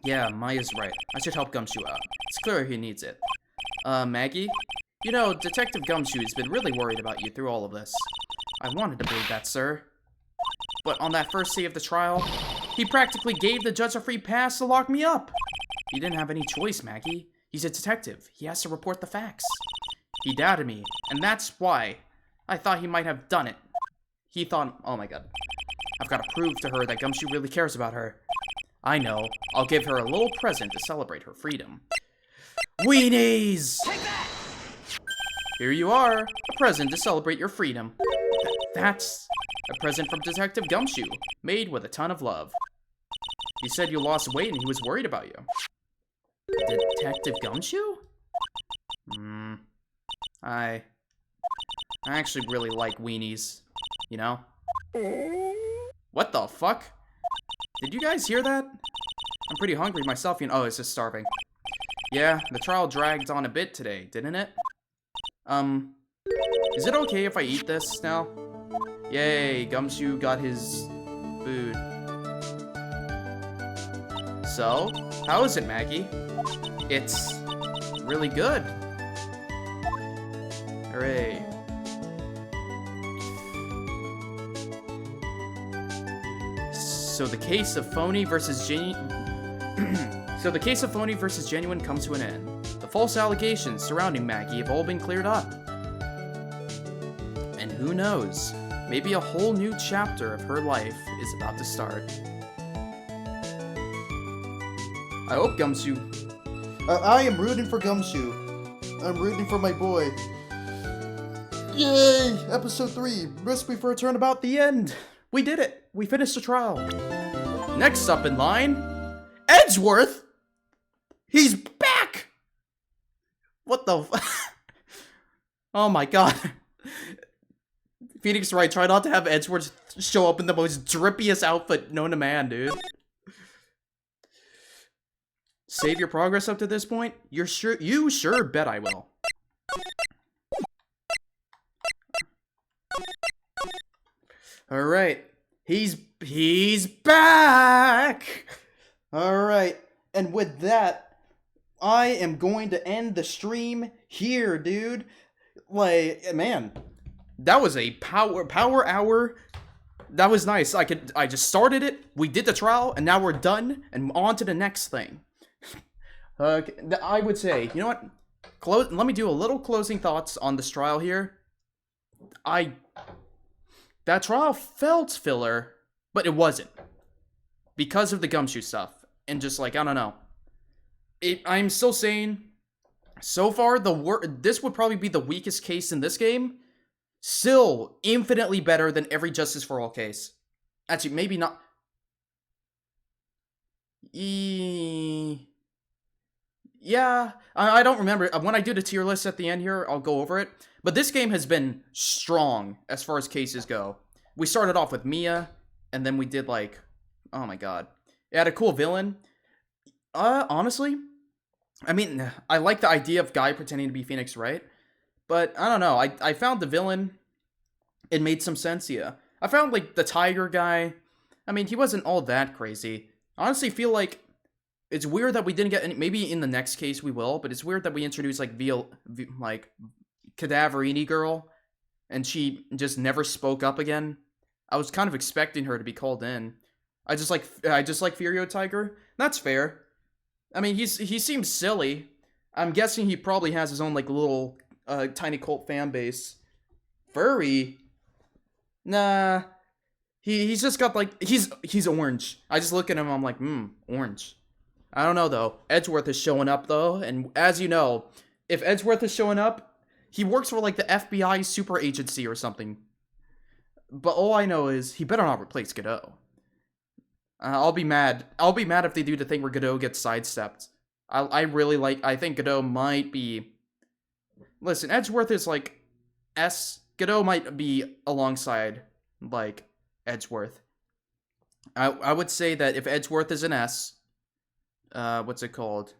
Yeah, Maya's right. I should help Gumshoe out. It's clear he needs it. Maggie? You know, Detective Gumshoe's been really worried about you through all of this. I wanted to believe that, sir. But on that first day of the trial, he practically gave the judge a free pass to lock me up. He didn't have any choice, Maggie. He's a detective. He has to report the facts. He doubted me, and that's why I thought he might have done it. He thought, oh my god, I've got to prove to her that Gumshoe really cares about her. I know. I'll give her a little present to celebrate her freedom. Weenies! Take that! Here you are, a present to celebrate your freedom. That's a present from Detective Gumshoe, made with a ton of love. He said you lost weight and he was worried about you. Detective Gumshoe? I actually really like weenies, you know? What the fuck? Did you guys hear that? I'm pretty hungry myself, you know. Oh, it's just starving. Yeah, the trial dragged on a bit today, didn't it? Is it okay if I eat this now? Yay, Gumshoe got his food. So, how is it, Maggie? It's really good. Hooray. So the case of phony versus genuine comes to an end. The false allegations surrounding Maggie have all been cleared up. And who knows, maybe a whole new chapter of her life is about to start. I hope Gumshoe... I am rooting for Gumshoe. I'm rooting for my boy. Yay! Episode 3, Recipe for a Turnabout. The end! We did it! We finished the trial. Next up in line, Edgeworth? He's back! What the Oh my god. Phoenix Wright, try not to have Edgeworth show up in the most drippiest outfit known to man, dude. Save your progress up to this point? You sure bet I will. Alright. He's back! Alright, and with that, I am going to end the stream here, dude. Like, man. That was a power hour. That was nice. I just started it, we did the trial, and now we're done, and on to the next thing. I would say, you know what? Let me do a little closing thoughts on this trial here. That trial felt filler, but it wasn't. Because of the Gumshoe stuff. And just like, I don't know. I'm still saying, so far, this would probably be the weakest case in this game. Still infinitely better than every Justice for All case. Actually, maybe not. Yeah, I don't remember. When I do the tier list at the end here, I'll go over it. But this game has been strong as far as cases go. We started off with Mia, and then we did like, oh my god. It had a cool villain. Honestly, I mean, I like the idea of Guy pretending to be Phoenix Wright, But I don't know. I found the villain. It made some sense, yeah. I found, like, the tiger guy. I mean, he wasn't all that crazy. I honestly feel like it's weird that we didn't get any, maybe in the next case we will, but it's weird that we introduced, like, Cadaverini girl, and she just never spoke up again. I was kind of expecting her to be called in. I just like Furio Tiger. That's fair. I mean, he seems silly. I'm guessing he probably has his own, like, little tiny cult fan base. Furry? Nah. He's just got, like, he's orange. I just look at him, I'm like, orange. I don't know, though. Edgeworth is showing up, though, and as you know, if Edgeworth is showing up, he works for, like, the FBI super agency or something. But all I know is, he better not replace Godot. I'll be mad. I'll be mad if they do the thing where Godot gets sidestepped. I think Godot might be... Listen, Edgeworth is, like, S. Godot might be alongside, like, Edgeworth. I would say that if Edgeworth is an S, what's it called?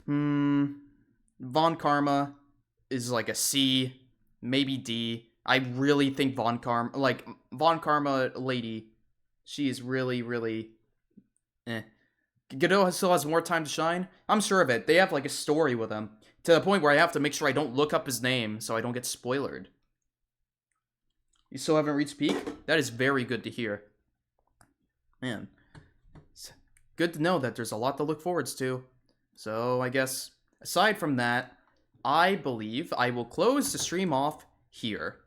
Von Karma is like a C, maybe D. I really think Von Karma lady, she is really, really, Godot still has more time to shine. I'm sure of it. They have like a story with him to the point where I have to make sure I don't look up his name so I don't get spoiled. You still haven't reached peak? That is very good to hear. Man, it's good to know that there's a lot to look forward to. So I guess aside from that, I believe I will close the stream off here.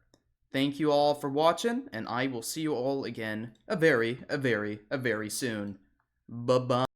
Thank you all for watching, and I will see you all again very soon. Bye-bye.